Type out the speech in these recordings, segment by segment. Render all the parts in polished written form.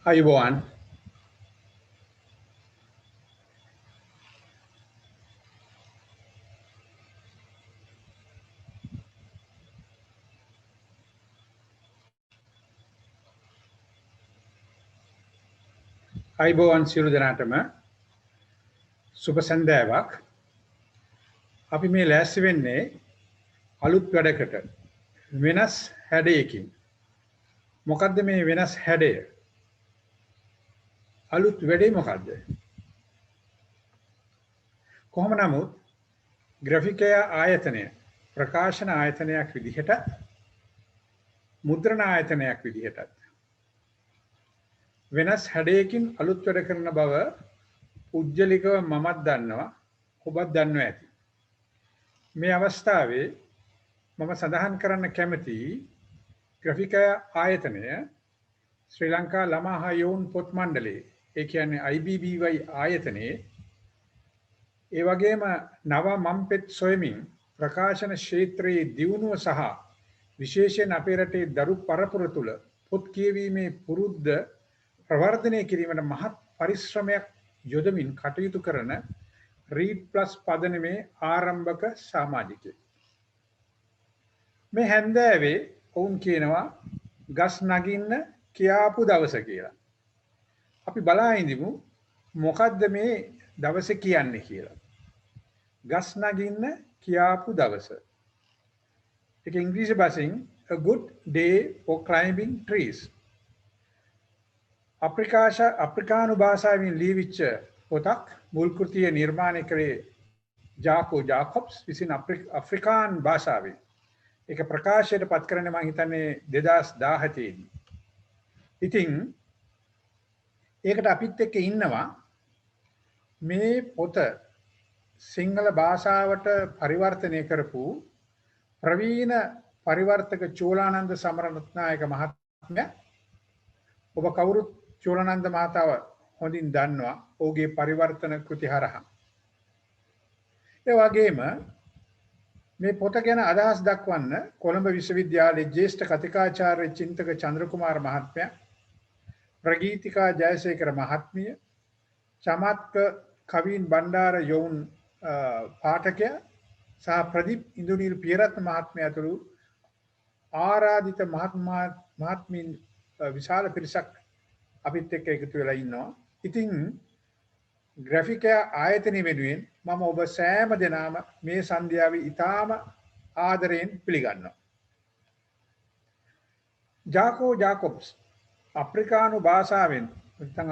අයිබෝවන් අයිබෝවන් සියලු දෙනාටම සුබ සන්ධ්‍යාවක්. අපි මේ ලෑස්ති වෙන්නේ අලුත් වැඩකට වෙනස් හැඩයකින්. මොකද්ද මේ වෙනස් හැඩය? අලුත් වැඩේ මොකද්ද? කොහොම නමුත් ග්‍රැෆිකය ආයතනය ප්‍රකාශන ආයතනයක් විදිහට මුද්‍රණ ආයතනයක් විදිහට වෙනස් හැඩයකින් අලුත් වැඩ කරන බව උජ්ජලිකව මමත් දන්නවා, ඔබත් දන්නවා ඇති. මේ අවස්ථාවේ මම සඳහන් කරන්න කැමති ග්‍රැෆිකය ආයතනය ශ්‍රී ලංකා ළමා හා යොවුන් පොත් මණ්ඩලයේ, ඒ කියන්නේ IBBY ආයතනයේ, ඒ වගේම නව මම්පෙත් සොයමින් ප්‍රකාශන ක්ෂේත්‍රයේ දියුණුව සහ විශේෂයෙන් අපේ රටේ දරු පරපුර තුළ පොත් කියවීමේ පුරුද්ද ප්‍රවර්ධනය කිරීමට මහත් පරිශ්‍රමයක් යොදමින් කටයුතු කරන රීඩ් ප්ලස් පදනමේ ආරම්භක සමාජිකයෙක්. මේ හැන්දෑවේ ඔවුන් කියනවා ගස් නගින්න කියාපු දවස කියලා. අපි බලා ඉඳිමු මොකද්ද මේ දවසේ කියන්නේ කියලා. ගස් නගින්න කියාපු දවස. ඒක ඉංග්‍රීසි භාෂෙන් a good day for climbing trees. අප්‍රිකානු භාෂාවෙන් ලියවිච්ච පොතක් මුල් කෘතිය නිර්මාණය කරේ ජාකෝ ජාකොබ්ස් විසින් අප්‍රිකාන් භාෂාවෙන්. ඒක ප්‍රකාශයට පත් කරන්නේ මම හිතන්නේ 2017 දී. ඉතින් ඒකට අපිත් එක්ක ඉන්නවා මේ පොත සිංහල භාෂාවට පරිවර්තනය කරපු ප්‍රවීණ පරිවර්තක චෝලානන්ද සමරනත්නායක මහත්මයා. ඔබ කවුරුත් චෝලානන්ද මහතාව හොඳින් දන්නවා ඔහුගේ පරිවර්තන කෘති හරහා. ඒ වගේම මේ පොත ගැන අදහස් දක්වන්න කොළඹ විශ්වවිද්‍යාලයේ ජ්‍යෙෂ්ඨ කතිකාචාර්ය චින්තක චන්ද්‍රකුමාර මහත්මයා, ප්‍රගීතිකා ජයසේකර මහත්මිය, චමත්ක කවීන් බණ්ඩාර යොවුන් පාඨකයා සහ ප්‍රදීප් ඉන්දුනීල් පියරත්න මහත්මයා ඇතුළු ආරාධිත මහත්මීන් විශාල පිරිසක් අපිත් එක්ක එකතු වෙලා ඉන්නවා. ඉතින් ග්‍රැෆිකය ආයතනය වෙනුවෙන් මම ඔබ සෑම දෙනාම මේ සන්ධ්‍යාවේ ඉතාම ආදරයෙන් පිළිගන්නවා. ජාකෝ ජාකොබ්ස් අප්‍රිකානු භාෂාවෙන් නැත්නම්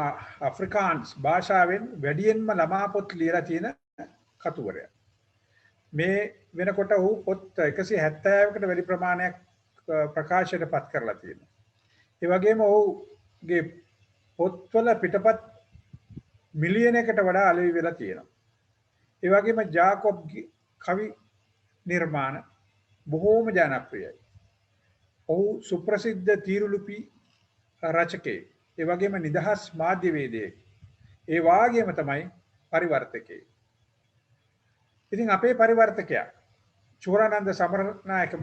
අප්‍රිකාන්ස් භාෂාවෙන් වැඩියෙන්ම ළමා පොත් ලියලා තියෙන කතුවරයා. මේ වෙනකොට ඔහු පොත් 170කට වැඩි ප්‍රමාණයක් ප්‍රකාශයට පත් කරලා තියෙනවා. ඒ වගේම ඔහුගේ පොත්වල පිටපත් මිලියනයකට වඩා අලෙවි වෙලා තියෙනවා. ඒ වගේම ජාකොබ්ගේ කවි නිර්මාණ බොහෝම ජනප්‍රියයි. ඔහු සුප්‍රසිද්ධ තීරුලිපි රචකයෙක්. ඒ වගේම නිදහස් මාධ්‍යවේදියෙක්. ඒ වාගේම තමයි පරිවර්තකයෙක්. ඉතින් අපේ පරිවර්තකයා චෝරානන්ද සමරනායක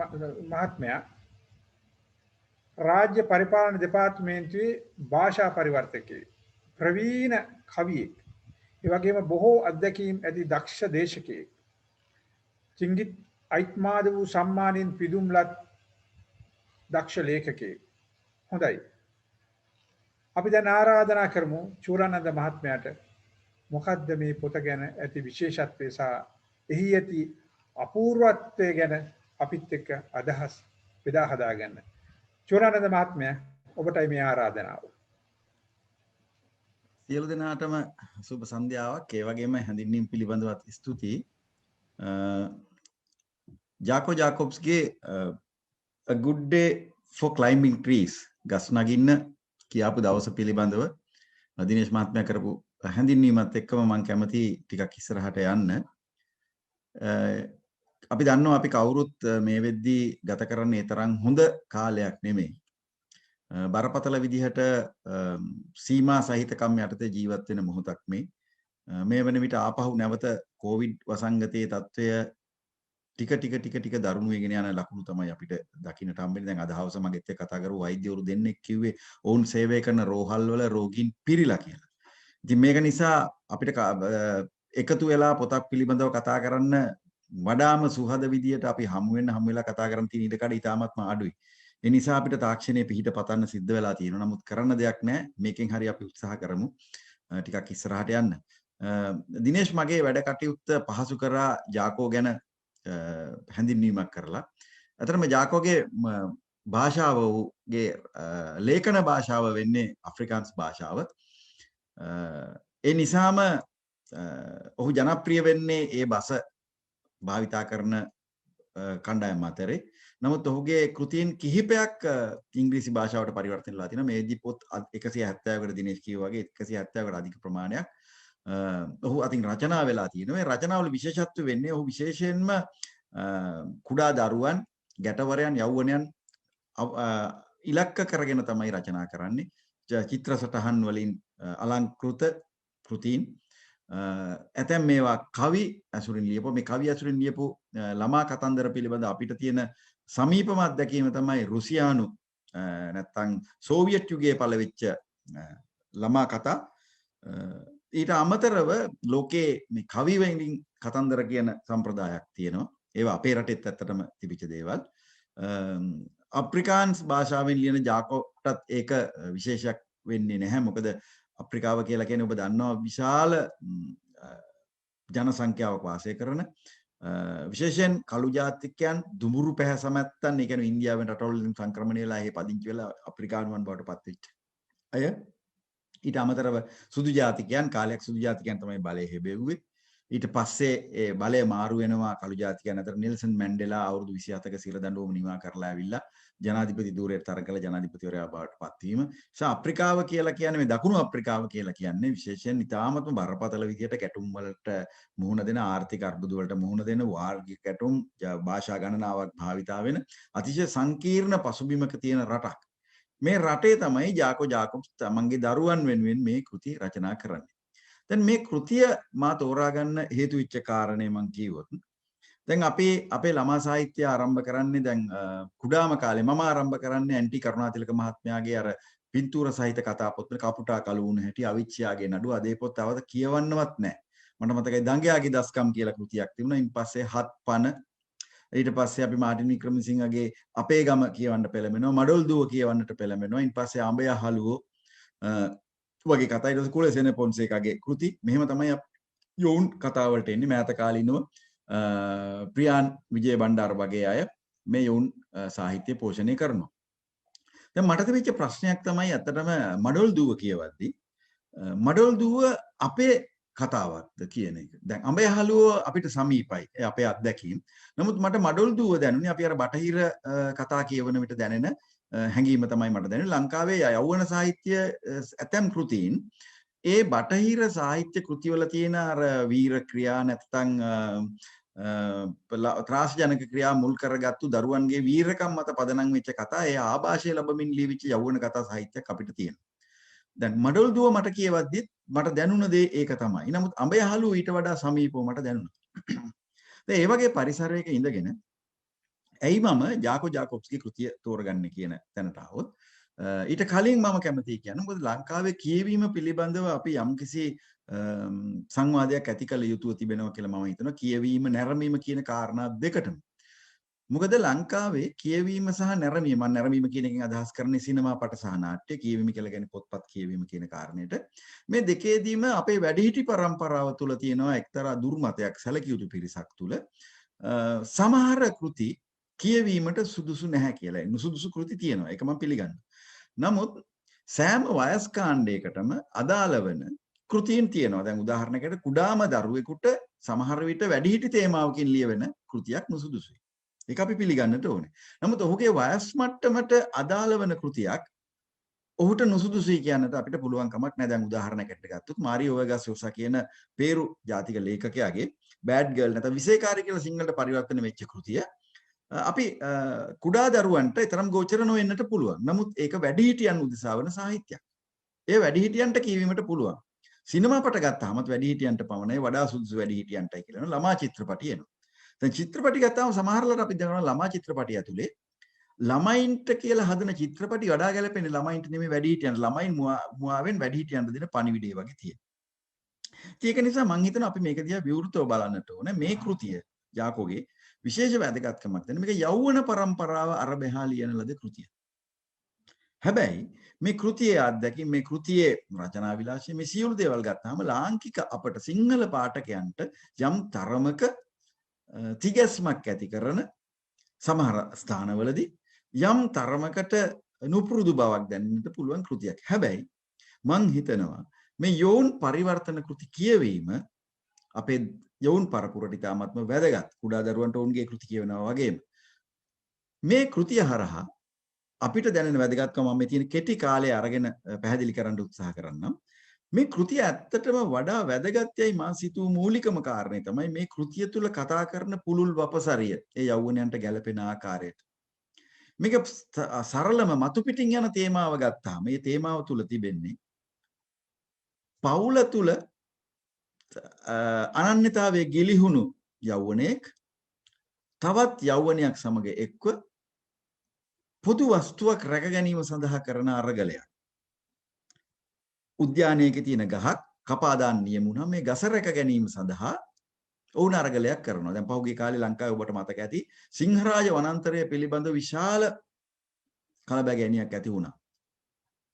මහත්මයා රාජ්‍ය පරිපාලන දෙපාර්තමේන්තුවේ භාෂා පරිවර්තකයෙක්, ප්‍රවීණ කවියෙක්, ඒ වගේම බොහෝ අත්දැකීම් ඇති දක්ෂ දේශකයෙක්, චිංගිත් අයිත්මාද වූ සම්මානයෙන් පිදුම්ලත් දක්ෂ ලේඛකයෙක්. හොඳයි. අපි දැන් ආරාධනා කරමු චෝරානන්ද මහත්මයාට මොකද්ද මේ පොත ගැන ඇති විශේෂත්වය සහ එහි ඇති අපූර්වත්වය ගැන අපිත් එක්ක අදහස් බෙදා හදා ගන්න. චෝරානන්ද මහත්මයා, ඔබටයි මේ ආරාධනාව. සියලු දෙනාටම සුබ සන්ධ්‍යාවක්. ඒ වගේම හැඳින්වීම පිළිබඳවත් ස්තුතියි. ජාකෝ ජාකොබ්ස්ගේ A Good Day for Climbing Trees ගස් නගින්න කියාපු දවස පිළිබඳව දිනේෂ් මහත්මයා කරපු හැඳින්වීමත් එක්කම මම කැමති ටිකක් ඉස්සරහට යන්න. අපි දන්නවා අපි කවුරුත් මේ වෙද්දී ගත කරන්නේ තරම් හොඳ කාලයක් නෙමෙයි. බරපතල විදිහට සීමා සහිතකම් යටතේ ජීවත් වෙන මොහොතක් මේ. මේ වෙන විට ආපහු නැවත කොවිඩ් වසංගතයේ තත්වය ටික දරුණු වෙගෙන යන ලකුණු තමයි අපිට දකින්නට හම්බෙන්නේ. දැන් අද හවස මගෙත් එක්ක කතා කරු වෛද්‍යවරු දෙන්නෙක් කිව්වේ ඔවුන් සේවය කරන රෝහල් වල රෝගීන් පිරීලා කියලා. ඉතින් මේක නිසා අපිට එකතු වෙලා පොතක් පිළිබඳව කතා කරන්න වඩාම සුහද විදියට අපි හමු වෙලා කතා කරන් තියෙන ඉඩකඩ ඉතාමත්ම අඩුයි. ඒ නිසා අපිට තාක්ෂණයේ පිහිට පතන්න සිද්ධ වෙලා තියෙනවා. නමුත් කරන්න දෙයක් නැහැ. මේකෙන් හරි අපි උත්සාහ කරමු ටිකක් ඉස්සරහට යන්න. දිනේෂ් මගේ වැඩ කටයුත්ත පහසු කරා ජාකෝ ගැන හැඳින්වීමක් කරලා. අතරම ජාකෝගේ භාෂාවගේ ලේඛන භාෂාව වෙන්නේ අප්‍රිකාන්ස් භාෂාව. ඒ නිසාම ඔහු ජනප්‍රිය වෙන්නේ ඒ බස භාවිතා කරන කණ්ඩායම් අතරේ. නමුත් ඔහුගේ කෘතීන් කිහිපයක් ඉංග්‍රීසි භාෂාවට පරිවර්තන වෙලා තිනවා. මේදී පොත් 170කට දිනේෂ් කිව්වා වගේ 170කට අධික ප්‍රමාණයක් ඔහු අතින් රචනා වෙලා තියෙනවා. මේ රචනාවල විශේෂත්වය වෙන්නේ ඔහු විශේෂයෙන්ම කුඩා දරුවන්, ගැටවරයන්, යෞවනයන් ඉලක්ක කරගෙන තමයි රචනා කරන්නේ. චිත්‍ර සටහන් වලින් අලංකෘත කෘතීන්. ඇතැම් මේවා කවි ඇසුරින් ලියපු මේ කවි ඇසුරින් ලියපු ළමා කතන්දර පිළිබඳ අපිට තියෙන සමීපම අත්දැකීම තමයි රුසියානු නැත්තම් සෝවියට් යුගයේ පළවෙච්ච ළමා කතා. ඊට අමතරව ලෝකයේ මේ කවි වලින් කතන්දර කියන සම්ප්‍රදායක් තියෙනවා. ඒවා අපේ රටෙත් ඇත්තටම තිබිච්ච දේවල්. අප්‍රිකාන්ස් භාෂාවෙන් ලියන ජාකෝටත් ඒක විශේෂයක් වෙන්නේ නැහැ. මොකද අප්‍රිකාව කියලා කියන්නේ ඔබ දන්නවා විශාල ජන සංඛ්‍යාවක් වාසය කරන විශේෂයෙන් කළු ජාතිකයන් දුමුරු පැහැසමැත්තන් ඒ කියන්නේ ඉන්දියාවෙන් රටවලින් සංක්‍රමණය වෙලා එහි පදිංචි වෙලා අප්‍රිකානුවන් බවට පත් වෙච්ච අය. ඊට අමතරව සුදු ජාතිකයන් කාලයක් සුදු ජාතිකයන් තමයි බලය හැබෙව්වේ. ඊට පස්සේ ඒ බලය මාරු වෙනවා කළු ජාතිකයන් අතර. නෙල්සන් මැන්ඩෙලා අවුරුදු 27ක සිර දඬුවම නිමා කරලා ඇවිල්ලා ජනාධිපති ධූරයට තරඟ කළ ජනාධිපතිවරයා බවට පත් වීම. අප්‍රිකාව කියලා කියන්නේ මේ දකුණු අප්‍රිකාව කියලා කියන්නේ විශේෂයෙන් ඉතාමත්ම බරපතල විදියට ගැටුම් වලට මුහුණ දෙන ආර්ථික අර්බුද වලට මුහුණ දෙන වාර්ගික ගැටුම් භාෂා ගණනාවක් භාවිතා වෙන අතිශය සංකීර්ණ පසුබිමක තියෙන රටක්. මේ රටේ තමයි ජාකෝ ජාකොබ්ස් තමන්ගේ දරුවන් වෙනුවෙන් මේ කෘති රචනා කරන්නේ. දැන් මේ කෘතිය මා තෝරා ගන්න හේතු වෙච්ච කාරණේ මම කිව්වොත් දැන් අපේ ළමා සාහිත්‍ය ආරම්භ කරන්නේ දැන් කුඩාම කාලේ මම ආරම්භ කරන්නේ ඇන්ටි කරුණාතිලක මහත්මයාගේ අර පින්තූර සහිත කතා පොත් වල කපුටා කලුණු හැටි අවිච්ඡයාගේ නඩුව අද ඒ පොත් තවද කියවන්නවත් නැහැ. මට මතකයි දඟයාගේ දස්කම් කියලා කෘතියක් තිබුණා. ඉන් පස්සේ හත් පන ඊට පස්සේ අපි මාටින් වික්‍රමසිංහගේ අපේ ගම කියවන්න පෙළඹෙනවා. මඩොල් දුව කියවන්නට පෙළඹෙනවා. ඉන් පස්සේ අඹය හලුවෝ වගේ කතා ඊට පස්සේ කුලසේන පොන්සේකාගේ කෘති. මෙහෙම තමයි යෝන් කතා වලට එන්නේ මෑත කාලිනව ප්‍රියාන් විජය බණ්ඩාර වගේ අය මේ යෝන් සාහිත්‍ය පෝෂණය කරනවා. දැන් මට තිබිච්ච ප්‍රශ්නයක් තමයි අතටම මඩොල් දුව කියවද්දි මඩොල් දුව අපේ කතාවක්ද කියන එක. දැන් අඹය හලුව අපිට සමීපයි. ඒ අපේ අත්දැකීම්. නමුත් මට මඩොල් දුව දැනුනේ අපි අර බටහිර කතා කියවන විට දැනෙන හැඟීම තමයි මට දැනෙන්නේ. ලංකාවේ යෞවන සාහිත්‍ය ඇතැම් කෘතීන් ඒ බටහිර සාහිත්‍ය කෘතිවල තියෙන අර වීර ක්‍රියා නැත්නම් ත්‍රාසජනක ක්‍රියා මුල් කරගත්තු දරුවන්ගේ වීරකම් මත පදනම් වෙච්ච කතා ඒ ආభాෂය ලැබමින් ලියවිච්ච යෞවන කතා සාහිත්‍යයක් අපිට තියෙනවා. දැන් මඩොල් දුව මට කියවද්දිත් මට දැනුණ දේ ඒක තමයි. නමුත් අඹය හලුව ඊට වඩා සමීපව මට දැනුණා. දැන් ඒ වගේ පරිසරයක ඉඳගෙන ඇයි මම ජාකෝ ජාකොබ්ස්ගේ කෘතිය තෝරගන්නේ කියන තැනට આવොත් ඊට කලින් මම කැමතියි කියන්නේ මොකද ලංකාවේ කියවීම පිළිබඳව අපි යම්කිසි සංවාදයක් ඇති කළ යුතුව තිබෙනවා කියලා මම හිතනවා. කියවීම නැරඹීම කියන කාරණා දෙකටම. මොකද ලංකාවේ කියවීම සහ නැරඹීම මම නැරඹීම කියන එකෙන් අදහස් කරන්නේ සිනමා පට සහ නාට්‍ය කියවීම කියලා කියන්නේ පොත්පත් කියවීම කියන කාරණේට මේ දෙකේදීම අපේ වැඩිහිටි පරම්පරාව තුල තියෙනවා එක්තරා දුර්මතයක් සැලකිය යුතු පිරිසක් තුල සමහර කෘති කියවීමට සුදුසු නැහැ කියලා. නුසුදුසු කෘති තියෙනවා. ඒක මම පිළිගන්නවා. නමුත් සෑම වයස් කාණ්ඩයකටම අදාළ වෙන කෘතීන් තියෙනවා. දැන් උදාහරණයකට කුඩාම දරුවෙකුට සමහර විට වැඩිහිටි තේමාවකින් ලියවෙන කෘතියක් නුසුදුසුයි. ඒක අපි පිළිගන්නට ඕනේ. නමුත් ඔහුගේ වයස් මට්ටමට අදාළ වෙන කෘතියක් ඔහුට නුසුදුසුයි කියන්නට අපිට පුළුවන් කමක් නැහැ. දැන් උදාහරණයකට ගත්තොත් මාරියෝ වර්ගස් යෝසා කියන පේරු ජාතික ලේඛකයාගේ බෑඩ් ගර්ල් නැත්නම් විශේෂකාරී කියලා සිංහලට පරිවර්තන වෙච්ච කෘතිය අපි කුඩා දරුවන්ට තරම් ගෝචර නොවෙන්නට පුළුවන්. නමුත් ඒක වැඩිහිටියන් උදෙසා වන සාහිත්‍යයක්. ඒ වැඩිහිටියන්ට කියවීමට පුළුවන්. සිනමා පට ගත්තාමත් වැඩිහිටියන්ට පමණයි වඩා සුදුසු වැඩිහිටියන්ටයි කියලා ළමා චිත්‍රපටි එනවා. දැන් චිත්‍රපටි ගත්තාම සමහරවල්ලාට අපි දන්නවා ළමා චිත්‍රපටි ඇතුලේ ළමයින්ට කියලා හදන චිත්‍රපටි වඩා ගැලපෙන්නේ ළමයින්ට නෙමෙයි වැඩිහිටියන්ට. ළමයින් මුවාවෙන් වැඩිහිටියන්ට දෙන පණිවිඩය වගේ තියෙනවා. ඒක නිසා මම හිතනවා අපි මේක දිහා විවෘතව බලන්නට ඕනේ. මේ කෘතිය ජාකෝගේ විශේෂ වැදගත්කමක් දෙන මේක යෞවන පරම්පරාව අරබෙහා ලියන ලද කෘතිය. හැබැයි මේ කෘතියේ අත්දැකීම් මේ කෘතියේ රචනා විලාසය මේ සියලු දේවල් ගත්තාම ලාංකික අපට සිංහල පාඨකයන්ට යම් තරමක තිගැස්මක් ඇති කරන සමහර ස්ථානවලදී යම් තරමකට නුපුරුදු බවක් දැනෙන්නට පුළුවන් කෘතියක්. හැබැයි මං හිතනවා මේ යෝන් පරිවර්තන කෘති කියවීම අපේ යෝන් පරපුරට ඉතාමත්ම වැදගත්. කුඩා දරුවන්ට ඔවුන්ගේ කෘති කියවනවා වගේම මේ කෘතිය හරහා අපිට දැනෙන වැදගත්කම මම මේ තියෙන කෙටි කාලය අරගෙන පැහැදිලි කරන්න උත්සාහ කරන්නම්. මේ කෘතිය ඇත්තටම වඩා වැදගත් යයි මා සිතූ මූලිකම කාරණේ තමයි මේ කෘතිය තුල කතා කරන පුළුල් වපසරිය ඒ යෞවනයන්ට ගැලපෙන ආකාරයට. මේක සරලම මතු පිටින් යන තේමාව ගත්තාම මේ තේමාව තුල තිබෙන්නේ පවුල තුල අනන්‍යතාවයේ ගිලිහුණු යෞවනයෙක් තවත් යෞවනයක් සමග එක්ව පොදු වස්තුවක් රැක ගැනීම සඳහා කරන අරගලයක්. උද්‍යානයක තියෙන ගහක් කපා දාන්න නියම වුණා මේ ගස රැක ගැනීම සඳහා ඔවුන් අරගලයක් කරනවා. දැන් පහුගිය කාලේ ලංකාවේ ඔබට මතක ඇති සිංහරාජ වනාන්තරය පිළිබඳ විශාල කලබගැනියක් ඇති වුණා.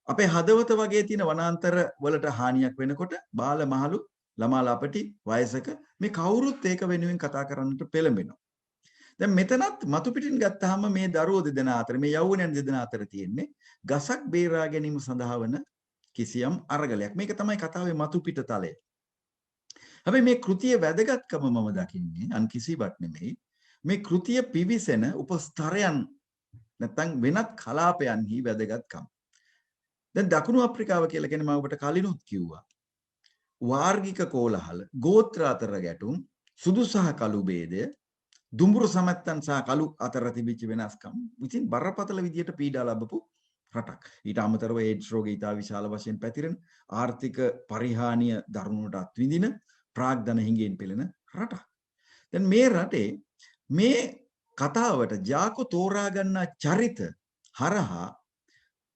අපේ හදවත වගේ තියෙන වනාන්තර වලට හානියක් වෙනකොට බාල මහලු ළමා ළපටි වයසක මේ කවුරුත් ඒක වෙනුවෙන් කතා කරන්නට පෙළඹෙනවා. දැන් මෙතනත් මතු පිටින් ගත්තාම මේ දරුවෝ දෙදෙනා අතර මේ යෞවනයන් දෙදෙනා අතර තියෙන්නේ ගසක් බේරා ගැනීම සඳහා වන කිසියම් අරගලයක්. මේක තමයි කතාවේ මතු පිට තලය. හැබැයි මේ කෘතියේ වැදගත්කම මම දකින්නේ අන් කිසිවක් නෙමෙයි. මේ කෘතිය පිවිසෙන උපස්තරයන් නැත්නම් වෙනත් කලාපයන්හි වැදගත්කම. දැන් දකුණු අප්‍රිකාව කියලා කියන්නේ මම ඔබට කලිනුත් කිව්වා. වාර්ගික කෝලහල, ගෝත්‍ර අතර ගැටුම්, සුදු සහ කළු ભેදය, දුඹුරු සමැත්තන් සහ කළු අතර තිබිච්ච වෙනස්කම් ඉතින් බරපතල විදියට පීඩා ලැබපු රටක්. ඊට අමතරව ඒඩ්ස් රෝගය ඉතා විශාල වශයෙන් පැතිරෙන ආර්ථික පරිහානිය දරුණුවට අත්විඳින ප්‍රාග්ධන හිඟෙන් පෙළෙන රටක්. දැන් මේ රටේ මේ කතාවට ජාකෝ තෝරා ගන්නා චරිත හරහා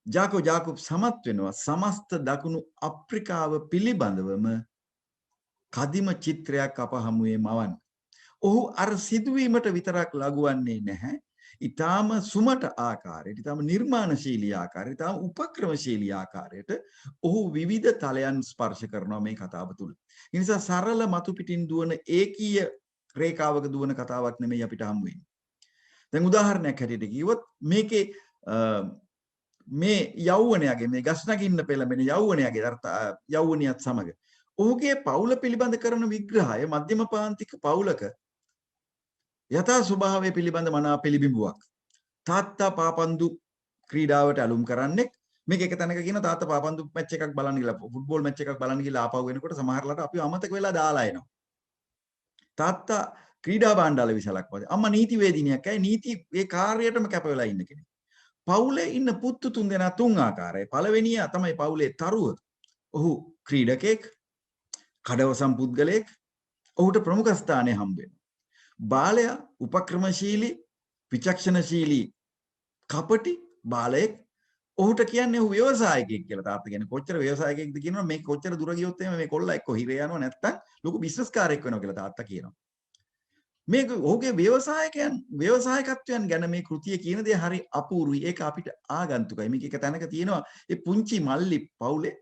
ජාකෝබ් සමත් වෙනවා සමස්ත දකුණු අප්‍රිකාව පිළිබඳවම කදිම චිත්‍රයක් අප හමුවේ මවන්න. ඔහු අර සිදුවීමට විතරක් ලඟුවන්නේ නැහැ. ඊටාම සුමට ආකාරයට, ඊටාම නිර්මාණශීලී ආකාරයට, ඊටාම උපක්‍රමශීලී ආකාරයට ඔහු විවිධ තලයන් ස්පර්ශ කරනවා මේ කතාව තුළ. ඒ නිසා සරල මතු පිටින් දුවන ඒකීය රේඛාවක දුවන කතාවක් නෙමෙයි අපිට හමු වෙන්නේ. දැන් උදාහරණයක් හැටියට කිව්වොත් මේකේ මේ යෞවනයාගේ මේ ගස් නගින්න පෙළඹෙන යෞවනියත් සමග ඔහුගේ පවුල පිළිබඳ කරන විග්‍රහය මධ්‍යම පාන්තික පවුලක යථා ස්වභාවය පිළිබඳ මනා පිළිබිඹුවක්. තාත්තා පාපන්දු ක්‍රීඩාවට ඇලුම් කරන්නේ මේක එක තැනක කියන තාත්තා පාපන්දු මැච් එකක් බලන්න ගිහලා ෆුට්බෝල් මැච් එකක් බලන්න ගිහලා ආපහු වෙනකොට සමහරලාට අපි අමතක වෙලා දාලා එනවා. තාත්තා ක්‍රීඩා භාණ්ඩාල විශාලක් වගේ. අම්මා නීතිවේදිනියක්. ඒ නීති ඒ කාර්යයටම කැප වෙලා ඉන්න කෙනෙක්. පවුලේ ඉන්න පුත්තු තුන් දෙනා තුන් ආකාරයි. පළවෙනියා තමයි පවුලේ තරුව. ඔහු ක්‍රීඩකෙක්, කඩවසම් පුද්ගලයෙක්. ඔහුට ප්‍රමුඛ ස්ථානය හම්බ වෙනවා. බාලයා උපක්‍රමශීලී, විචක්ෂණශීලී කපටි බාලයෙක්. ඔහුට කියන්නේ ඔහු ව්‍යවසායකයෙක් කියලා. තාත්තා කියන්නේ කොච්චර ව්‍යවසායකයෙක්ද කියනවා මේ කොච්චර දුර ගියොත් එimhe මේ කොල්ලා එක්ක හිරේ යනවා නැත්තම් ලොකු බිස්නස් කාරයෙක් වෙනවා කියලා තාත්තා කියනවා. මේක ඔහුගේ ව්‍යවසායකත්වයන් ගැන මේ කෘතිය කියන දේ හරි අපූර්වයි. ඒක අපිට ආගන්තුකයි. මේක එක තැනක තියෙනවා ඒ පුංචි මල්ලි පවුලේ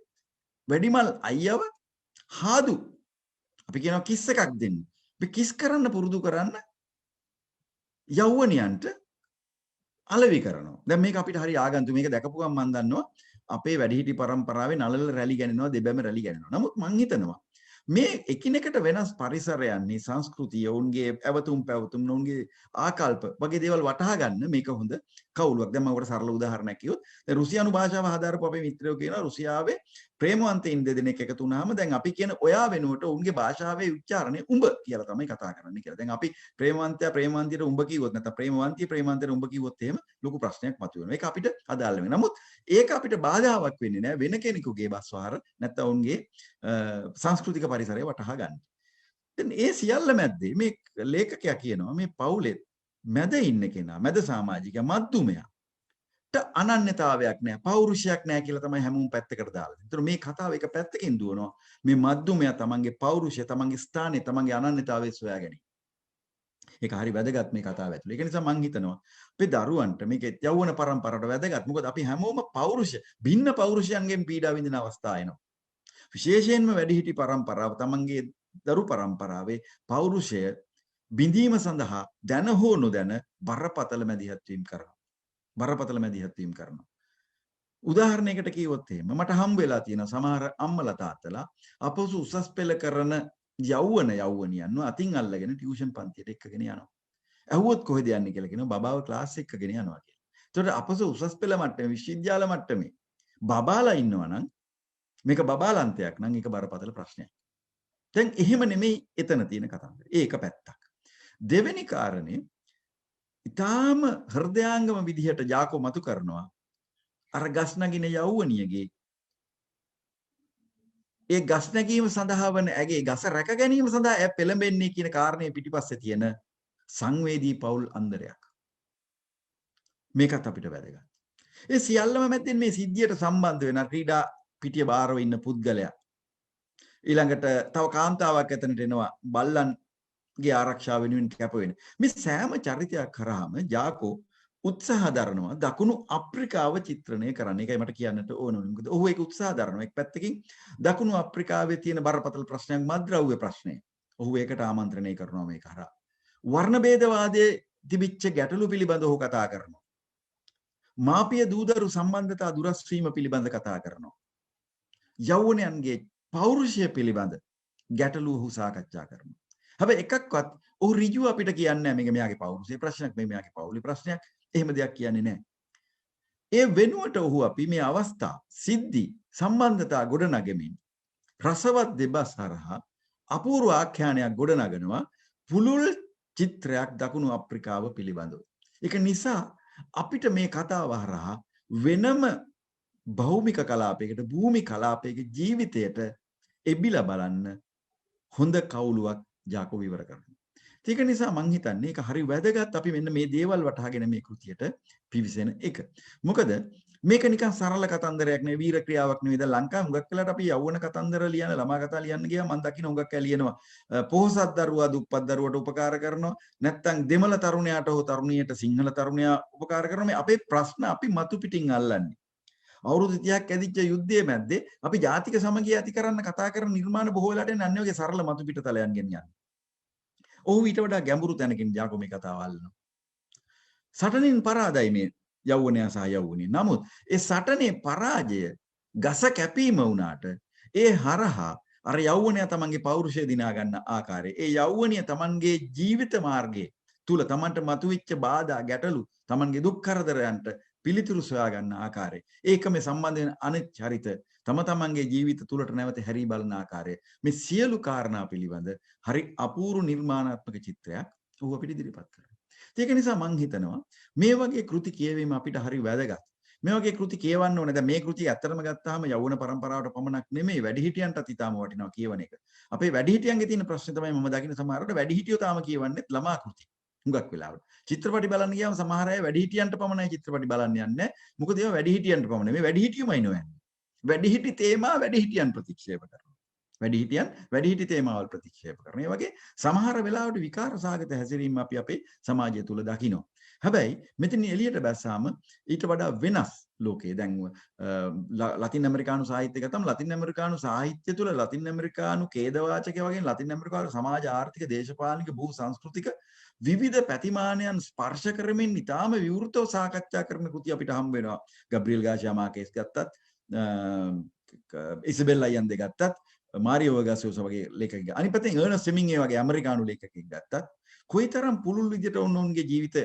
වැඩිමල් අයියව හාදු අපි කියනවා කිස් එකක් දෙන්න. මේ කිස් කරන්න පුරුදු කරන්න යෞවනයන්ට අලෙවි කරනවා. දැන් මේක අපිට හරි ආගන්තුක. මේක දැකපු ගමන් මම දන්නවා අපේ වැඩිහිටි පරම්පරාවේ නළල රැලි ගැනෙනවා, දෙබැම රැලි ගැනෙනවා. නමුත් මම හිතනවා මේ එකිනෙකට වෙනස් පරිසරයන්හි සංස්කෘතිය, ඔවුන්ගේ ඇවතුම් පැවතුම්, ඔවුන්ගේ ආකල්ප වගේ දේවල් වටහා ගන්න මේක හොඳ කවුලුවක්. දැන් මම ඔකට සරල උදාහරණයක් කිව්වොත් දැන් රුසියානු භාෂාව හදාරපු අපේ මිත්‍රයෝ කියනවා රුසියාවේ ප්‍රේමවන්තයින් දෙදෙනෙක් එකතු වුණාම දැන් අපි කියන ඔයා වෙනුවට ඔවුන්ගේ භාෂාවේ උච්චාරණය උඹ කියලා තමයි කතා කරන්නේ කියලා. දැන් අපි ප්‍රේමවන්තයට උඹ කිව්වොත් නැත්නම් ප්‍රේමවන්තයට උඹ කිව්වොත් එහෙම ලොකු ප්‍රශ්නයක් මතුවෙනවා. ඒක අපිට අදාළ වෙනවා. නමුත් ඒක අපිට බාධාවක් වෙන්නේ නැහැ වෙන කෙනෙකුගේ භාෂාවර නැත්නම් ඔවුන්ගේ සංස්කෘතික පරිසරය වටහා ගන්න. දැන් ඒ සියල්ල මැද්දේ මේ ලේඛකයා කියනවා මේ පවුලේ මැද ඉන්න කෙනා මැද සමාජිකයා මද්දුමයාට අනන්‍යතාවයක් නැහැ පෞරුෂයක් නැහැ කියලා තමයි හැමෝම පැත්තකට දාලා තියෙන්නේ. ඒතර මේ කතාව එක පැත්තකින් දුවනවා මේ මද්දුමයා තමන්ගේ පෞරුෂය තමන්ගේ ස්ථානය තමන්ගේ අනන්‍යතාවය සොයා ගැනීම. ඒක හරි වැදගත් මේ කතාව ඇතුළේ. ඒක නිසා මම හිතනවා අපේ දරුවන්ට මේක යෞවන පරම්පරාවට වැදගත්. මොකද අපි හැමෝම භින්න පෞරුෂයන්ගෙන් පීඩා විඳින අවස්ථා එනවා. විශේෂයෙන්ම වැඩිහිටි පරම්පරාව තමන්ගේ දරු පරම්පරාවේ පෞරුෂය බිඳීම සඳහා දැන හෝ නොදැන බරපතල මැදිහත් වීම කරනවා. බරපතල මැදිහත් වීම කරනවා. උදාහරණයකට කිව්වොත් එහෙම මට හම්බ වෙලා තියෙන සමහර අම්මලා තාත්තලා අපසු උසස් පෙළ කරන යෞවනියන්ව අතින් අල්ලගෙන ටියුෂන් පන්තියට එක්කගෙන යනවා. ඇහුවොත් කොහෙද යන්නේ කියලා කියනවා බබාව ක්ලාස් එක්කගෙන යනවා කියලා. ඒතකොට අපසු උසස් පෙළ මට්ටමේ විශ්වවිද්‍යාල මට්ටමේ බබාලා ඉන්නවා නම් මේක බබාලන්තයක් නම් ඒක බරපතල ප්‍රශ්නයක්. දැන් එහෙම නෙමෙයි එතන තියෙන කතන්දරය. ඒක පැත්තක්. දෙවෙනි කාරණේ ඊටාම හෘදයාංගම විදිහට ජාකෝ මතු කරනවා අර ගස් නගින යෞවනියගේ ඒ ගස් නැගීම සඳහා වන ඇගේ ගස රැක ගැනීම සඳහා ඇය පෙළඹෙන්නේ කියන කාරණේ පිටිපස්සේ තියෙන සංවේදී පෞල් අන්දරයක්. මේකත් අපිට වැදගත්. ඒ සියල්ලම මැදින් මේ සිද්ධියට සම්බන්ධ වෙන ක්‍රීඩා පිටිය බාරව ඉන්න පුද්ගලයා ඊළඟට තව කාන්තාවක් එතනට එනවා බල්ලන්ගේ ආරක්ෂාව වෙනුවෙන් කැප වෙන. මේ සෑම චරිතයක් කරාම ජාකෝ උත්සාහ දරනවා දකුණු අප්‍රිකාව චිත්‍රණය කරන්න. ඒකයි මට කියන්නට ඕන වුණේ. මොකද ඔහු ඒක උත්සාහ දරනවා. එක් පැත්තකින් දකුණු අප්‍රිකාවේ තියෙන බරපතල ප්‍රශ්නයක් මත්ද්‍රව්‍ය ප්‍රශ්නය. ඔහු ඒකට ආමන්ත්‍රණය කරනවා මේ කරා. වර්ණ භේදවාදයේ තිබිච්ච ගැටලු පිළිබඳව ඔහු කතා කරනවා. මාපිය දූදරු සම්බන්ධතා දුරස් වීම පිළිබඳ කතා කරනවා. යෞවනයන්ගේ පෞරුෂය පිළිබඳ ගැටලු ඔහු සාකච්ඡා කරනවා. හැබැයි එකක්වත් ඔහු ඍජුව අපිට කියන්නේ නැහැ මේක මෙයාගේ පෞරුෂයේ ප්‍රශ්නයක් මේ මෙයාගේ පෞලි ප්‍රශ්නයක්. එහෙම දෙයක් කියන්නේ නැහැ. ඒ වෙනුවට ඔහු අපි මේ අවස්ථා සිද්ධි සම්බන්ධතා ගොඩනගමින් රසවත් දෙබස් හරහා අපූර්ව ආඛ්‍යානයක් ගොඩනගනවා පුළුල් චිත්‍රයක් දකුණු අප්‍රිකාව පිළිබඳව. ඒක නිසා අපිට මේ කතාව හරහා වෙනම භෞමික කලාපයකට භූමි කලාපයක ජීවිතයට එබිලා බලන්න හොඳ කවුලුවක් ජාකෝ විවර කරනවා. ඒක නිසා මං හිතන්නේ ඒක හරි වැදගත් අපි මෙන්න මේ දේවල් වටහාගෙන මේ කෘතියට පිවිසෙන එක. මොකද මේක නිකන් සරල කතන්දරයක් නෙවෙයි වීර ක්‍රියාවක් නෙවෙයි. දැන් ලංකාවේ හුඟක් වෙලාවට අපි යෞවන කතන්දර ලියන ළමා කතා ලියන්න ගියාම මං දකින්න හුඟක් අය ලියනවා පොහොසත් දරුවා දුප්පත් දරුවට උපකාර කරනවා නැත්නම් දෙමළ තරුණයාට හෝ තරුණියට සිංහල තරුණයා උපකාර කරනවා. මේ අපේ ප්‍රශ්න අපි මතු පිටින් අල්ලන්නේ. අවුරුදු 30ක් ඇදිච්ච යුද්ධයේ මැද්දේ අපි ජාතික සමගිය ඇති කරන්න කතා කරන නිර්මාණ බොහෝ වෙලාට යන්නේ වගේ සරල මතු පිට තලයන් ගෙනියන්නේ. ඔහු ඊට වඩා ගැඹුරු තැනකින් ජාකෝ මේ කතාව අල්ලනවා. සටනින් පරාදයි මේ යෞවනයා සහ යෞවනිය. නමුත් ඒ සටනේ පරාජය ගස කැපීම වුණාට ඒ හරහා අර යෞවනයා තමන්ගේ පෞරුෂය දිනා ගන්න ආකාරය, ඒ යෞවනිය තමන්ගේ ජීවිත මාර්ගයේ තුල තමන්ට මතුවෙච්ච බාධා ගැටලු, තමන්ගේ දුක් කරදරයන්ට පිළිතුරු සොයා ගන්න ආකාරය, ඒක මේ සම්බන්ධ වෙන අනිත් චරිත තම තමන්ගේ ජීවිත තුලට නැවත හැරී බලන ආකාරය, මේ සියලු කාරණා පිළිබඳ හරි අපූර්ව නිර්මාණාත්මක චිත්‍රයක් ඔහු අපිට ඉදිරිපත් කරනවා. ඒක නිසා මම හිතනවා මේ වගේ කෘති කියවීම අපිට හරි වැදගත්. මේ වගේ කෘති කියවන්න ඕනේ. දැන් මේ කෘතිය ඇත්තටම ගත්තාම යෞවන පරම්පරාවට පමණක් නෙමෙයි වැඩිහිටියන්ටත් ඉතාම වටිනවා කියවන එක. අපේ වැඩිහිටියන්ගේ තියෙන ප්‍රශ්නේ තමයි මම දකින්න සමහරවිට වැඩිහිටියෝ තාම කියවන්නේත් ළමා කෘති. හුඟක් වෙලාවට. චිත්‍රපටි බලන්න ගියාම සමහර අය වැඩිහිටියන්ට පමණයි චිත්‍රපටි බලන්න යන්නේ. මොකද ඒවා වැඩිහිටියන්ට පමණ නෙමෙයි වැඩිහිටියමයි නොයන්නේ. වැඩිහිටි තේමා වැඩිහිටියන් ප්‍රතික්ෂේප කරනවා. වැඩිහිටියන් වැඩිහිටි තේමාවල් ප්‍රතික්ෂේප කරනවා. ඒ වගේ සමහර වෙලාවට විකාර සාගත හැසිරීම අපි අපේ සමාජය තුල දකිනවා. හැබැයි මෙතන එළියට බැස්සාම ඊට වඩා වෙනස් ලෝකයේ දැන් ලතින් ඇමරිකානු සාහිත්‍ය ගත්තම ලතින් ඇමරිකානු සාහිත්‍ය තුල ලතින් ඇමරිකානු ඛේදවාචක වගේ ලතින් ඇමරිකානු සමාජ ආර්ථික දේශපාලනික භූ සංස්කෘතික විවිධ ප්‍රතිමානයන් ස්පර්ශ කරමින් ඉතාම විවෘතව සාකච්ඡා කරන කෘති අපිට හම්බ වෙනවා. ගබ්‍රියල් ගාසියා මාකේස් ගත්තත් ඉසබෙල් අයන්දේ ගත්තත් මාරියෝ වර්ගාසියෝස වගේ ලේඛකයෙක්. අනිත් පැත්තෙන් අර්නස්ට් හෙමින්ගේ වගේ ඇමරිකානු ලේඛකයෙක් ගත්තත් කොයිතරම් පුළුල් විදිහට ඔවුන්ගේ ජීවිත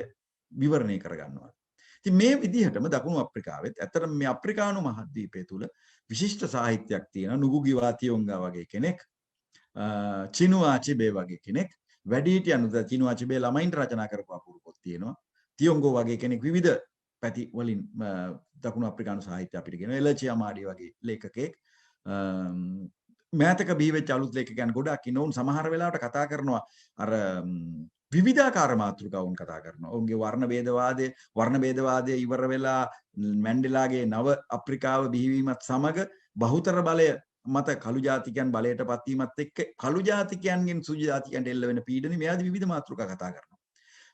විවරණය කරගන්නවා. ඉතින් මේ විදිහටම දකුණු අප්‍රිකාවෙත් ඇත්තටම මේ අප්‍රිකානු මහද්වීපය තුල විශිෂ්ට සාහිත්‍යයක් තියෙනවා. නුගුගි වාතියොංගා වගේ කෙනෙක්, චිනුවා අචිබේ වගේ කෙනෙක්, වැඩිහිටියන් උදා චිනුවා අචිබේ ළමයින්ට රචනා කරපු අපූර්ව පොත් තියෙනවා. තියොංගෝ වගේ කෙනෙක් විවිධ පැති වලින් දකුණු අප්‍රිකානු සාහිත්‍ය අපිට කියනවා. එලචි අමාඩි වගේ ලේඛකෙක්, මෑතක බිහි වෙච්ච අලුත් ලේඛකයන් ගොඩක් ඉන්න උන් සමහර වෙලාවට කතා කරනවා අර විවිධාකාර මාතෘකාවුන් කතා කරනවා. ඔවුන්ගේ වර්ණ භේදවාදය ඉවර වෙලා මැන්ඩෙලාගේ නව අප්‍රිකාව බිහිවීමත් සමග බහුතර බලය මත කළු ජාතිකයන් බලයට පත්වීමත් එක්ක කළු ජාතිකයන්ගෙන් සුදු ජාතිකයන්ට එල්ල වෙන පීඩන මෙයාදී විවිධ මාතෘකා කතා කරනවා.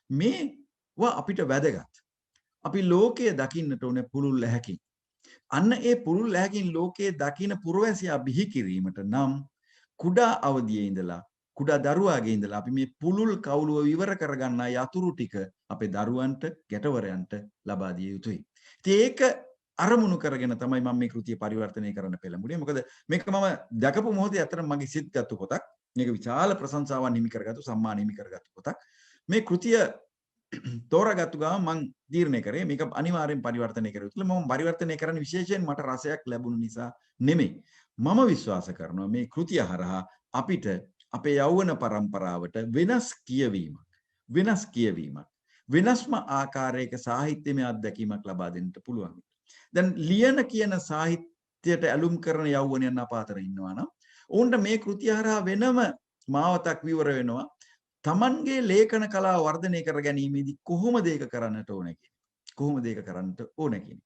මේවා අපිට වැදගත්. අපි ලෝකයේ දකින්නට ඕනේ පුළුල් ඇහැකින්. අන්න ඒ පුළුල් ඇහැකින් ලෝකයේ දකින පුරවැසියා බිහි කිරීමට නම් කුඩා අවදියේ ඉඳලා කුඩා දරුවාගේ ඉඳලා අපි මේ පුළුල් කවුළුව විවර කරගන්න යතුරු ටික අපේ දරුවන්ට ගැටවරයන්ට ලබා දිය යුතුයි. ඉතින් ඒක අරමුණු කරගෙන තමයි මම මේ කෘතිය පරිවර්තනය කරන්න පෙළඹුණේ. මොකද මේක මම දැකපු මොහොතේ අතර මගේ සිත් ගත්තු පොතක්. මේක විශාල ප්‍රශංසාවන් හිමි කරගත්තු සම්මාන හිමි කරගත්තු පොතක්. මේ කෘතිය තෝරාගත්තු ගාම මම තීරණය කරේ මේක අනිවාර්යෙන් පරිවර්තනය කර යුතුයි. මම පරිවර්තනය කරන්න විශේෂයෙන් මට රසයක් ලැබුණු නිසා නෙමෙයි. මම විශ්වාස කරනවා මේ කෘතිය හරහා අපිට අපේ යෞවන පරම්පරාවට වෙනස් කියවීමක් වෙනස්ම ආකාරයක සාහිත්‍යමය අත්දැකීමක් ලබා දෙන්න පුළුවන්. දැන් ලියන කියන සාහිත්‍යයට ඇලුම් කරන යෞවනයන් අපාතර ඉන්නවා නම් ඔවුන්ට මේ කෘතිය හරහා වෙනම මාවතක් විවර වෙනවා. තමන්ගේ ලේඛන කලාව වර්ධනය කර ගැනීමේදී කොහොමද ඒක කරන්නට ඕන කියන්නේ.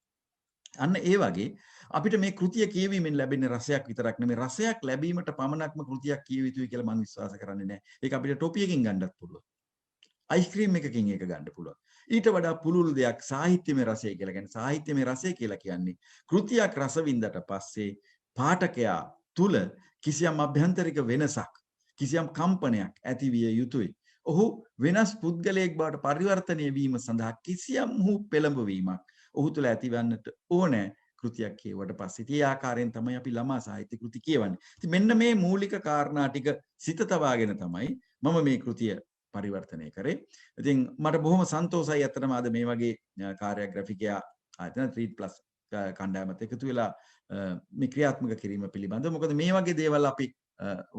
අන්න ඒ වගේ අපිට මේ කෘතිය කියවීමෙන් ලැබෙන රසයක් විතරක් නෙමෙයි රසයක් ලැබීමට පමණක්ම කෘතියක් කියවිය යුතුයි කියලා මම විශ්වාස කරන්නේ නැහැ. ඒක අපිට ටොපි එකකින් ගන්නත් පුළුවන්. අයිස්ක්‍රීම් එකකින් ඒක ගන්න පුළුවන්. ඊට වඩා පුළුල් දෙයක් සාහිත්‍යමය රසය කියලා කියන්නේ. සාහිත්‍යමය රසය කියලා කියන්නේ කෘතියක් රස විඳට පස්සේ පාඨකයා තුල කිසියම් අභ්‍යන්තරික වෙනසක් කිසියම් කම්පනයක් ඇතිවිය යුතුයි. ඔහු වෙනස් පුද්ගලයෙක් බවට පරිවර්තනය වීම සඳහා කිසියම් පෙළඹවීමක් ඔහු තුළ ඇතිවන්නට ඕනේ කෘතියක් කියවට පස්සේ. ඒ ආකාරයෙන් තමයි අපි ළමා සාහිත්‍ය කෘති කියවන්නේ. ඉතින් මෙන්න මේ මූලික කාරණා ටික සිත තබාගෙන තමයි මම මේ කෘතිය පරිවර්තනය කරේ. ඉතින් මට බොහොම සන්තෝෂයි අතරම අද මේ වගේ කාර්යග්‍රාෆිකයා ආයතන 3+ කණ්ඩායමත් එකතු වෙලා මේ ක්‍රියාත්මක කිරීම පිළිබඳව. මොකද මේ වගේ දේවල් අපි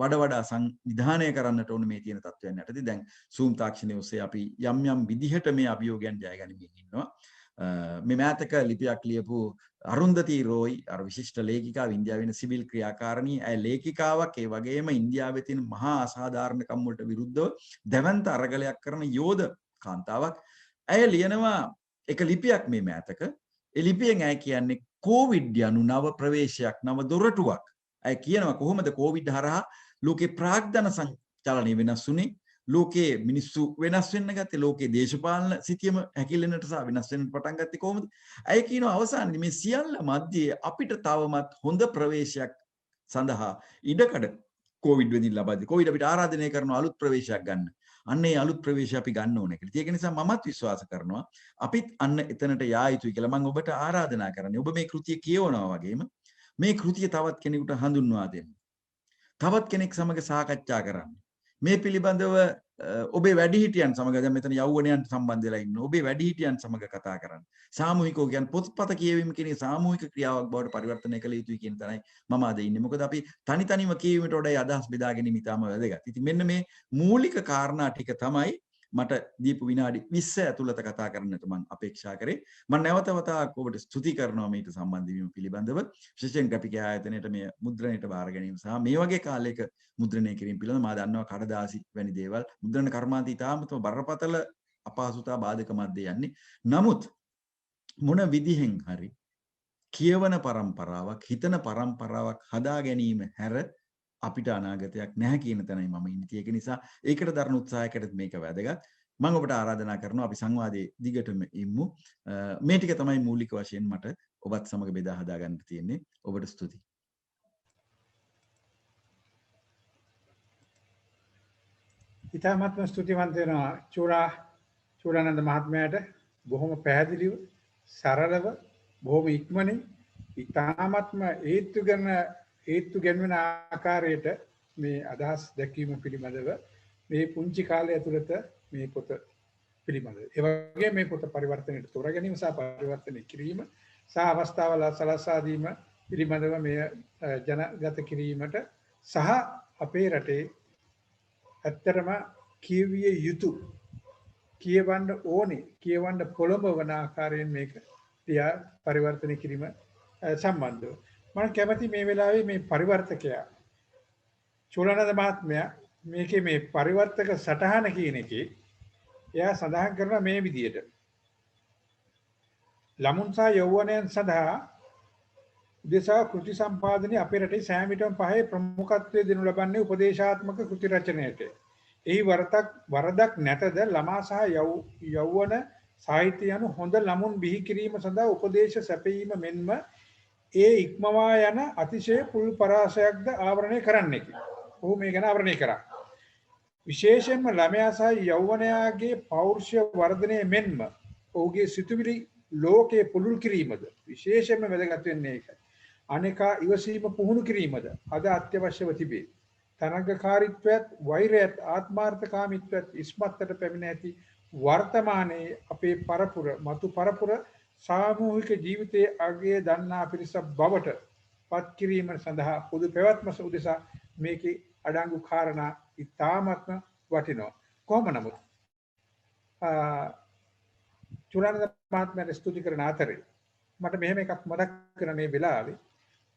වඩා සංවිධානය කරන්නට ඕන මේ තියෙන තත්ත්වයන් යටතේ. දැන් Zoom තාක්ෂණය ඔස්සේ අපි යම් විදිහට මේ අභියෝගයන් ජය ගනිමින් ඉන්නවා. මේ මෑතක ලිපියක් ලියපු අරුන්දති රෝයි අර විශිෂ්ට ලේඛිකාව ඉන්දියාවේ ඉන්න සිවිල් ක්‍රියාකාරිණී ඇය ලේඛිකාවක් ඒ වගේම ඉන්දියාවේ තියෙන මහා අසාධාරණකම් වලට විරුද්ධව දැවැන්ත අරගලයක් කරන යෝධ කාන්තාවක්. ඇය ලියනවා එක ලිපියක් මේ මෑතක. ඒ ලිපියෙන් ඇය කියන්නේ කොවිඩ් යනු නව ප්‍රවේශයක් නව දොරටුවක්. ඇය කියනවා කොහොමද කොවිඩ් හරහා ලෝකේ ප්‍රාග්ධන සංචලනය වෙනස් වුනේ, ලෝකයේ මිනිස්සු වෙනස් වෙන්න ගත්තේ, ලෝකයේ දේශපාලන සිතියම හැකිලෙන්නට සහ වෙනස් වෙන්න පටන් ගත්තේ කොහොමද? ඇය කියනවා අවසානයේ මේ සියල්ල මැද්දේ අපිට තවමත් හොඳ ප්‍රවේශයක් සඳහා ඉඩකඩ කොවිඩ් වෙදින් ලබා දෙයි. කොවිඩ් අපිට ආරාධනය කරන අලුත් ප්‍රවේශයක් ගන්න. අන්න ඒ අලුත් ප්‍රවේශය අපි ගන්න ඕනේ කියලා. ඒක නිසා මමත් විශ්වාස කරනවා අපිත් අන්න එතනට යා යුතුයි කියලා. මම ඔබට ආරාධනා කරන්නේ ඔබ මේ කෘතිය කියවනවා වගේම මේ කෘතිය තවත් කෙනෙකුට හඳුන්වා දෙන්න. තවත් කෙනෙක් සමග සාකච්ඡා කරන්න. මේ පිළිබඳව ඔබේ වැඩිහිටියන් සමග දැන් මෙතන යෞවනයන් සම්බන්ධ වෙලා ඉන්න ඔබේ වැඩිහිටියන් සමග කතා කරන්න. සාමූහිකව කියන්නේ පොත්පත කියවීම කියන්නේ සාමූහික ක්‍රියාවක් බවට පරිවර්තනය කළ යුතුයි කියන තැනයි මම අද ඉන්නේ. මොකද අපි තනිව කියවීමට වඩා අදහස් බෙදා ගැනීම ඉතාම වැදගත්. ඉතින් මෙන්න මේ මූලික කාරණා ටික තමයි මට දීපු විනාඩි 20 ඇතුළත කතා කරන්නට මම අපේක්ෂා කරේ. මම නැවත වතාවක් ඔබට ස්තුති කරනවා මේට සම්බන්ධ වීම පිළිබඳව. විශේෂයෙන් ග්‍රැෆික් ආයතනයේට මේ මුද්‍රණයට බාර ගැනීම සහ මේ වගේ කාලයක මුද්‍රණය කිරීම පිළිබඳව මම දන්නවා කඩදාසි වැනි දේවල් මුද්‍රණ කර්මාන්තය ඉතාමත්ම බරපතල අපහසුතා බාධක මැද්දේ යන්නේ. නමුත් මොන විදිහෙන් හරි කියවන පරම්පරාවක්, හිතන පරම්පරාවක් හදා ගැනීම හැර අපිට අනාගතයක් නැහැ කියන තැනයි මම ඉන්නේ. ඒක නිසා ඒකට දරන උත්සාහයකට මේක වැදගත්. මම ඔබට ආරාධනා කරනවා අපි සංවාදයේ දිගටම ඉමු. මේ ටික තමයි මූලික වශයෙන් මට ඔබත් සමග බෙදා හදා ගන්න තියෙන්නේ. ඔබට ස්තුතියි. ඉතාමත්ම ස්තුතිවන්ත වෙනවා චූඩානන්ද මහත්මයාට. බොහොම පැහැදිලිව, සරලව, බොහොම ඉක්මනින් ඉතාමත්ම හේතු ගැන්වෙන ආකාරයට මේ අදහස් දැක්වීම පිළිබඳව මේ පුංචි කාලය ඇතුළත මේ පොත පිළිබඳව ඒ වගේ මේ පොත පරිවර්තනයට තෝරා ගැනීම සහ පරිවර්තනය කිරීම සහ අවස්ථාවල සලසා දීම පිළිබඳව මේ ජනගත කිරීමට සහ අපේ රටේ ඇත්තටම කියවිය යුතු කියවන්න ඕනේ කියවන්න පොළඹවන ආකාරයෙන් මේක පරිවර්තනය කිරීම සම්බන්ධව මම කැමති මේ වෙලාවේ මේ පරිවර්තකයා චූලනන්ද මහත්මයා මේකේ මේ පරිවර්තක සටහන කියන එකේ එයා සඳහන් කරන මේ විදියට ළමුන් සහ යෞවනයන් සඳහා උදෙසා කෘති සම්පාදනයේ අපේ රටේ සෑම විටම පහේ ප්‍රමුඛත්වයේ දෙනු ලබන්නේ උපදේශාත්මක කෘති රචනයට. එහි වරදක් නැතද ළමා සහ යෞවන සාහිත්‍ය යන හොඳ ළමුන් බිහි කිරීම සඳහා උපදේශ සැපයීම මෙන්ම ඒ ඉක්මවා යන අතිශය පුල් පරාසයක්ද ආවරණය කරන්නකි. ඔහු මේ ගැන ආවරණය කරා. විශේෂයෙන්ම ළමයා සහ යෞවනයාගේ පෞරුෂය වර්ධනය මෙන්ම ඔහුගේ සිතුවිලි ලෝකයේ පුළුල් කිරීමද විශේෂයෙන්ම වැදගත් වෙන්නේ ඒකයි. අනේකා ඉවසීම පුහුණු කිරීමද අද අත්‍යවශ්‍යව තිබේ. තරංගකාරීත්වයත් වෛරයත් ආත්මාර්ථකාමීත්වයත් ඉස්මත්තට පැමිණ ඇති වර්තමානයේ අපේ මතු පරපුර සාමූහික ජීවිතයේ අගය දන්නා පිරිස බවට පත් කිරීම සඳහා පොදු පැවැත්ම උදෙසා මේකේ අඩංගු කාරණා ඉතාමත්ම වටිනවා. කොහොම නමුත් චූලනන්ද මහත්මයාට ස්තුති කරන අතරේ මට මෙහෙම එකක් මතක් කරන මේ වෙලාවේ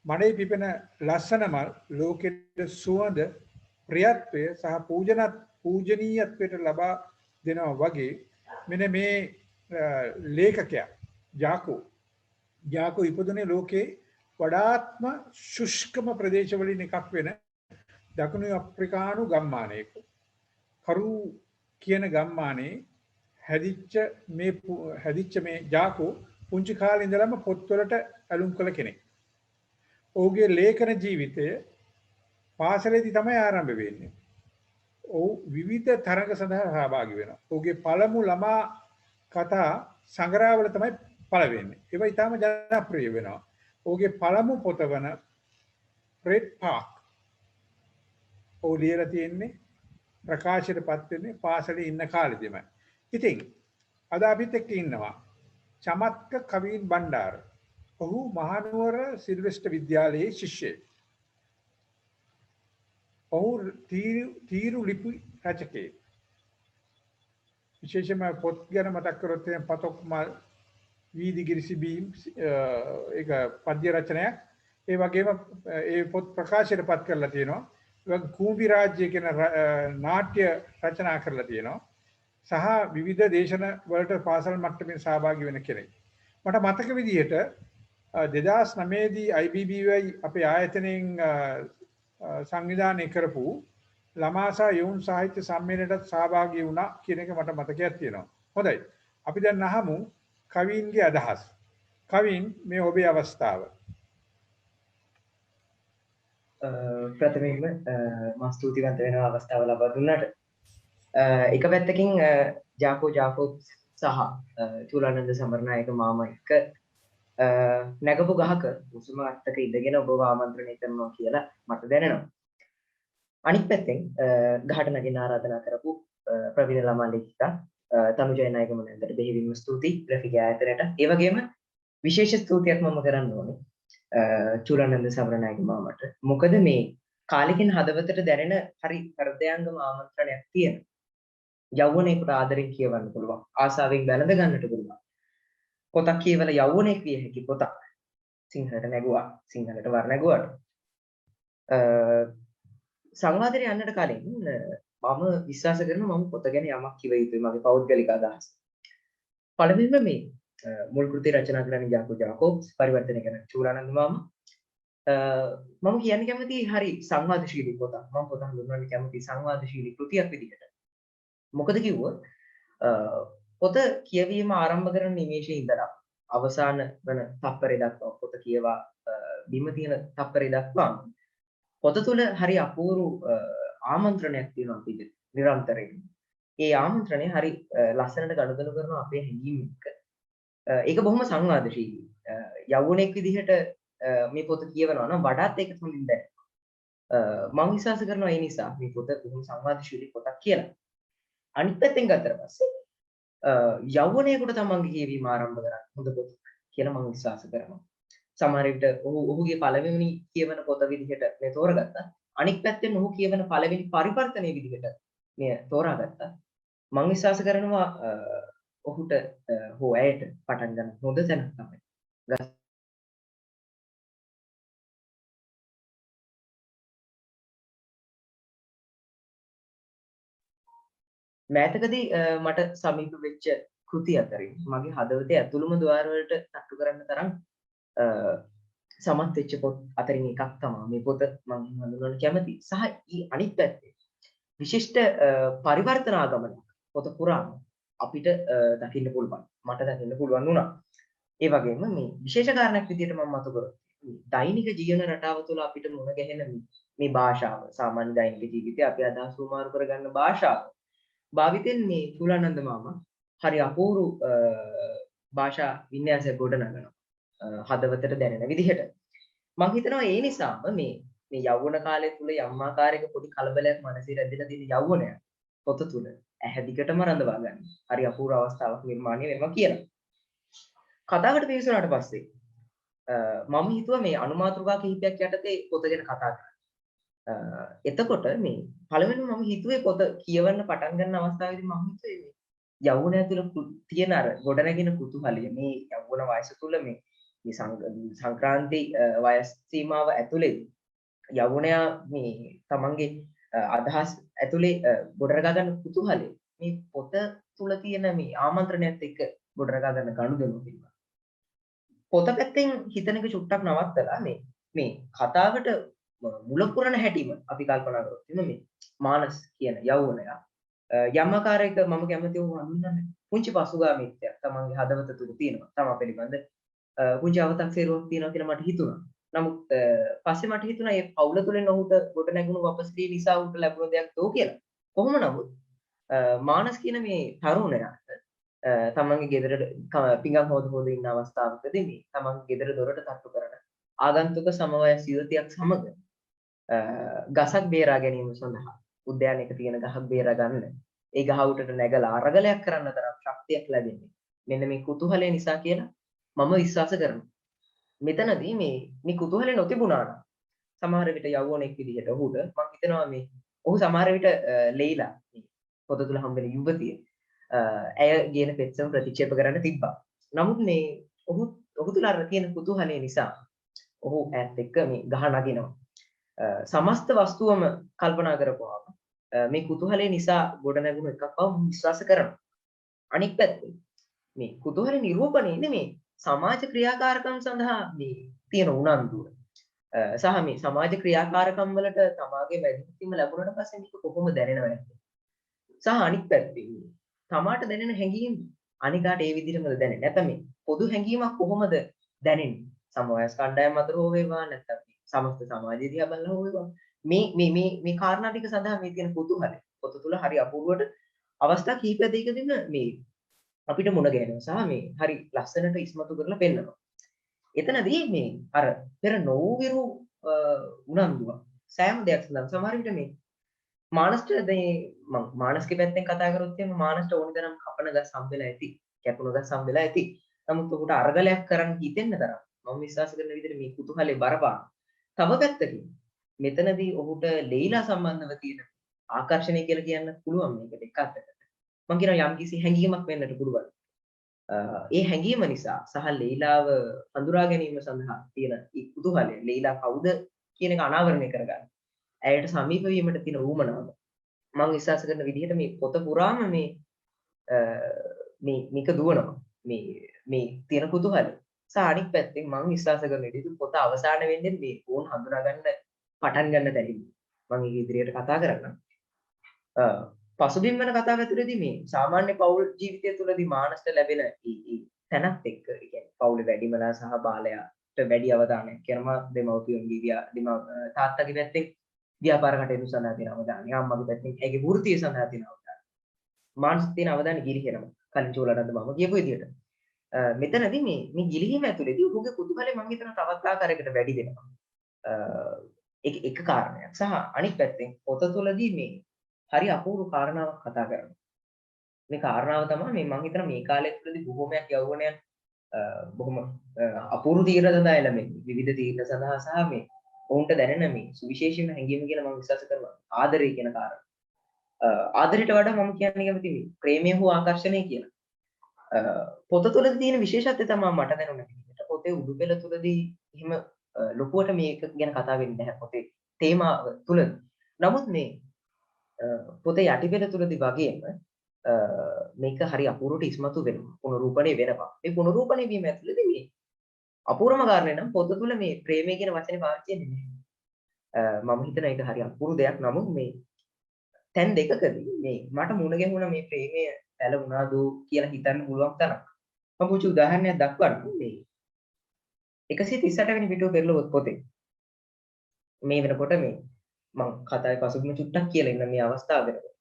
මඩේ පිපෙන ලස්සනම ලෝකෙට සුවඳ ප්‍රියත්වය සහ පූජනීයත්වයට ලබා දෙනවා වගේ මෙන්න මේ ලේඛකයා ජාකෝ ඉපදුනේ ලෝකේ වඩාත්ම ශුෂ්කම ප්‍රදේශවලින් එකක් වෙන දකුණු අප්‍රිකානු ගම්මානයක කරු කියන ගම්මානයේ හැදිච්ච මේ ජාකෝ පුංචි කාලේ ඉඳලම පොත්වලට ඇලුම් කළ කෙනෙක්. ඔහුගේ ලේඛන ජීවිතය පාසලේදී තමයි ආරම්භ වෙන්නේ. ඔහු විවිධ තරඟ සඳහා සහභාගී වෙනවා. ඔහුගේ පළමු ළමා කතා සංග්‍රහවල තමයි පළවෙන්නේ. ඒවා ඊටාම ජනප්‍රිය වෙනවා. ඔහුගේ පළමු පොත වන රෙඩ් පාක් ඔහු ලියලා තියෙන්නේ ප්‍රකාශයටපත් වෙන්නේ පාසලේ ඉන්න කාලෙදිමයි. ඉතින් අද අපිත් එක්ක ඉන්නවා චමත්ක කවීන් බණ්ඩාර. ඔහු මහනුවර සිල්වෙස්ටර් විද්‍යාලයේ ශිෂ්‍යයෙක්. ඔහු තීරු ලිපි රචකයෙක්. විශේෂයෙන්ම පොත් ගැන මතක් කරොත් පතොක් මල් වීදි ගිරිසි බීම් ඒක පද්‍ය රචනයක්. ඒ වගේම ඒ පොත් ප්‍රකාශයටපත් කරලා තියෙනවා. කූඹි රාජ්‍ය කියන නාට්‍ය රචනා කරලා තියෙනවා. සහ විවිධ දේශන වලට පාසල් මට්ටමින් සහභාගී වෙන කෙනෙක්. මට මතක විදිහට 2009 දී IBBY අපේ ආයතනයෙන් සංවිධානය කරපු ළමා සහ යොවුන් සාහිත්‍ය සම්මේලනයටත් සහභාගී වුණා කියන එක මට මතකයක් තියෙනවා. හොඳයි. අපි දැන් අහමු කවීන්ගේ අදහස්. කවීන් මේ ඔබේ අවස්ථාව. ප්‍රථමයෙන්ම මා ස්තුතිවන්ත වෙනවා අවස්ථාව ලබා දුන්නාට. එක පැත්තකින් ජාකෝබ් සහ චූලානන්ද සමරනායක මාමා එක්ක නැගපු ගහක උසම අත්තක ඉඳගෙන ඔබව ආමන්ත්‍රණය කරනවා කියලා මට දැනෙනවා. අනිත් පැත්තෙන් ගහට නගින්න ආරාධනා කරපු ප්‍රවීණ ළමා ලේඛිකා තනුජය නායක මනන්දට දෙහිවින්ම ස්තුතියි ග්‍රැෆික් ආයතනයට. ඒ වගේම විශේෂ ස්තුතියක් මම කරන්න ඕනේ චූලානන්ද සමරනායක මාමට. මොකද මේ කාලෙකින් හදවතට දැනෙන හරි හෘදයාංගම ආමන්ත්‍රණයක් තියෙන. යෞවනයේකට ආදරෙන් කියවන්න පුළුවන්. ආසාවෙන් බැලඳ ගන්නට පුළුවන්. පොතක් කියවල යෞවනයෙක් විය හැකි පොතක්. සිංහලට නැගුවා. සිංහලට වර නැගුවාට. සංවාදයට යන්නට කලින් මම විශ්වාස කරනවා මම පොත ගැන යමක් කිව යුතුයි මගේ පෞද්ගලික අදහස. පළවෙනිම මේ මුල් කෘති රචනා කරන ජාකෝබ්ස් පරිවර්තනය කරන චූලානන්ද මාමා මම කියන්න කැමති හරි සංවාදශීලී පොතක්. මම පොත හඳුන්වන්න කැමති සංවාදශීලී කෘතියක් විදිහට. මොකද කිව්වොත් පොත කියවීම ආරම්භ කරන නිමේෂයේ ඉඳලා අවසාන වන තප්පරේ දක්වා පොත කියවා බිම තියෙන තප්පරේ දක්වා පොත තුළ හරි අපූර්ව ආමන්ත්‍රණයක් තියෙනවා අපිට නිරන්තරයෙන්. ඒ ආමන්ත්‍රණය හරි ලස්සනට ගනුදෙනු කරන අපේ හැඟීම් එක්ක. ඒක බොහොම සංවාදශීලී. යෞවනෙක් විදිහට මේ පොත කියවනවා නම් වඩාත් ඒක තුලින් දැනෙනවා. මම විශ්වාස කරනවා ඒ නිසා මේ පොත බොහොම සංවාදශීලී පොතක් කියලා. අනිත් පැත්තෙන් ගත්තට පස්සේ යෞවනයේකට තමන්ගේ කියවීම ආරම්භ කරන්න හොඳ පොතක් කියලා මම විශ්වාස කරනවා. සමහර විට ඔහුගේ පළවෙනි කියවන පොත විදිහට මේ තෝරගත්තා. අනිත් පැත්තෙන් ඔහු කියවන පළවෙනි පරිවර්තනයේ විදිහට මේ තෝරාගත්තා. මම විශ්වාස කරනවා ඔහුට හෝ ඇයට පටන් ගන්න හොඳ තැනක් තමයි. මෑතකදී මට සමීප වෙච්ච කෘති අතරින් මගේ හදවතේ ඇතුළුම ద్వාර වලට තට්ටු කරන්න තරම් සමත් වෙච්ච පොත් අතරින් එකක් තමයි මේ පොත මම හඳුන්වන්න කැමති. සහ අනිත් පැත්තේ විශිෂ්ට පරිවර්තන ආගමනක් පොත පුරාම අපිට දකින්න පුළුවන්. මට දකින්න පුළුවන් වුණා. ඒ වගේම මේ විශේෂ කාරණයක් විදිහට මම මතු කරා. දෛනික ජීවන රටාව තුළ අපිට මුණ ගැහෙන මේ භාෂාව, සාමාන්‍ය දෛනික ජීවිතේ අපි අදහස් උමාරු කරගන්න භාෂාව භාවිතෙන් මේ චූලානන්ද මාමා හරි අපූර්ව භාෂා වින්‍යාසයක් ගොඩනගනවා. හදවතට දැනෙන විදිහට. මම හිතනවා ඒ නිසාම මේ යෞවන කාලය තුල යම් ආකාරයක පොඩි කලබලයක් මනසේ රැඳිලා තියෙන යෞවනය පොත තුල ඇහැදිකටම රඳවා ගන්න. හරි අපූර්ව අවස්ථාවක් නිර්මාණය වෙනවා කියලා. කතාවට පිවිසුනාට පස්සේ මම හිතුවා මේ අනුමාතෘකා කිහිපයක් යටතේ පොත ගැන කතා කරන්න. එතකොට මේ පළවෙනිම මම හිතුවේ පොත කියවන්න පටන් ගන්න අවස්ථාවේදී මම හිතුවේ යෞවනය තුළ තියෙන අර ගොඩනැගෙන කුතුහලය මේ යෞවන වයස තුළ මේ සංක්‍රාන්ති වයස් සීමාව ඇතුලේ යෞවනයා මේ තමන්ගේ අදහස් ඇතුලේ ගොඩනගා ගන්න කුතුහලය මේ පොත තුළ තියෙන මේ ආමන්ත්‍රණයත් එක්ක ගොඩනගා ගන්න ගනුදෙනු පිළිබඳ පොත පැත්තෙන් හිතන එක චුට්ටක් නවත්තලා මේ කතාවට මුල පුරන හැටිම අපි කල්පනා කරොත් මේ මානස් කියන යෞවනයා යම් ආකාරයක මම කැමති වුණා හඳුන්වන්න පුංචි පසුගාමීත්වයක් තමන්ගේ හදවත තුළ තියෙනවා. තමා පිළිබඳ පුංචි අව탁සේරුවක් තියෙනවා කියලා මට හිතුණා. නමුත් පස්සේ මට හිතුණා මේ පවුල තුළින් ඔහුට ගොඩ නැගුණු වපස්ත්‍රී නිසා ඔහුට ලැබුණ දෙයක් දෝ කියලා. කොහොම නමුත් මානස් කියන මේ තරුණයාට තමන්ගේ ගෙදරට පිඟන් හොද ඉන්න අවස්ථාවකදී මේ තමන්ගේ ගෙදර දොරට තට්ටු කරන ආගන්තුක සමවයස් යුවතියක් සමග ගසක් බේරා ගැනීම සඳහා උද්‍යානයක තියෙන ගහක් බේරා ගන්න ඒ ගහ උඩට නැගලා අරගලයක් කරන්න තරම් ශක්තියක් ලැබෙන්නේ මෙන්න මේ කුතුහලය නිසා කියලා මම විශ්වාස කරනවා. මෙතනදී මේ කුතුහලය නොතිබුණා නම් සමහර විට යෞවනෙක් විදිහට ඔහුට මම හිතනවා මේ ඔහු සමහර විට ලේලා පොත තුල හම්බෙන යුවතිය ඇය කියන පෙත්සම ප්‍රතික්ෂේප කරන්න තිබ්බා. නමුත් මේ ඔහු තුල අර තියෙන කුතුහලය නිසා ඔහු ඈත් එක්ක මේ ගහ නගිනවා. සමස්ත වස්තුවම කල්පනා කරපුවාම මේ කුතුහලය නිසා ගොඩනැගුණු එකක් බව මම විශ්වාස කරනවා. අනිත් පැත්තේ මේ කුතුහල නිරූපණය නෙමේ සමාජ ක්‍රියාකාරකම් සඳහා මේ තියෙන උනන්දුව සහ මේ සමාජ ක්‍රියාකාරකම් වලට තමාගේ වැඩිහිටියම ලැබුණාට පස්සේ මේක කොහොම දැනෙනවද සහ අනිත් පැත්තේ තමාට දැනෙන හැඟීම් අනිකාට ඒ විදිහටම දැනෙන්නේ නැත්නම් මේ පොදු හැඟීමක් කොහොමද දැනෙන්නේ සමවයස් කණ්ඩායම් අතර හෝ වේවා නැත්නම් සමස්ත සමාජය දිහා බලලා හෝ වේවා මේ කාරණා ටික සඳහා මේ තියෙන කුතුහලය පොත තුළ හරි අපූර්වට අවස්ථා කිහිපයකදීම මේ අපිට මුණ ගැහෙනවා සහ මේ හරි ලස්සනට ඉස්මතු කරලා පෙන්නනවා. එතනදී මේ අර පෙර නොවිරු උනන්දුව සෑම දෙයක් සඳහා සමහර විට මේ මානස්ට මම මානස්ගේ පැත්තෙන් කතා කරොත් එහෙනම් මානස්ට ඕන තරම් කපන ගස් හම්බෙලා ඇති කැපුණු ගස් හම්බෙලා ඇති. නමුත් ඔහුට අරගලයක් කරන්න හිතෙන්න තරම් මම විශ්වාස කරන විදිහට මේ කුතුහලේ බරපාන. තව පැත්තකින් මෙතනදී ඔහුට ලීලා සම්බන්ධව තියෙන ආකර්ෂණය කියලා කියන්න පුළුවන් මේකට එක අතකට. මම කියනවා යම්කිසි හැඟීමක් වෙන්නට පුළුවන්. ඒ හැඟීම නිසා සහ ලීලාව හඳුනා ගැනීම සඳහා තියෙන ඒ කුතුහලය ලීලා කවුද කියන එක අනාවරණය කරගන්න. ඇයට සමීප වීමට තියෙන ඌමනාව. මම විශ්වාස කරන විදිහට මේ පොත පුරාම මේක දුවනවා. මේ තියෙන කුතුහලය. සහ අනිත් පැත්තෙන් මම විශ්වාස කරන විදිහට පොත අවසාන වෙන්නේ මේ ඕන් හඳුනා ගන්න පටන් ගන්න තැනින්. මම ඒක ඉදිරියට කතා කරන්නම්. පසුබිම් වෙන කතාව ඇතුළේදී මේ සාමාන්‍ය පෞල් ජීවිතය තුළදී මානසට ලැබෙන තැනත් එක්ක කියන්නේ පෞලේ වැඩිමලා සහ බාලයාට වැඩි අවධානයක් කරනවා දෙමව්පියන්ගේ තාත්තගේ පැත්තෙන් ව්‍යාපාර කටයුතු සඳහා තියෙන අවධානය අම්මගේ පැත්තෙන් ඒගේ වෘත්තිය සඳහා තියෙන අවධානය මානසික තියෙන අවධානය ගිලිහෙනවා කලින් චෝලනන්ද මම කියපු විදිහට මෙතනදී මේ ගිලිහීම ඇතුළේදී ඔහුගේ කුතුහලය මම හිතන තවත් ආකාරයකට වැඩි වෙනවා එක කාරණයක් සහ අනිත් පැත්තෙන් පොත තුළදී මේ හරි අපූර්ව කාරණාවක් කතා කරනවා. මේ කාරණාව තමයි මම හිතන මේ කාලය තුළදී බොහෝමයක් යෞවනයන් බොහොම අපූර්ව තීරණ සඳහා එළඹෙන්නේ. විවිධ තීරණ සඳහා සහ මේ ඔවුන්ට දැනෙන මේ සුවිශේෂීම හැඟීම කියලා මම විශ්වාස කරනවා. ආදරය කියන කාරණා. ආදරයට වඩා මම කියන්නේ කැමති මේ ප්‍රේමය හෝ ආකර්ෂණය කියන. පොත තුළදී තියෙන විශේෂත්වය තමයි මට දැනුනේ. පොතේ උඩුපෙළ තුළදී එහෙම ලොකුවට මේක ගැන කතා වෙන්නේ නැහැ පොතේ තේමාව තුළ. නමුත් මේ පොතේ යටිපෙළ තුළදී වගේම මේක හරි අපූර්වට ඉස්මතු වෙනවා. පුනරූපණය වෙනවා. මේ පුනරූපණය වීම ඇතුළතදී මේ අපූර්වම කාරණේ නම් පොත තුළ මේ ප්‍රේමය කියන වචනේ පාවිච්චි වෙන්නේ නැහැ. මම හිතන එක හරි අපූර්ව දෙයක්. නමුත් මේ තැන් දෙකකදී මේ මට මුණ ගැහුණා මේ ප්‍රේමය ඇලුණාද කියලා හිතන්න පුළුවන් තරම්. මම පුංචි උදාහරණයක් දක්වන්නම්. මේ 138 වෙනි පිටුව පෙරළුවොත් පොතේ මේ වෙනකොට මේ මම කතාවේ පසුබිම චුට්ටක් කියලා ඉන්න මේ අවස්ථාව වෙනකොට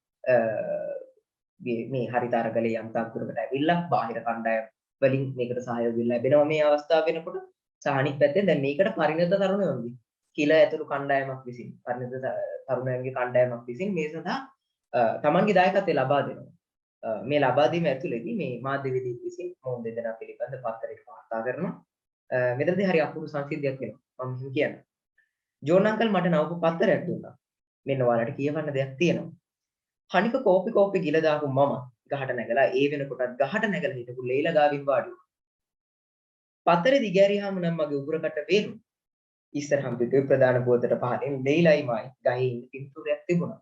මේ හරිත අරගලේ යම් තාක් දුරකට ඇවිල්ලා බාහිර කණ්ඩායම් වලින් මේකට සහයෝගය ලැබෙනවා මේ අවස්ථාව වෙනකොට සහ අනිත් පැත්තෙන් දැන් මේකට පරිණත තරුණයන්ගේ කියලා ඇතුළු කණ්ඩායමක් විසින් පරිණත තරුණයන්ගේ කණ්ඩායමක් විසින් මේ සඳහා තමන්ගේ දායකත්වය ලබා දෙනවා. මේ ලබා දීම ඇතුළතදී මේ මාධ්‍යවේදී විසින් මොවුන් දෙදෙනා පිළිබඳ පත්තරයක වාර්තා කරනවා. මෙතනදී හරි අපූර්ව සංසිද්ධියක් වෙනවා. මම කියන්නේ ජෝන් අංකල් මට නවක පත්තරයක් දුන්නා. මෙන්න ඔයාලට කියවන්න දෙයක් තියෙනවා. හනික කෝපි ගිල දාපු මම ගහට නැගලා ඒ වෙනකොටත් ගහට නැගලා හිටපු ලේලා ගාවින් වාඩි වුණා. පත්තරේ දිගෑරියාම නම් මගේ උගුරකට වේරුණා. ඉස්සරහම පිටුවේ ප්‍රධාන පුවතට පහලින් ලේලයි මයි ගහේ ඉන්න පින්තූරයක් තිබුණා.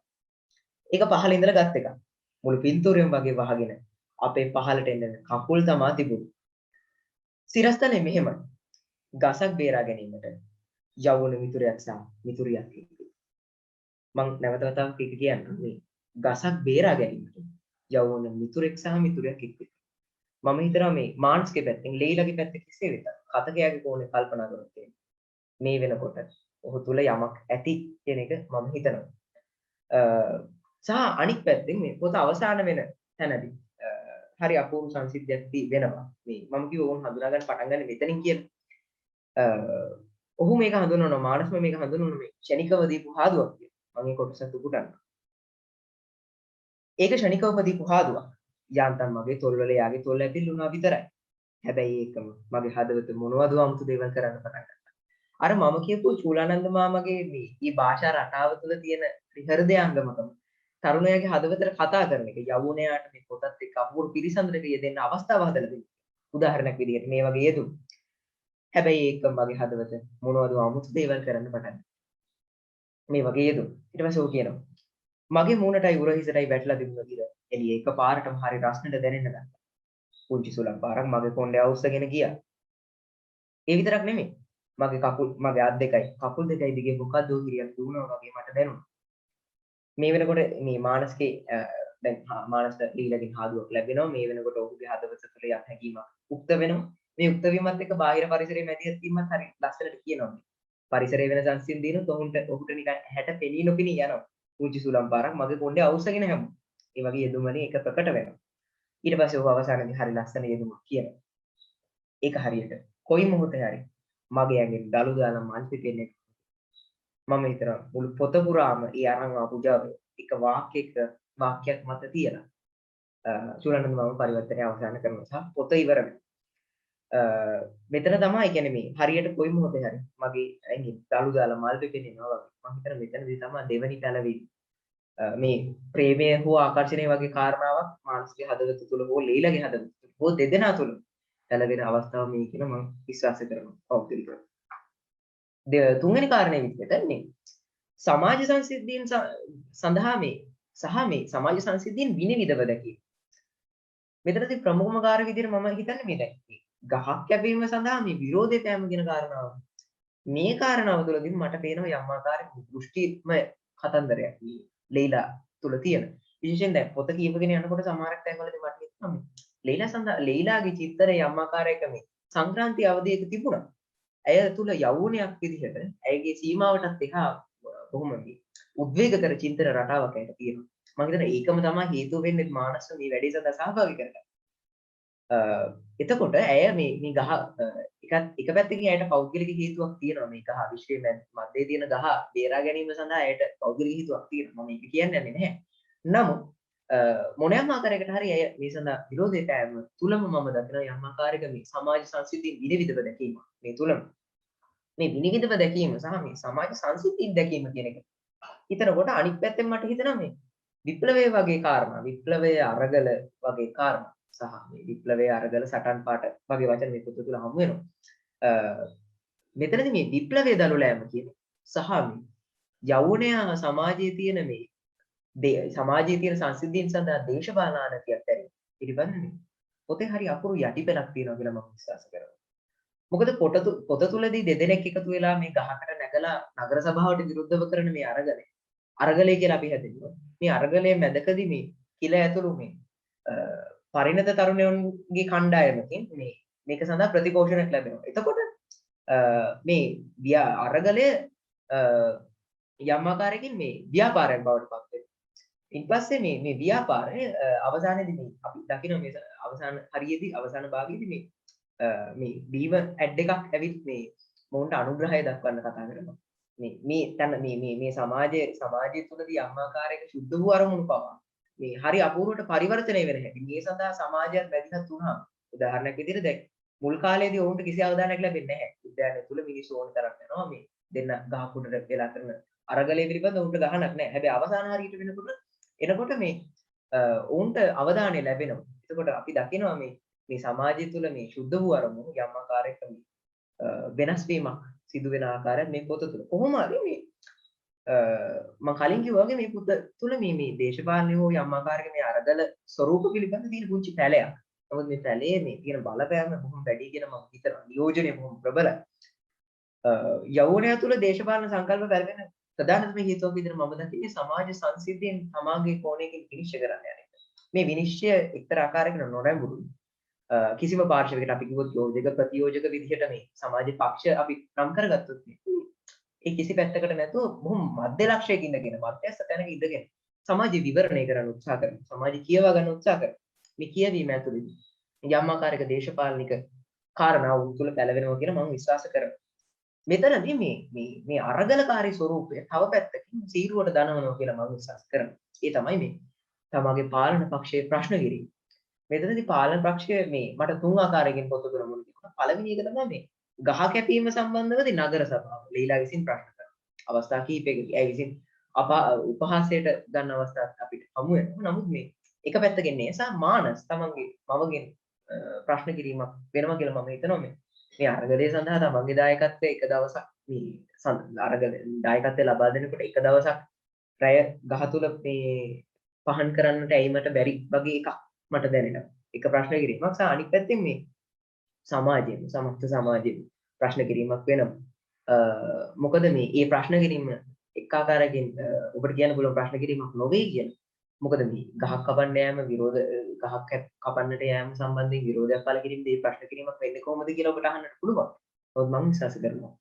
ඒක පහල ඉඳලා ගත් එකක්. මුළු පින්තූරයම වගේ වහගෙන අපේ පහලට එන්න කකුල් තමා තිබුණේ. සිරස්තනේ මෙහෙමයි. ගසක් බේරා ගැනීමට යවුන මිතුරයක් සහ මිතුරියක් ඉන්නේ. මම නැවත වතාවක් ඒක කියන්නම් මේ ගසක් බේරා ගැනීමට යවුන මිතුරෙක් සහ මිතුරියක් ඉන්නේ. මම හිතනවා මේ මාන්ස්ගේ පැත්තෙන් ලේලාගේ පැත්තේ කිසිේ වෙතත් කතකයාගේ කෝණේ කල්පනා කරොත් මේ වෙනකොට ඔහු තුල යමක් ඇති කියන එක මම හිතනවා. සහ අනිත් පැත්තෙන් මේ පොත අවසාන වෙන තැනදී හරි අපූර්ව සංසිද්ධියක් වෙනවා. මේ මම කිව්ව ඕන් හඳුනා ගන්න පටන් ගන්න මෙතනින් කියලා. ඔහු මේක හඳුනනවා මානසම මේක හඳුනනවා මේ ක්ෂණිකව දීපු හාදුවක් කියලා. මම මේ කොටස උගුටන්න. ඒක ක්ෂණිකව දීපු හාදුවක්. යාන්තම් මගේ තොල්වල යාගේ තොල් ඇතිල්ුණා විතරයි. හැබැයි ඒකම මගේ හදවත මොනවද 아무තු දේවල් කරන්න පටන් ගත්තා. අර මම කියපු චූලානන්ද මාමගේ මේ භාෂා රටාව තුළ තියෙන හෘදයාංගමකම තරුණයාගේ හදවතට කතා කරන එක යවුණයාට මේ පොතත් එක්ක අපූර්ව පිරිසඳරක යෙදෙන්න අවස්ථාව හදලා දෙන්න. උදාහරණයක් විදිහට මේ වගේ යෙදුම්. හැබැයි ඒකම මගේ හදවත මොනවද 아무තු දේවල් කරන්න පටන් මේ වගේ යෙදුම්. ඊට පස්සේ ਉਹ කියනවා මගේ මූණටයි උරහිසටයි වැටලා තිබුණ දිර එළිය එකපාරටම හරි රස්නෙට දැනෙන්න ගත්තා. පුංචි සුලම් පාරක් මගේ කොණ්ඩේ අවුස්සගෙන ගියා. ඒ විතරක් නෙමෙයි. මගේ කකුල් මගේ අත් දෙකයි කකුල් දෙකයි දිගේ මොකද්ද හිරියක් දුවනවා වගේ මට දැනුණා. මේ වෙනකොට මේ මානස්කේ දැන් මානස්ට ලීලකින් හාදුවක් ලැබෙනවා. මේ වෙනකොට ඔහුගේ හදවත තුළ යම් හැඟීමක් උක්ත වෙනවා. මේ උක්ත වීමත් එක්ක බාහිර පරිසරයේ මැදිහත් වීමත් හරි ලස්සනට කියනවා. පරිසරයේ වෙන සංසිඳීනොත් ඔහුට නිකන් ඇහැට පෙනී නොපෙනී යනවා. පුංචි සුලම් පාරක් මගේ කොණ්ඩේ අවුස්සගෙන හැමු. ඒ වගේ යෙදුමනේ එක ප්‍රකට වෙනවා. ඊට පස්සේ ඔහු අවසානයේදී හරි ලස්සන යෙදුමක් කියනවා. ඒක හරියට කොයි මොහොතේ හරි මගේ ඇඟෙන් දලු දාලා මල් පිපෙන්නේ. මම හිතනවා මුළු පොත පුරාම ඒ අරන් ආපු Java එක වාක්‍යයක් මත තියලා චූලානන්ද මම පරිවර්තනය අවසන් කරනවා සහ පොත ඉවර වෙනවා. මෙතන තමයි කියන්නේ මේ හරියට කොයි මොහොතේ හරි මගේ ඇඟෙන් දලු දාලා මල් පිපෙනවා වගේ. මම හිතන මෙතනදී තමයි දෙවනි පැලවීම මේ ප්‍රේමය හෝ ආකර්ෂණය වගේ කාරණාවක් මානසික හදවත තුළ හෝ ලීලාගේ හදවත තුළ හෝ දෙදෙනා තුළ පැලවෙන අවස්ථාව මේ කියන මම විශ්වාස කරනවා පෞද්ගලිකව. තුන්වෙනි කාරණේ විදිහට මේ සමාජ සංසිද්ධීන් සඳහා මේ සහ මේ සමාජ සංසිද්ධීන් විනිවිදව දැකීම. මෙතනදී ප්‍රමුඛම කාර්ය විදිහට මම හිතන්නේ මේ දැන් ගහක් කැපීම සඳහා මේ විරෝධය පෑම කියන කාරණාව. මේ කාරණාව තුළදී මට පේනවා යම් ආකාරයක දෘෂ්ටිමය කතන්දරයක් මේ ලීලා තුල තියෙන. විශේෂයෙන් දැන් පොත කියවගෙන යනකොට සමහරක් තැන්වලදී මට හිතෙනවා ලීලා සඳහා ලීලාගේ චිත්‍රය යම් ආකාරයක මේ සංක්‍රාන්ති අවධියක තිබුණා. ඇය තුල යෞවනයක් විදිහට ඇයගේ සීමාවටත් එහා කොහොම මේ උද්වේගකර චින්තන රටාවක් ඇයට තියෙනවා. මම හිතන්නේ ඒකම තමයි හේතුව වෙන්නේ මානස මේ වැඩේ සඳහා සහභාගී කරගන්න. එතකොට ඇය මේ ගහ එක පැත්තකින් ඇයට පෞද්ගලික හේතුවක් තියෙනවා. මේ ගහ විශ්වයේ මැදේ තියෙන ගහ බේරා ගැනීම සඳහා ඇයට පෞද්ගලික හේතුවක් තියෙනවා. මම ඒක කියන්නේ නැහැ. නමුත් මොනෑම ආකාරයකට හරි ඇය මේ සඳහා විරෝධය පෑම තුලම මම දකිනවා යම් ආකාරයක මේ සමාජ සංස්කෘතිය විනිවිදව දැකීම. මේ තුලම මේ විනිවිදව දැකීම සහ මේ සමාජ සංස්කෘතිය දැකීම කියන එක. හිතනකොට අනිත් පැත්තෙන් මට හිතෙනවා මේ විප්ලවයේ වගේ කාරණා, විප්ලවයේ අරගල වගේ කාරණා සහ මේ විප්ලවයේ අරගල සටන් පාට වගේ වචන මේ පොත තුල හමු වෙනවා. මෙතනදී මේ විප්ලවයේ දලුලෑම කියන සහ මේ යෞවනයා සමාජයේ තියෙන මේ සමාජයේ තියෙන සංසිද්ධීන් සඳහා දේශපාලන ආනතියක් ඇති පිළිබඳව පොතේ හරි අකුරු යටිපෙළක් තියෙනවා කියලා මම විශ්වාස කරනවා. මොකද පොත තුලදී දෙදෙනෙක් එකතු වෙලා මේ ගහකට නැගලා නගර සභාවට විරුද්ධව කරන මේ අරගලය කියලා අපි හැදෙනවා. මේ අරගලයේ මැදකදී මේ කිල ඇතුළු මේ පරිණත තරුණයන්ගේ කණ්ඩායමකින් මේක සඳහා ප්‍රතිපෝෂණයක් ලැබෙනවා. එතකොට මේ අරගලය යම් ආකාරයකින් මේ ව්‍යාපාරයක් බවට පත් වෙනවා. ඊපස්සේ මේ ව්‍යාපාරය අවසානයේදී මේ අපි දකින්න මේ අවසාන හරියේදී අවසාන භාගයේදී මේ ඩීව ඇඩ් එකක් ඇවිත් මේ මොවුන්ට අනුග්‍රහය දක්වන්න කතා කරනවා. මේ සමාජය තුළදී යම් ආකාරයක සුද්ධ වූ අරමුණු පවා මේ හරි අපූර්වට පරිවර්තනය වෙන හැටි. මේ සඳහා සමාජයත් වැදගත් වුණා. උදාහරණයක් විදිහට දැන් මුල් කාලේදී ඔවුන්ට කිසි අවධානයක් ලැබෙන්නේ නැහැ. උද්‍යානය තුල මිනිස්සු ඕන තරම් යනවා මේ දෙන්න ගහ කුඩට වෙලා කරන අරගලයේ පිළිබඳ උන්ට ගහනක් නැහැ. හැබැයි අවසාන හරියට එනකොට මේ උන්ට අවධානය ලැබෙනවා. එතකොට අපි දකිනවා මේ සමාජය තුළ මේ සුද්ධ වූ අරමුණු යම් ආකාරයක වෙනස් වීමක් සිදු වෙන ආකාරයක් මේ පොත තුළ. කොහොම හරි මේ මම කලින් කිව්වා වගේ මේ පොත තුළ මේ දේශපාලනය හෝ යම් ආකාරයක මේ අරගල ස්වරූප පිළිබඳ තියෙන පුංචි පැලයක්. නමුත් මේ පැලයේ මේ තියෙන බලපෑම බොහොම වැඩි කියන මම හිතනවා. නියෝජනය බොහොම ප්‍රබලයි. යෞවනය තුළ දේශපාලන සංකල්ප පැලවෙන ප්‍රධානම හේතුවක් විදිහට මම දකින්නේ සමාජ සංසිද්ධියෙන් සමාජයේ කෝණයකින් විනිශ්චය කරන්න යන එක. මේ විනිශ්චය එක්තරා ආකාරයකට නොනැඹුරුයි. කිසිම පාර්ශවයකට අපි කිව්වොත් යෝජක ප්‍රතියෝජක විදිහට මේ සමාජ පක්ෂ අපි නම් කරගත්තොත් ඒ කිසි පැත්තකට නැතුව බොහොම මධ්‍ය ලක්ෂයක ඉඳගෙන මධ්‍යස්ථ තැනක ඉඳගෙන සමාජය විවරණය කරන්න උත්සාහ කරනවා. සමාජය කියවා ගන්න උත්සාහ කරනවා. මේ කියවීම ඇතුළේ යම් ආකාරයක දේශපාලනික කාරණා උන් තුළ පැලවෙනවා කියලා මම විශ්වාස කරනවා. මෙතනදී මේ අරගලකාරී ස්වරූපය තව පැත්තකින් සීරුවට දනවනවා කියලා මම විශ්වාස කරනවා. ඒ තමයි මේ තමගේ පාලන පක්ෂයේ ප්‍රශ්න කිරීම. මෙතනදී පාලන පක්ෂය මේ මට තුන් ආකාරයකින් පොත තුන මුල් තිබුණා. පළවෙනි එක තමයි මේ ගහ කැපීම සම්බන්ධවදී නගර සභාව ලීලා විසින් ප්‍රශ්න කරනවා. අවස්ථා කිහිපයකදී ඒ විසින් උපහාසයට ගන්න අවස්ථාවක් අපිට හමු වෙනවා. නමුත් මේ එක පැත්තකින් නේසා මානස් තමන්ගේ මවගෙන් ප්‍රශ්න කිරීමක් වෙනවා කියලා මම හිතනවා. මේ අරගලය සඳහා තමන්ගේ දායකත්වය එක දවසක් මේ අරගල දායකත්වය ලබා දෙනකොට එක දවසක් රැය ගහ තුල මේ පහන් කරන්නට ඇයිමට බැරි වගේ එකක් මට දැනෙනවා. එක ප්‍රශ්න කිරීමක් සහ අනිත් පැත්තෙන් මේ සමාජයේ සමස්ත සමාජයේ ප්‍රශ්න කිරීමක් වෙනවා. මොකද මේ ප්‍රශ්න කිරීම එක් ආකාරයකින් ඔබට කියන්න පුළුවන් ප්‍රශ්න කිරීමක් නොවේ කියන. මොකද මේ ගහක් කපන්න යෑම විරෝධ ගහක් කපන්නට යෑම සම්බන්ධයෙන් විරෝධයක් පළ කිරීම දී ප්‍රශ්න කිරීමක් වෙන්නේ කොහොමද කියලා ඔබට අහන්නට පුළුවන්. නමුත් මම විශ්වාස කරනවා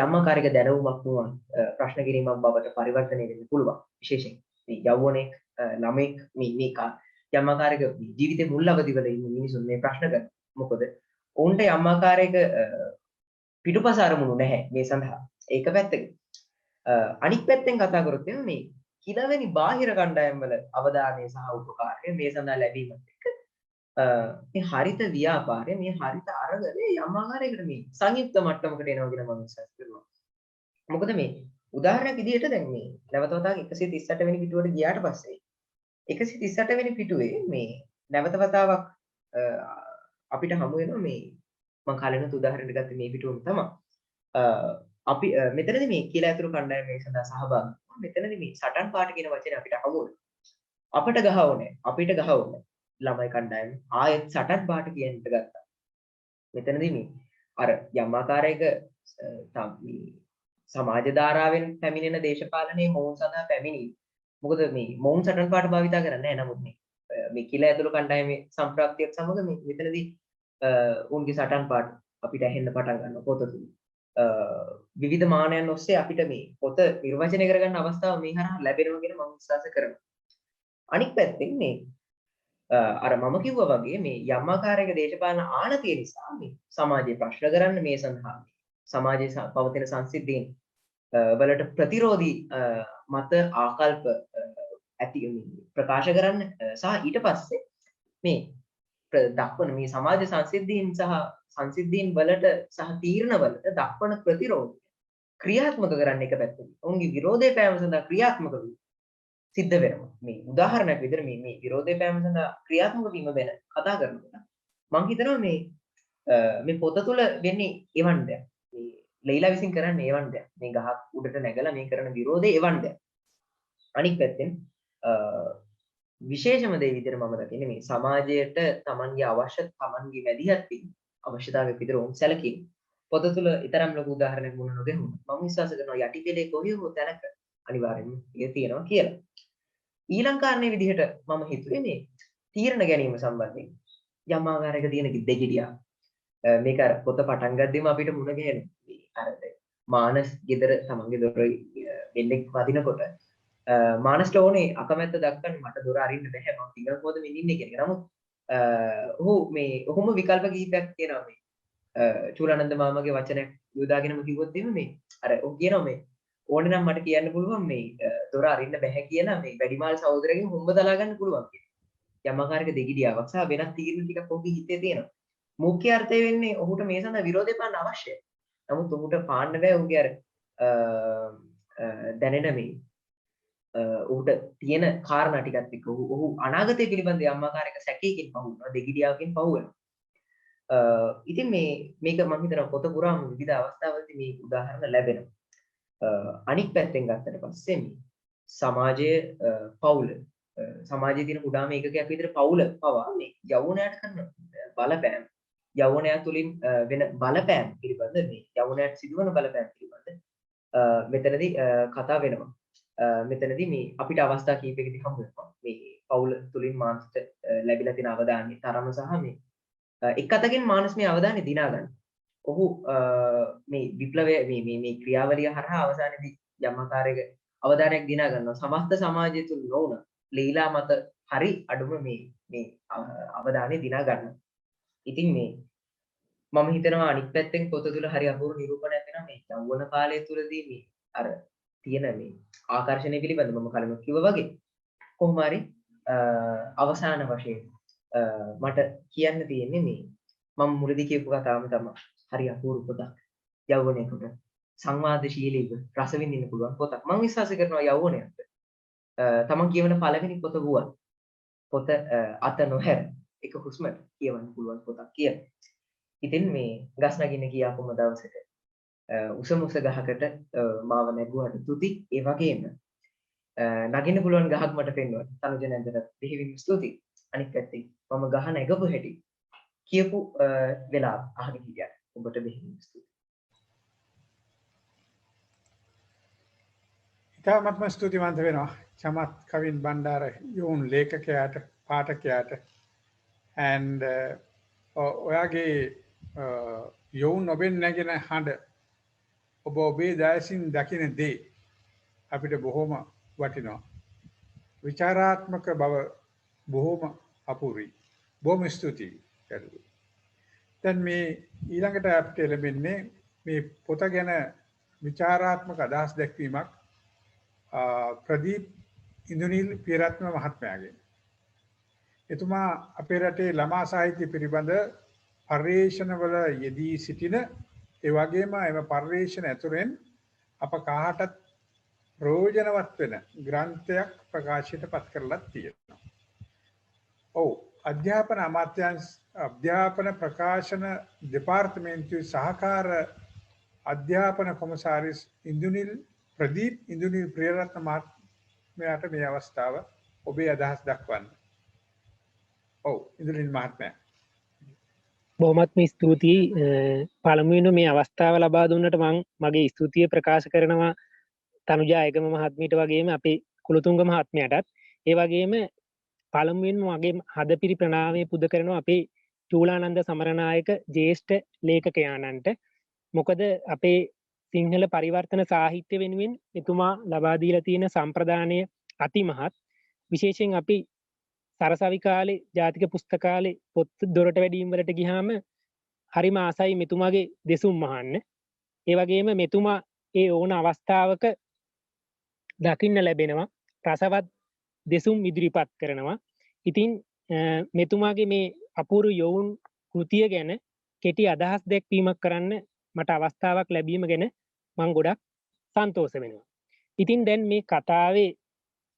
යම් ආකාරයක දැනුමක් වුණා ප්‍රශ්න කිරීමක් බවට පරිවර්තනය වෙන්න පුළුවන්. විශේෂයෙන් මේ යෞවනෙක් ළමෙක් මේ යම් ආකාරයක ජීවිතේ මුල් අවදිවල ඉන්න මිනිසුන් මේ ප්‍රශ්න කරනවා. මොකද ඔවුන්ට යම් ආකාරයක පිටුපස අරමුණු නැහැ මේ සඳහා. ඒක පැත්තක. අනිත් පැත්තෙන් කතා කරොත් මේ කිලවැනි බාහිර කණ්ඩායම් වල අවධානය සහ උපකාරය මේ සඳහා ලැබීමත් එක්ක මේ හරිත ව්‍යාපාරය මේ හරිත අරගලේ යම් ආකාරයකට මේ සංයුක්ත මට්ටමකට එනවා කියලා මම විශ්වාස කරනවා. මොකද මේ උදාහරණයක් විදිහට දැන් මේ නැවත වතාවක් 138 වෙනි පිටුවට ගියාට පස්සේ 138 වෙනි පිටුවේ මේ නැවත වතාවක් අපිට හමු වෙනවා මේ මම කලිනුත් උදාහරණයක් ගත්තේ මේ පිටුවම තමයි. අපි මෙතනදී මේ කියලා ඇතුළු කණ්ඩායම මේ සඳහා සහභාගී වෙනවා. මෙතනදී මේ සටන් පාට කියන වචනේ අපිට හමු වෙනවා. අපිට ගහ ඕනේ, අපිට ගහ ඕනේ. ළමයි කණ්ඩායම ආයෙත් සටන් පාට කියන්නට ගත්තා. මෙතනදී මේ අර යම් ආකාරයක සමාජ ධාරාවෙන් පැමිණෙන දේශපාලනයේ මොවුන් සඳහා පැමිණීම. මොකද මේ මොවුන් සටන් පාට භාවිතා කරන්නේ නැහැ. නමුත් මේ කියලා ඇතුළු කණ්ඩායමේ සම්ප්‍රාප්තියක් සමග මේ මෙතනදී උන්ගේ සටන් පාට අපිට ඇහෙන්න පටන් ගන්නවා පොත තුල. විවිධ මානයන් ඔස්සේ අපිට මේ පොත නිර්වචනය කරගන්න අවස්ථාව මේ හරහා ලැබෙනවා කියන මම විශ්වාස කරනවා. අනිත් පැත්තෙන් මේ අර මම කිව්වා වගේ මේ යම් ආකාරයක දේශපාලන ආනතිය නිසා මේ සමාජයේ ප්‍රශ්න කරන්න මේ සඳහා සමාජයේ පවතින සංසිද්ධීන් වලට ප්‍රතිරෝධී මත ආකල්ප ඇති ප්‍රකාශ කරන්න සහ ඊට පස්සේ මේ දක්වන මේ සමාජ සංසිද්ධීන් සහ සංසිද්ධීන් වලට සහ තීරණ වලට දක්වන ප්‍රතිරෝධය ක්‍රියාත්මක කරන්න එක පැත්තකින් ඔවුන්ගේ විරෝධය පෑම සඳහා ක්‍රියාත්මක වීම සිද්ධ වෙනවා. මේ උදාහරණයක් විදිහට මේ විරෝධය පෑම සඳහා ක්‍රියාත්මක වීම ගැන කතා කරනකොට මම හිතනවා මේ පොත තුළ වෙන්නේ එවන් දෙයක්. මේ ලීලා විසින් කරන්නේ එවන් දෙයක්. මේ ගහක් උඩට නැගලා මේ කරන විරෝධය එවන් දෙයක්. අනික් පැත්තෙන් විශේෂම දේ විදිහට මම දකින්නේ මේ සමාජයට තමන්ගේ තමන්ගේ වැදගත් වීම අවශ්‍යතාවයක් විදිහට උන් සැලකීම. පොත තුළ ඊතරම් ලොකු උදාහරණයක් මුණ නොගැහුණා. මම විශ්වාස කරනවා යටිපෙළේ කොහේ හෝ තැනක අනිවාර්යෙන්ම ඒක තියෙනවා කියලා. ඊළඟ කාරණේ විදිහට මම හිතුවේ මේ තීරණ ගැනීම සම්බන්ධයෙන් යම් ආකාරයක තියෙන දෙගිඩියා මේක අර පොත පටන් ගද්දිම අපිට මුණ ගැහෙන මේ අර මානස් ගෙදර තමන්ගේ දොර වෙල්ලෙක් වදිනකොට මානස්ට ඕනේ අකමැත්ත දක්වන්න මට දොර අරින්න බැහැ මම ටිකක් පොත මෙන්න කියන එක. නමුත් ඔහු මේ ඔහොම විකල්ප කිහිපයක් තියෙනවා මේ චූලානන්ද මාමගේ වචනයක් යොදාගෙනම කිව්වොත් එහෙම මේ අර ඔහු කියනවා මේ ඕනේ නම් මට කියන්න පුළුවන් මේ දොර අරින්න බැහැ කියලා මේ වැඩිමාල් සහෝදරගෙන් හොම්බ දලා ගන්න පුළුවන් කියලා. යම් ආකාරයක දෙගිඩියාවක් සහ වෙනත් තීරණ ටිකක් ඔහුගේ හිතේ තියෙනවා. මුඛ්‍ය අර්ථය වෙන්නේ ඔහුට මේ සඳහා විරෝධය පාන්න අවශ්‍යයි. නමුත් ඔහුට පාන්න බෑ ඔහුගේ අර දැනෙන මේ ඔහුට තියෙන කාරණා ටිකත් එක්ක ඔහු අනාගතය පිළිබඳ යම් ආකාරයක සැකයකින් පහු වෙනවා දෙගිඩියාවකින් පහු වෙනවා. ඉතින් මේක මම හිතනවා පොත පුරාම විවිධ අවස්ථාවලදී මේ උදාහරණ ලැබෙනවා. අනික් පැත්තෙන් ගත්තට පස්සේ මේ සමාජයේ පවුල සමාජයේ තියෙන කුඩාම ඒකකයක් විදිහට පවුල පවා මේ යෞවනයට කරන බලපෑම යෞවනයා තුලින් වෙන බලපෑම් පිළිබඳ මේ යෞවනයට සිදුවන බලපෑම් පිළිබඳ මෙතනදී කතා වෙනවා. මෙතනදී මේ අපිට අවස්ථා කීපයකදී හම්බ වෙනවා මේ පවුල තුලින් මානසික ලැබිලා තියෙන අවධානය තරම සහ මේ එක් අතකින් මානස් මේ අවධානය දිනා ගන්න. ඔහු මේ විප්ලවයේ මේ ක්‍රියාවලිය හරහා අවසානයේදී යම් ආකාරයක අවධානයක් දිනා ගන්නවා. සමස්ත සමාජය තුල නොවුන ලීලා මත හරි අඩුම මේ අවධානය දිනා ගන්නවා. ඉතින් මේ මම හිතනවා අනිත් පැත්තෙන් පොත තුළ හරි අපූර්ව නිරූපණයක් වෙනවා මේ යෞවන කාලය තුලදී මේ අර තියෙන මේ ආකර්ෂණය පිළිබඳ මම කලින් කිව්වා වගේ කොහොම හරි අවසාන වශයෙන් මට කියන්න තියෙන්නේ මේ මම මුලදී කියපු කතාවම තමයි හරි අපූර්ව පොතක් යෞවනයේකට සංවාදශීලීව රස විඳින්න පුළුවන් පොතක්. මම විශ්වාස කරනවා යෞවනයට තමන් කියවන පළවෙනි පොත වුවත් පොත අත නොහැර එක හුස්මට කියවන්න පුළුවන් පොතක් කියලා. ඉතින් මේ ගස් නගින්න කියාපුම දවසට උස ගහකට මාව නැගුවට තුති ඒ වගේම නගින්න පුළුවන් ගහක් මට පෙන්වුවා. තනුජ නැන්දට දෙහිවින් ස්තුතියි. අනිත් පැත්තේ මම ගහ නැගපු හැටි කියපු වෙලාව අහගෙන හිටියා. ඔබට දෙහිවින් ස්තුතියි. ඉතාමත්ම ස්තුතිවන්ත වෙනවා චමත් කවින් බණ්ඩාර යෝන් ලේඛකයාට පාඨකයාට and ඔයාගේ යෝන් ඔබෙන් නැගෙන හඬ ඔබ ඔබේ දයසින් දකින දේ අපිට බොහොම වටිනවා. විචාරාත්මක බව බොහොම අපූර්වයි. බොහොම ස්තුතියි. දැන් මේ ඊළඟට අපිට ලැබෙන්නේ මේ පොත ගැන විචාරාත්මක අදහස් දැක්වීමක් ප්‍රදීප් ඉන්දුනිල් පියරත්න මහත්මයාගෙන්. එතුමා අපේ රටේ ළමා සාහිත්‍ය පිළිබඳ පර්යේෂණවල යෙදී සිටින ඒ වගේම එම පර්යේෂණ ඇතුළෙන් අප කාටත් ප්‍රයෝජනවත් වෙන ග්‍රන්ථයක් ප්‍රකාශයට පත් කරලා තියෙනවා. ඔව් අධ්‍යාපන අමාත්‍යාංශ අධ්‍යාපන ප්‍රකාශන දෙපාර්තමේන්තුවේ සහකාර අධ්‍යාපන කොමසාරිස් ඉන්දුනිල් ප්‍රදීප් ඉන්දුනිල් ප්‍රියරත්න මහත්මයාට මේ අවස්ථාව ඔබේ අදහස් දක්වන්න. ඔව් ඉන්දුනිල් මහත්මයා. බොහොමත්ම ස්තුතියි. පළමුවෙන් මේ අවස්ථාව ලබා දුන්නට මම මගේ ස්තුතිය ප්‍රකාශ කරනවා තනුජා ඒකම මහත්මියට වගේම අපේ කුලතුංග මහත්මයාටත්. ඒ වගේම පළමුවෙන් මගේ හදපිරි ප්‍රණාමය පුද කරනවා අපේ චූලානන්ද සමරනායක ජ්‍යෙෂ්ඨ ලේඛකයාණන්ට. මොකද අපේ සිංහල පරිවර්තන සාහිත්‍ය වෙනුවෙන් එතුමා ලබා දීලා තියෙන සම්ප්‍රදානය අතිමහත්. විශේෂයෙන් අපි සරසවි කාලේ ජාතික පුස්තකාලේ පොත් දොරට වැඩීම් වලට ගියාම හරිම ආසයි මෙතුමාගේ දෙසුම් අහන්න. ඒ වගේම මෙතුමා ඒ ඕන අවස්ථාවක දකින්න ලැබෙනවා රසවත් දෙසුම් ඉදිරිපත් කරනවා. ඉතින් මෙතුමාගේ මේ අපූර්ව යොවුන් කෘතිය ගැන කෙටි අදහස් දැක්වීමක් කරන්න මට අවස්ථාවක් ලැබීම ගැන මම ගොඩක් සන්තෝෂ වෙනවා. ඉතින් දැන් මේ කතාවේ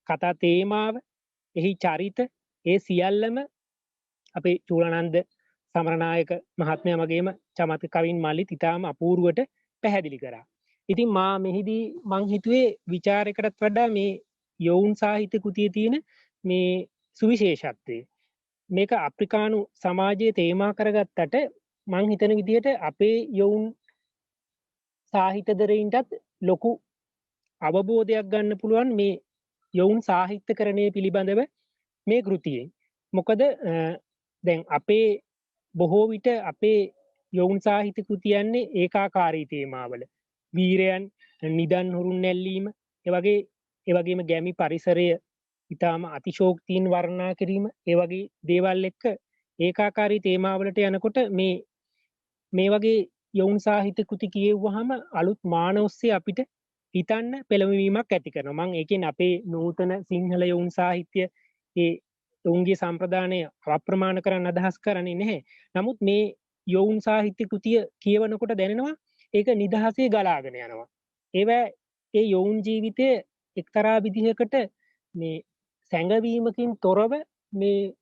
කතා තේමාව එහි චරිත ඒ සියල්ලම අපේ චූලානන්ද සමරනායක මහත්මයා වගේම චමත් කවින් මල්ලිත් ඉතාම අපූර්වට පැහැදිලි කරා. ඉතින් මා මෙහිදී මං හිතුවේ විචාරයකටත් වඩා මේ යොවුන් සාහිත්‍ය කෘතියේ තියෙන මේ සුවිශේෂත්වය. මේක අප්‍රිකානු සමාජයේ තේමා කරගත්තට මං හිතන විදිහට අපේ යොවුන් සාහිත්‍යදරයින්ටත් ලොකු අවබෝධයක් ගන්න පුළුවන් මේ යොවුන් සාහිත්‍යකරණය පිළිබඳව මේ කෘතියෙන්. මොකද දැන් අපේ බොහෝ විට අපේ යොවුන් සාහිත්‍ය කෘතියන්නේ ඒකාකාරී තේමාවල. වීරයන්, නිදන් හුරුන් නැල්ලීම, එවගේම ගැමි පරිසරය ඉතාම අතිශෝක්තියෙන් වර්ණනා කිරීම, ඒ වගේ දේවල් එක්ක ඒකාකාරී තේමාවලට යනකොට මේ වගේ යොවුන් සාහිත්‍ය කෘති කියෙව්වහම අලුත් මාන ඔස්සේ අපිට හිතන්න පෙළඹවීමක් ඇති කරනවා. මම ඒකෙන් අපේ නූතන සිංහල යොවුන් සාහිත්‍ය ඒ ඔවුන්ගේ සම්ප්‍රදානය අප්‍රමාණ කරන්න අදහස් කරන්නේ නැහැ. නමුත් මේ යොවුන් සාහිත්‍ය කෘතිය කියවනකොට දැනෙනවා ඒක නිදහසේ ගලාගෙන යනවා. ඒ යොවුන් ජීවිතය එක්තරා විදිහකට මේ සැඟවීමකින් තොරව මේ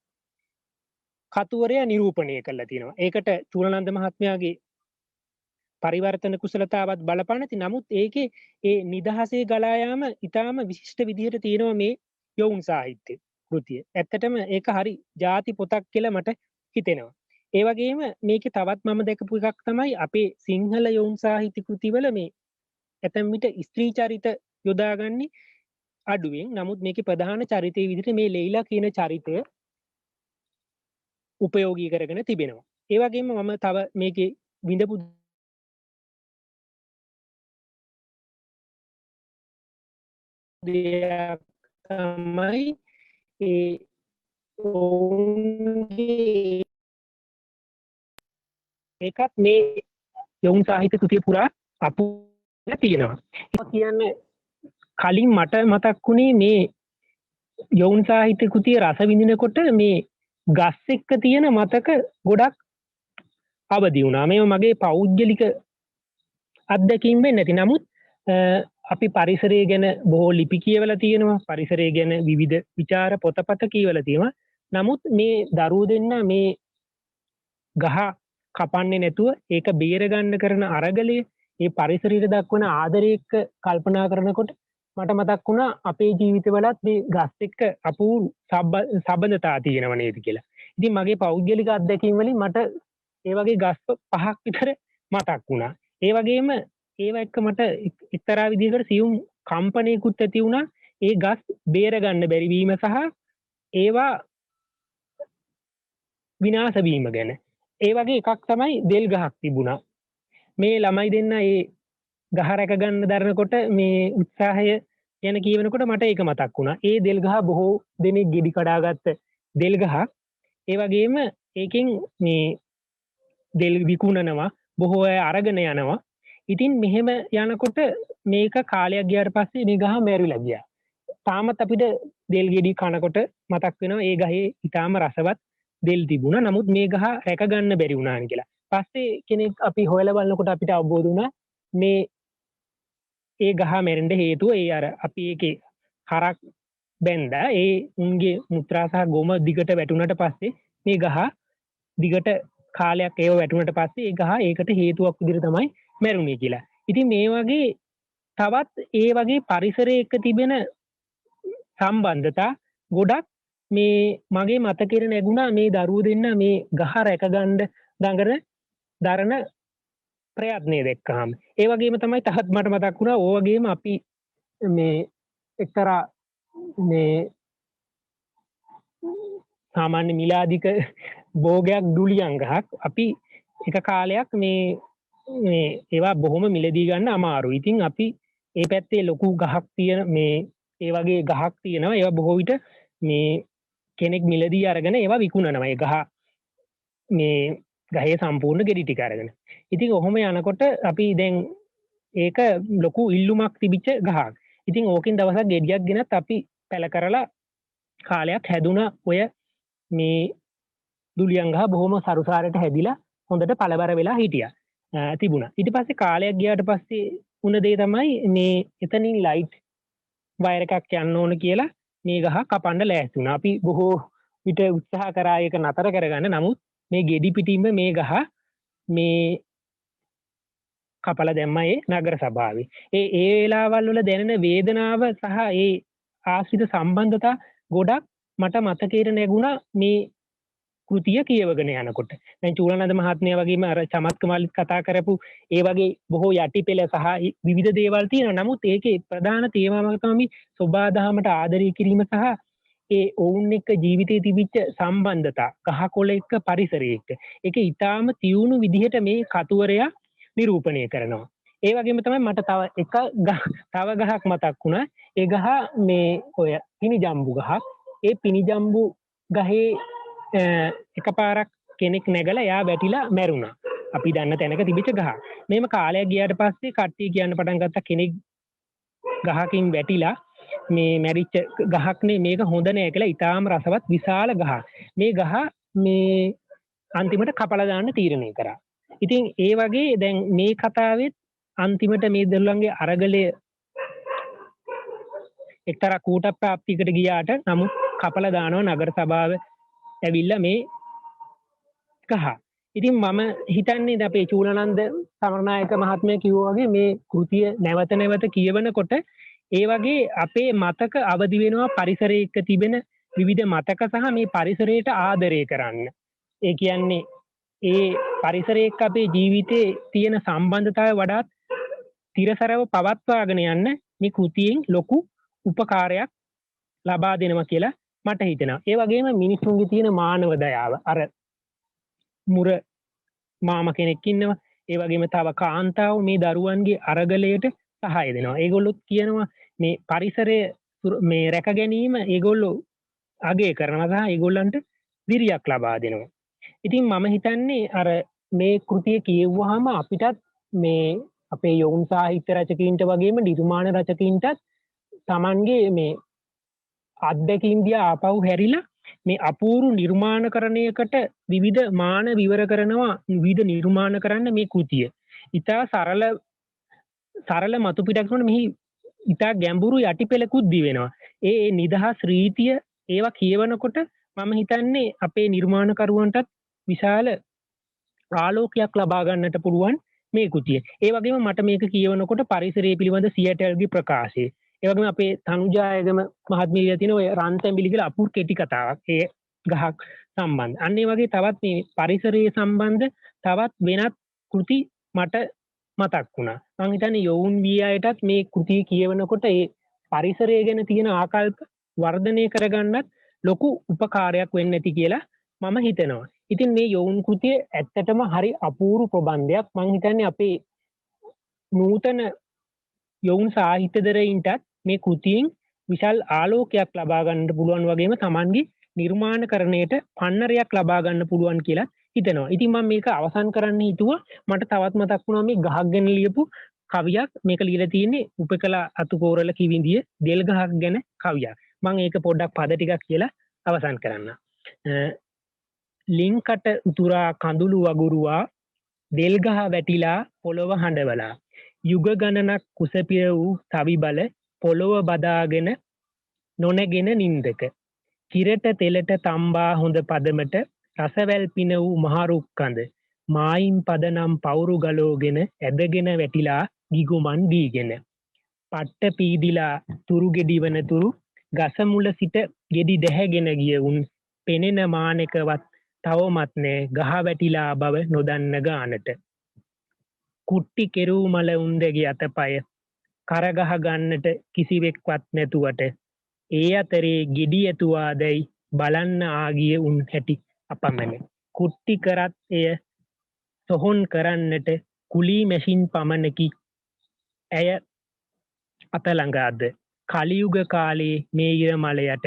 කතුවරයා නිරූපණය කරලා තියෙනවා. ඒකට චූලනන්ද මහත්මයාගේ පරිවර්තන කුසලතාවත් බලපාන නැති. නමුත් ඒකේ ඒ නිදහසේ ගලා යාම ඊටාම විශිෂ්ට විදිහට තියෙනවා මේ යොවුන් සාහිත්‍ය කෘතිය. ඇත්තටම ඒක හරි ಜಾති පොතක් කියලා මට හිතෙනවා. ඒ වගේම මේකේ තවත් මම දැකපු එකක් තමයි අපේ සිංහල යොවුන් සාහිත්‍ය කෘතිවල මේ ඇතැම් විට ස්ත්‍රී චරිත යොදාගන්නේ අඩුවෙන්. නමුත් මේකේ ප්‍රධාන චරිතයේ විදිහට මේ ලෙයිලා කියන චරිතය උපයෝගී කරගෙන තිබෙනවා. ඒ වගේම මම තව මේකේ විඳපු දෙයක් තමයි ඒකත් මේ යොවුන් සාහිත්‍ය කෘතිය පුරා අපුල තියෙනවා. ඒක කියන්නේ කලින් මට මතක් වුණේ මේ යොවුන් සාහිත්‍ය කෘතිය රස විඳිනකොට මේ ගස් එක්ක තියෙන මතක ගොඩක් අවදි වුණා. මේව මගේ පෞද්ගලික අත්දැකීම් වෙන්නේ නැති. නමුත් අපි පරිසරය ගැන බොහෝ ලිපි කියවලා තියෙනවා. පරිසරය ගැන විවිධ විචාර පොතපත කියවලා තියෙනවා. නමුත් මේ දරුවෝ දෙන්න මේ ගහ කපන්නේ නැතුව ඒක බේර ගන්න කරන අරගලය, ඒ පරිසරයට දක්වන ආදරය එක්ක කල්පනා කරනකොට මට මතක් වුණා අපේ ජීවිතවලත් මේ ගස් එක්ක අපූර්ව සම්බන්ධතා තියෙනව නේද කියලා. ඉතින් මගේ පෞද්ගලික අත්දැකීම් වලින් මට ඒ වගේ ගස් 5ක් විතර මතක් වුණා. ඒ වගේම ඒව එක්ක මට එක්තරා විදිහකට සියුම් කම්පනයකුත් ඇති වුණා. ඒ ගස් බේර ගන්න බැරි වීම සහ ඒවා විනාශ වීම ගැන. ඒ වගේ එකක් තමයි දෙල් ගහක් තිබුණා. මේ ළමයි දෙන්න ඒ ගහ රැක ගන්න දරනකොට මේ උත්සාහය ගැන කියවනකොට මට ඒක මතක් වුණා. ඒ දෙල් ගහ බොහෝ දෙනෙක් ගෙඩි කඩාගත්ත දෙල් ගහක්. ඒ වගේම ඒකෙන් මේ දෙල් විකුණනවා, බොහෝ අය අරගෙන යනවා. ඉතින් මෙහෙම යනකොට මේක කාලයක් ගියාට පස්සේ මේ ගහ මැරිලා ගියා. තාමත් අපිට දෙල් ගෙඩි කනකොට මතක් වෙනවා ඒ ගහේ ඊටාම රසවත් දෙල් තිබුණා. නමුත් මේ ගහ රැක ගන්න බැරි වුණා කියලා. පස්සේ කෙනෙක් අපි හොයලා බලනකොට අපිට අවබෝධ වුණා මේ ඒ ගහ මැරෙන්න හේතුව ඒ අර අපි ඒකේ හරක් බැන්දා ඒ උන්ගේ මුත්‍රා සහ ගොම දිගට වැටුණට පස්සේ මේ ගහ දිගට කාලයක් ඒව වැටුණට පස්සේ ඒ ගහ ඒකට හේතුවක් විදිහට තමයි මැරුණේ කියලා. ඉතින් මේ වගේ තවත් ඒ වගේ පරිසරයේ එක්ක තිබෙන සම්බන්ධතා ගොඩක් මේ මගේ මතකෙට නැගුණා. මේ දරුවෝ දෙන්න මේ ගහ රැකගන්න දරන ප්‍රයත්නය දැක්කහම. ඒ වගේම තමයි තවත් මට මතක් වුණා ඕ වගේම අපි මේ එක්තරා මේ සාමාන්‍ය මිලාදික භෝගයක් දුලියන් ගහක් අපි එක කාලයක් මේ ඒවා බොහොම මිලදී ගන්න අමාරුයි. ඉතින් අපි ඒ පැත්තේ ලොකු ගහක් තියෙන මේ ඒ වගේ ගහක් තියෙනවා. ඒවා බොහෝ විට මේ කෙනෙක් මිලදී අරගෙන ඒවා විකුණනවා. ඒ ගහ මේ ගහේ සම්පූර්ණ ගෙඩි ටික අරගෙන. ඉතින් ඔහොම යනකොට අපි දැන් ඒක ලොකු ඉල්ලුමක් තිබිච්ච ගහක්. ඉතින් ඕකෙන් දවසක් ගෙඩියක් ගෙනත් අපි පැල කරලා කාලයක් හැදුනා. ඔය මේ දුලියන් ගහ බොහොම සරුසාරයට හැදිලා හොඳට පළබර වෙලා හිටියා. තිබුණා. ඊට පස්සේ කාලයක් ගියාට පස්සේ වුණ දේ තමයි මේ එතනින් ලයිට් වයර් එකක් යන්න ඕන කියලා මේ ගහ කපන්න ලෑස්ති වුණා. අපි බොහෝ විට උත්සාහ කරා ඒක නතර කරගන්න. නමුත් මේ ගෙඩි පිටින්ම මේ ගහ මේ කපලා දැම්මා ඒ නගර සභාවේ. ඒ වෙලාවල් වල දැනෙන වේදනාව සහ ඒ ආශ්‍රිත සම්බන්ධතා ගොඩක් මට මතකයට නැගුණා මේ කෘතිය කියවගෙන යනකොට. දැන් චූලනන්ද මහත්මයා වගේම අර චමත්කමාලිත් කතා කරපු ඒ වගේ බොහෝ යටිපෙළ සහ විවිධ දේවල් තියෙනවා. නමුත් ඒකේ ප්‍රධාන තේමාවක් තමයි සෝබාදහමට ආදරය කිරීම සහ ඒ ඔවුන් එක්ක ජීවිතයේ තිබිච්ච සම්බන්ධතා, ගහකොළ එක්ක පරිසරය එක්ක. ඒක ඊටාම තියුණු විදිහට මේ කතුවරයා නිරූපණය කරනවා. ඒ වගේම තමයි මට තව ගහක් මතක් වුණා. ඒ ගහ මේ ඔය පිනිජම්බු ගහක්. ඒ පිනිජම්බු ගහේ එකපාරක් කෙනෙක් නැගලා එයා වැටිලා මැරුණා. අපි දන්න තැනක තිබිච්ච ගහ. මේම කාලයක් ගියාට පස්සේ කට්ටිය කියන්න පටන් ගත්තා කෙනෙක් ගහකින් වැටිලා මේ මැරිච්ච ගහක්නේ මේක හොඳ නෑ කියලා. ඊටාම රසවත් විශාල ගහ. මේ ගහ මේ අන්තිමට කපලා දාන්න තීරණය කරා. ඉතින් ඒ වගේ දැන් මේ කතාවෙත් අන්තිමට මේ දෙල්ලන්ගේ අරගලය එක්තරා කූට ප්‍රාප්තියකට ගියාට නමුත් කපලා දානවා නගර සභාව ඇවිල්ලා මේ ගහ. ඉතින් මම හිතන්නේ අපේ චූලනන්ද සමරනායක මහත්මයා කිව්වා වගේ මේ කෘතිය නැවත නැවත කියවනකොට ඒ වගේ අපේ මතක අවදි වෙනවා පරිසරයේ එක්ක තිබෙන විවිධ මතක සහ මේ පරිසරයට ආදරය කරන්න. ඒ කියන්නේ ඒ පරිසරයේ එක්ක අපේ ජීවිතේ තියෙන සම්බන්ධතාවය වඩාත් තිරසරව පවත්වාගෙන යන්න මේ කෘතියෙන් ලොකු උපකාරයක් ලබා දෙනවා කියලා මට හිතෙනවා. ඒ වගේම මිනිස්සුන්ගේ තියෙන මානව දයාව අර මුර මාම කෙනෙක් ඉන්නවා. ඒ වගේම තව කාන්තාව මේ දරුවන්ගේ අරගලයට සහාය දෙනවා. ඒගොල්ලොත් කියනවා මේ පරිසරය මේ රැක ගැනීම ඒගොල්ලෝ අගය කරනවා සහ ඒගොල්ලන්ට විරියක් ලබා දෙනවා. ඉතින් මම හිතන්නේ අර මේ කෘතිය කියවුවාම අපිටත් මේ අපේ යොවුන් සාහිත්‍ය රචකයින්ට වගේම නිර්මාණ රචකයින්ටත් Tamanගේ මේ අත්දැකීම් දිහා ආපහු හැරිලා මේ අපූර්ව නිර්මාණකරණයකට විවිධ මාන විවර කරනවා විවිධ නිර්මාණ කරන්න මේ කෘතිය. ඉතා සරල මතු පිටක් වුණ මෙහි ඉතා ගැඹුරු යටිපෙළකුත් දිවෙනවා. ඒ නිදහස් රීතිය ඒවා කියවනකොට මම හිතන්නේ අපේ නිර්මාණකරුවන්ටත් විශාල ආලෝකයක් ලබා ගන්නට පුළුවන් මේ කෘතිය. ඒ වගේම මට මේක කියවනකොට පරිසරය පිළිබඳ සියටල්ගේ ප්‍රකාශය. ඒ වගේම අපේ තනුජායගම මහත්මිය තියෙන ඔය රන්තැඹිලි කියලා අපූර්ව කෙටි කතාවක්. ඒ ගහක් සම්බන්ධ. අන්න ඒ වගේ තවත් මේ පරිසරයේ සම්බන්ධ තවත් වෙනත් කෘති මට මතක් වුණා. මම හිතන්නේ යොවුන් වී අයටත් මේ කෘතිය කියවනකොට ඒ පරිසරය ගැන තියෙන ආකල්ප වර්ධනය කරගන්නත් ලොකු උපකාරයක් වෙන්න ඇති කියලා මම හිතනවා. ඉතින් මේ යොවුන් කෘතිය ඇත්තටම හරි අපූර්ව ප්‍රබන්ධයක්. මම හිතන්නේ අපේ නූතන යොවුන් සාහිත්‍යදරයින්ටත් මේ කෘතියෙන් විශාල ආලෝකයක් ලබා ගන්න පුළුවන් වගේම Tamanගේ නිර්මාණකරණයට පන්නරයක් ලබා ගන්න පුළුවන් කියලා හිතනවා. ඉතින් මම මේක අවසන් කරන්න හිතුවා. මට තවත් මතක් වුණා මේ ගහක් ගැන ලියපු කවියක්. මේක ලියලා තියෙන්නේ උපකලා අතුකෝරල කිවිඳිය දෙල් ගහක් ගැන කවියක්. මම ඒක පොඩ්ඩක් පද ටිකක් කියලා අවසන් කරන්න. ලින්කට උතුරා කඳුළු වගුරුවා දෙල්ගහ වැටිලා පොළොව හඬවලා යුග ගණනක් කුසපිර වූ තවි බල පොළොව බදාගෙන නොනැගෙන නින්දක කිරට තෙලට තම්බා හොඳ පදමට රසවැල් පින වූ මහරුක්කඳ මායිම් පදනම් පවුරු ගලෝගෙන ඇදගෙන වැටිලා ගිගුමන් දීගෙන පට්ට පීදිලා තුරු ගෙඩිවන තුරු ගසමුල සිට ගෙඩි දැහැගෙන ගිය උන් පෙනෙන මානෙකවත් තවමත් නෑ ගහ වැටිලා බව නොදන්න ගානට කුට්ටි කෙරූ මල උන්දගේ අතපය කරගහ ගන්නට කිසිවෙක්වත් නැතුවට ඒ අතරේ ගෙඩි ඇතුවාදැයි බලන්න ආගිය උන් හැටි අපමණ කුට්ටි කරත් එය සොහොන් කරන්නට කුලී මැෂින් පමණකි ඇය අතළඟාද කලියුග කාලේ මේ ඉර මලයට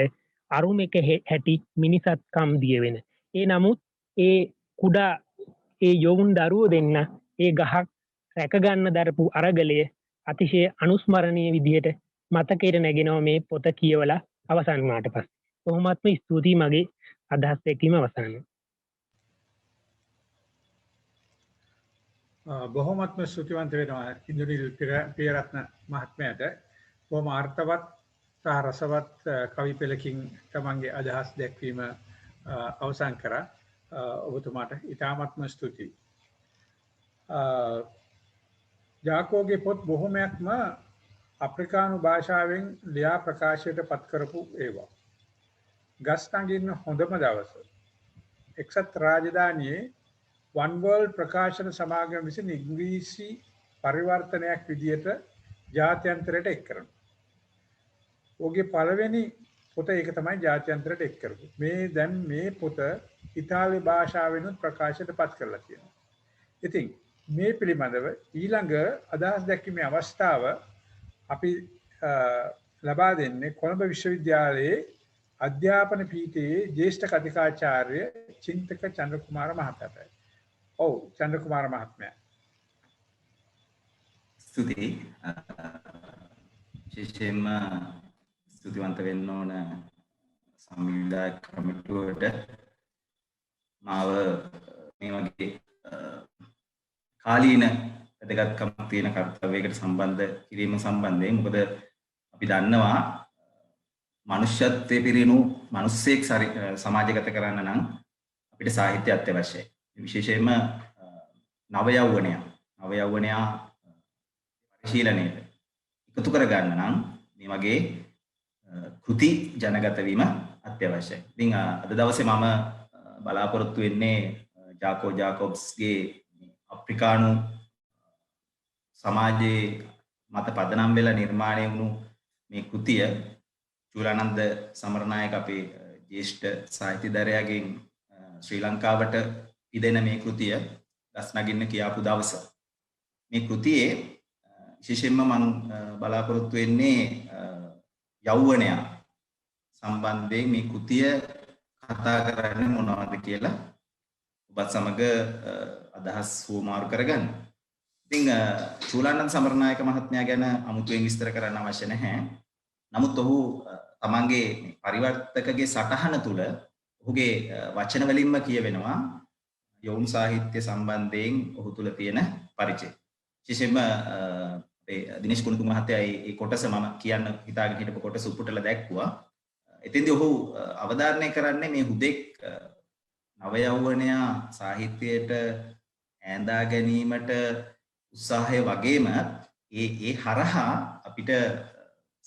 අරුම එක හැටි මිනිසත්කම් දියවෙන. ඒ නමුත් ඒ කුඩා ඒ යොවුන් දරුවෝ දෙන්න ඒ ගහක් රැකගන්න දරපු අරගලය අතිශය අනුස්මරණීය විදිහට මතකයට නැගෙනවා මේ පොත කියවලා අවසන් වුණාට පස්සේ. කොහොමත්ම ස්තුතියි මගේ අදහස් දැක්වීම අවසන්. බොහොමත්ම ස්තුතිවන්ත වෙනවා ඉන්දුනිල් පියරත්න මහත්මයාට. බොහොම අර්ථවත් සහ රසවත් කවි පෙළකින් තමන්ගේ අදහස් දැක්වීම අවසන් කරා. ඔබතුමාට ඉතාමත්ම ස්තුතියි. ජාකෝගේ පොත් බොහොමයක්ම අප්‍රිකානු භාෂාවෙන් ලියා ප්‍රකාශයට පත් කරපු ඒවා. ගස් නගින්න හොඳම දවස. එක්සත් රාජධානියේ වන් වර්ල්ඩ් ප්‍රකාශන සමාගම විසින් ඉංග්‍රීසි පරිවර්තනයක් විදියට ජාත්‍යන්තරයට එක් කරනවා. ඔහුගේ පළවෙනි පොත ඒක තමයි ජාත්‍යන්තරයට එක් කරපු. දැන් මේ පොත ඉතාලි භාෂාවෙනුත් ප්‍රකාශයට පත් කරලා තියෙනවා. ඉතින් මේ පිළිබඳව ඊළඟ අදහස් දැක්වීමේ අවස්ථාව අපි ලබා දෙන්නේ කොළඹ විශ්වවිද්‍යාලයේ අධ්‍යාපන පීඨයේ ජ්‍යෙෂ්ඨ කතිකාචාර්ය චින්තක චන්ද්‍රකුමාර මහතාටයි. ඔව් චන්ද්‍රකුමාර මහත්මයා. ස්තුතියි. විශේෂයෙන්ම ස්තුතිවන්ත වෙන්න ඕන සංවිධායක කමිටුවට මාව මේ වගේ කාලීන වැදගත්කමක් තියෙන කර්තව්‍යයකට සම්බන්ධ කිරීම සම්බන්ධයෙන්. මොකද අපි දන්නවා මනුෂ්‍යත්වයේ පිරිණු මිනිස්සෙක් සමාජගත කරන්න නම් අපිට සාහිත්‍ය අත්‍යවශ්‍යයි. විශේෂයෙන්ම නව යෞවනයා පරිශීලනයට එකතු කරගන්න නම් මේ වගේ කෘති ජනගත වීම අත්‍යවශ්‍යයි. ඉතින් අද දවසේ මම බලාපොරොත්තු වෙන්නේ ජාකෝ ජාකොබ්ස්ගේ අප්‍රිකානු සමාජයේ මත පදනම් වෙලා නිර්මාණය වුණු මේ කෘතිය චූලානන්ද සමරනායක අපේ ජ්‍යෙෂ්ඨ සාහිත්‍යදරයාගෙන් ශ්‍රී ලංකාවට ඉදෙන මේ කෘතිය ගස් නගින්න කියාපු දවස. මේ කෘතියේ විශේෂයෙන්ම මම බලාපොරොත්තු වෙන්නේ යෞවනයා සම්බන්ධයෙන් මේ කෘතිය කතා කරන්නේ මොනවද කියලා ඔබත් සමග අදහස් හුවමාරු කරගන්න. ඉතින් චූලානන්ද සමරනායක මහත්මයා ගැන අමුතුවෙන් විස්තර කරන්න අවශ්‍ය නැහැ. නමුත් ඔහු තමන්ගේ පරිවර්තකගේ සටහන තුල ඔහුගේ වචන වලින්ම කියවෙනවා යොවුන් සාහිත්‍ය සම්බන්ධයෙන් ඔහු තුල තියෙන පරිචය. විශේෂයෙන්ම දිනේෂ් කුණුතුංග මහත්තයා මේ කොටස මම කියන්න හිතාගෙන හිටපු කොටස උපුටලා දැක්කුවා. එතෙන්දී ඔහු අවධාරණය කරන්නේ මේ හුදෙක් නව යෞවනයා සාහිත්‍යයට ඈඳා ගැනීමට උත්සාහය වගේම ඒ හරහා අපිට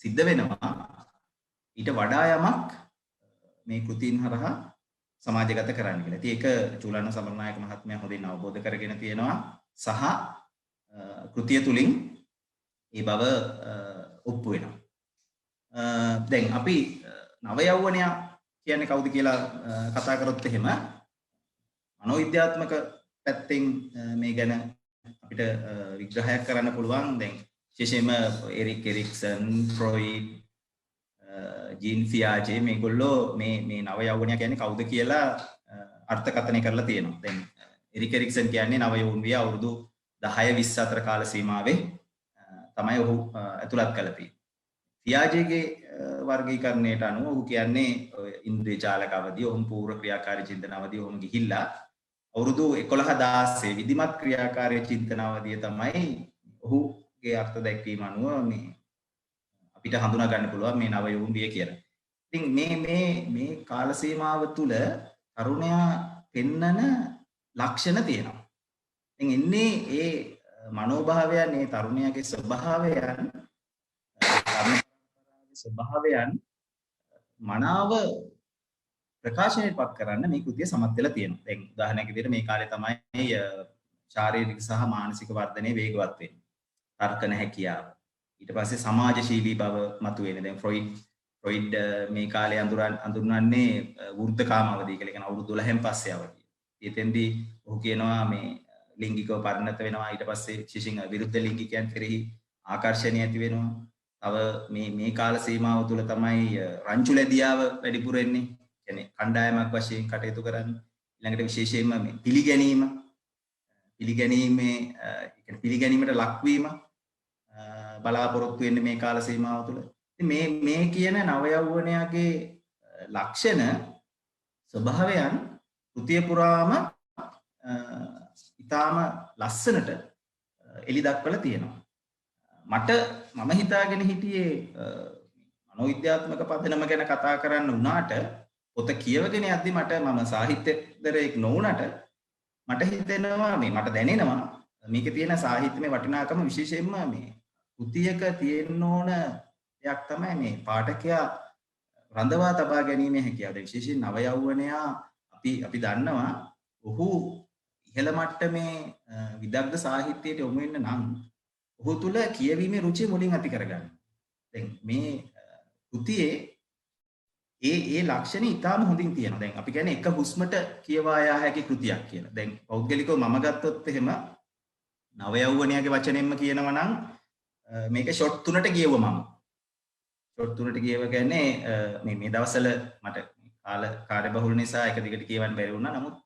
සිද්ධ වෙනවා ඊට වඩා යමක් මේ කෘතීන් හරහා සමාජගත කරන්න කියලා. ඉතින් ඒක චූලානන්ද සමරනායක මහත්මයා හොඳින් අවබෝධ කරගෙන තියෙනවා සහ කෘතිය තුලින් ඒ බව ඔප්පු වෙනවා. දැන් අපි නව යෞවනයා කියන්නේ කවුද කියලා කතා කරොත් එහෙම මනෝවිද්‍යාත්මක පැත්තෙන් මේ ගැන අපිට විග්‍රහයක් කරන්න පුළුවන්. දැන් විශේෂයෙන්ම එරික් එරික්සන්, ෆ්‍රොයිඩ්, ජීන් ෆියාජේ මේගොල්ලෝ මේ නව යෞවනයා කියන්නේ කවුද කියලා අර්ථකථනය කරලා තියෙනවා. දැන් එරික් එරික්සන් කියන්නේ නව යෞවනයා අවුරුදු 10-20 අතර කාල සීමාවේ තමයි ඔහු ඇතුළත් කළා තියෙන්නේ. ෆියාජේගේ වර්ගීකරණයට අනුව ඔහු කියන්නේ ඉන්ද්‍රිය ජාලක අවධිය, ඔහුම පූර්ව ක්‍රියාකාරී චින්තන අවධිය ඔහුම ගිහිල්ලා අවුරුදු 11-16 විධිමත් ක්‍රියාකාරී චින්තන අවධිය තමයි ඔහුගේ අර්ථ දැක්වීම අනුව මේ අපිට හඳුනා ගන්න පුළුවන් මේ නව යෞවනය කියලා. ඉතින් මේ කාල සීමාව තුල තරුණයා පෙන්නන ලක්ෂණ තියෙනවා. ඉතින් එන්නේ ඒ මනෝභාවයන්, ඒ තරුණයාගේ ස්වභාවයන් මනාව ප්‍රකාශනයට පත් කරන්න මේ කෘතිය සමත් වෙලා තියෙනවා. දැන් උදාහරණයක් විදිහට මේ කාලේ තමයි ශාරීරික සහ මානසික වර්ධනය වේගවත් වෙන්නේ. තර්කන හැකියාව. ඊට පස්සේ සමාජශීලී බව මතුවෙන්නේ. දැන් ෆ්‍රොයිඩ් මේ කාලේ අඳුරන්නේ වෘත්තකාම අවධිය කියලා. කියන අවුරුදු 12න් පස්සේ අවධිය. එතෙන්දී ඔහු කියනවා මේ ලිංගිකව පරිණත වෙනවා. ඊට පස්සේ විශේෂයෙන් විරුද්ධ ලිංගිකයන් කෙරෙහි ආකර්ෂණය ඇති වෙනවා. තව මේ කාල සීමාව තුළ තමයි රංචු ලැබියාව වැඩිපුර එන්නේ. කියන්නේ කණ්ඩායමක් වශයෙන් කටයුතු කරන්න. ඊළඟට විශේෂයෙන්ම මේ පිළිගැනීමට ලක්වීම බලාපොරොත්තු වෙන්නේ මේ කාල සීමාව තුළ. ඉතින් මේ කියන නව යෞවනයාගේ ලක්ෂණ ස්වභාවයන් කෘතිය පුරාම ඉතාම ලස්සනට එලි දක්වලා තියෙනවා. මම හිතාගෙන හිටියේ මනෝවිද්‍යාත්මක පදනම ගැන කතා කරන්න වුණාට පොත කියවගෙන යද්දි මම සාහිත්‍යදරයෙක් නොවුණට මට හිතෙනවා මට දැනෙනවා මේකේ තියෙන සාහිත්‍යමය වටිනාකම විශේෂයෙන්ම මේ කෘතියක තියෙන්න ඕන දෙයක් තමයි මේ පාඨකයා රඳවා තබා ගැනීමේ හැකියාව. දැන් විශේෂයෙන් නව යෞවනයා අපි දන්නවා ඔහු ඉහළ මට්ටමේ විදග්ධ සාහිත්‍යයට යොමු වෙන්න නම් ඔහු තුල කියවීමේ රුචිය මුලින් ඇති කරගන්න. දැන් මේ කෘතියේ ඒ ලක්ෂණ ඉතාම හොඳින් තියෙනවා. දැන් අපි කියන්නේ එක හුස්මට කියවා යා හැකි කෘතියක් කියලා. දැන් පෞද්ගලිකව මම ගත්තොත් එහෙම නව යෞවනයාගේ වචනෙන්ම කියනවා නම් මේක ෂොට් 3ට ගියව මම. ෂොට් 3ට ගියව කියන්නේ මේ දවස්වල මට කාර්යබහුල නිසා එක දිගට කියවන්න බැරි වුණා. නමුත්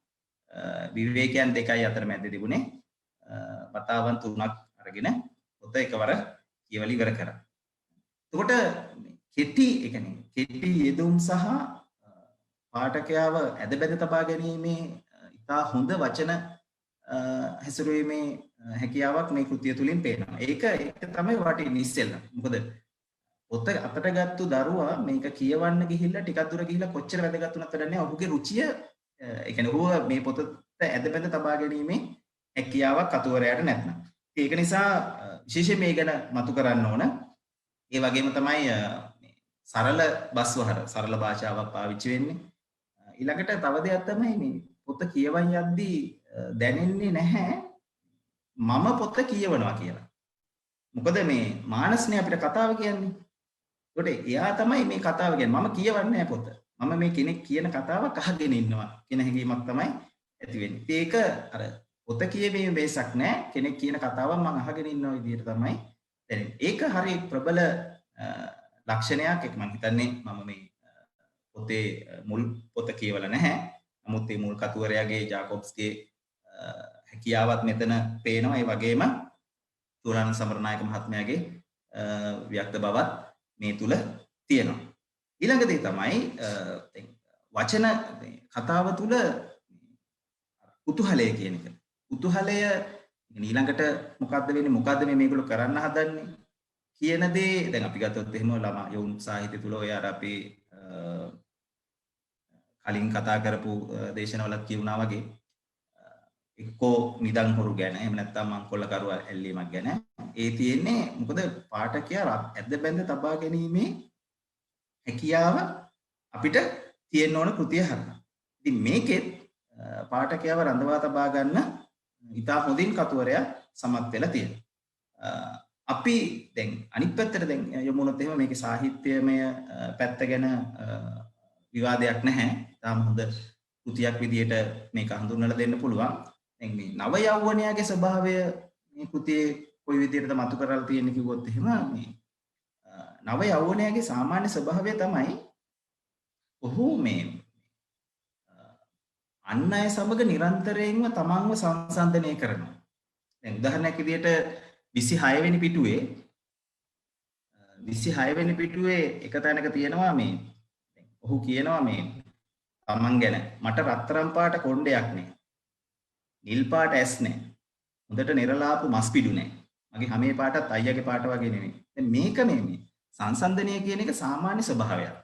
විවේකයන් දෙකයි අතර මැද තිබුණේ වතාවන් 3ක් අරගෙන පොත එකවර කියවලා ඉවර කරා. එතකොට කෙටි ඒ කියන්නේ කෙටි යෙදුම් සහ පාඨකයාව ඇදබැද තබා ගැනීමේ ඉතා හොඳ වචන හැසිරීමේ හැකියාවක් මේ කෘතිය තුලින් පේනවා. ඒක තමයි වටින්නේ ඉස්සෙල්ලා. මොකද පොත අතට ගත්තු දරුවා මේක කියවන්න ගිහිල්ලා ටිකක් දුර ගිහිල්ලා කොච්චර වැදගත් වුණත් වැඩක් නැහැ. ඔහුගේ රුචිය ඒ කියන්නේ ඔහුව මේ පොතට ඇදබැද තබා ගැනීමේ හැකියාවක් කතුවරයාට නැත්නම්. ඒක නිසා විශේෂයෙන් මේ ගැන මතු කරන්න ඕන. ඒ වගේම තමයි සරල බස්වහර සරල භාෂාවක් පාවිච්චි වෙන්නේ. ඊළඟට තව දෙයක් තමයි මේ පොත කියවන් යද්දී දැනෙන්නේ නැහැ මම පොත කියවනවා කියලා. මොකද මේ මානසනේ අපිට කතාව කියන්නේ. ඒකට එයා තමයි මේ කතාව කියන්නේ. මම කියවන්නේ නැහැ පොත. මම මේ කෙනෙක් කියන කතාවක් අහගෙන ඉන්නවා කියන හැඟීමක් තමයි ඇති වෙන්නේ. ඒක අර පොත කියවීමේ වෙසක් නැහැ. කෙනෙක් කියන කතාවක් මම අහගෙන ඉන්නවා විදිහට තමයි දැනෙන්නේ. ඒක හරි ප්‍රබල ලක්ෂණයක්. ඒක මම හිතන්නේ මම මේ පොතේ මුල් පොත කියවලා නැහැ. නමුත් මේ මුල් කතුවරයාගේ ජාකොබ්ස්ගේ හැකියාවත් මෙතන පේනවා. ඒ වගේම චූලානන්ද සමරනායක මහත්මයාගේ ව්‍යක්ත බවත් මේ තුල තියෙනවා. ඊළඟ දේ තමයි වචන කතාව තුල කුතුහලය කියන එක. කුතුහලය ඊළඟට මොකද්ද වෙන්නේ? මොකද්ද මේගොල්ලෝ කරන්න හදන්නේ? කියන දේ දැන් අපි ගත්තොත් එහෙම ළමා යොවුන් සාහිත්‍ය තුල ඔය අර අපි කලින් කතා කරපු දේශනවලත් කියුණා වගේ එක්කෝ නිදන් හොරු ගැන එහෙම නැත්නම් මංකොල්ලකරුව ඇල්ලීමක් ගැන ඒ තියෙන්නේ මොකද පාඨකයා ඇද්ද බැඳ තබා ගැනීමේ හැකියාව අපිට තියෙන්න ඕන කෘතිය හරහා. ඉතින් මේකෙත් පාඨකයාව රඳවා තබා ගන්න ඉතා හොඳින් කතුවරයා සමත් වෙලා තියෙනවා. අපි දැන් අනිත් පැත්තට දැන් යමුනොත් එහෙම මේකේ සාහිත්‍යමය පැත්ත ගැන විවාදයක් නැහැ. තාම හොඳ කෘතියක් විදියට මේක හඳුන්වලා දෙන්න පුළුවන්. දැන් මේ නව යෞවනයාගේ ස්වභාවය මේ කෘතියේ කොයි විදියටද මතු කරලා තියෙන්නේ කිව්වොත් එහෙම මේ නව යෞවනයාගේ සාමාන්‍ය ස්වභාවය තමයි ඔහු මේ අන් අය සමග නිරන්තරයෙන්ම තමන්ව සංසන්දනය කරනවා. දැන් උදාහරණයක් විදියට 26 වෙනි පිටුවේ එක තැනක තියෙනවා මේ ඔහු කියනවා මේ තමන් ගැන මට රත්තරන් පාට කොණ්ඩයක් නෑ. නිල් පාට ඇස් නෑ. හොඳට නිරලාපු මස් පිඩු නෑ. මගේ හැමේ පාටත් අයියාගේ පාට වගේ නෙමෙයි. දැන් මේක මේ සංසන්දනය කියන එක සාමාන්‍ය ස්වභාවයක්.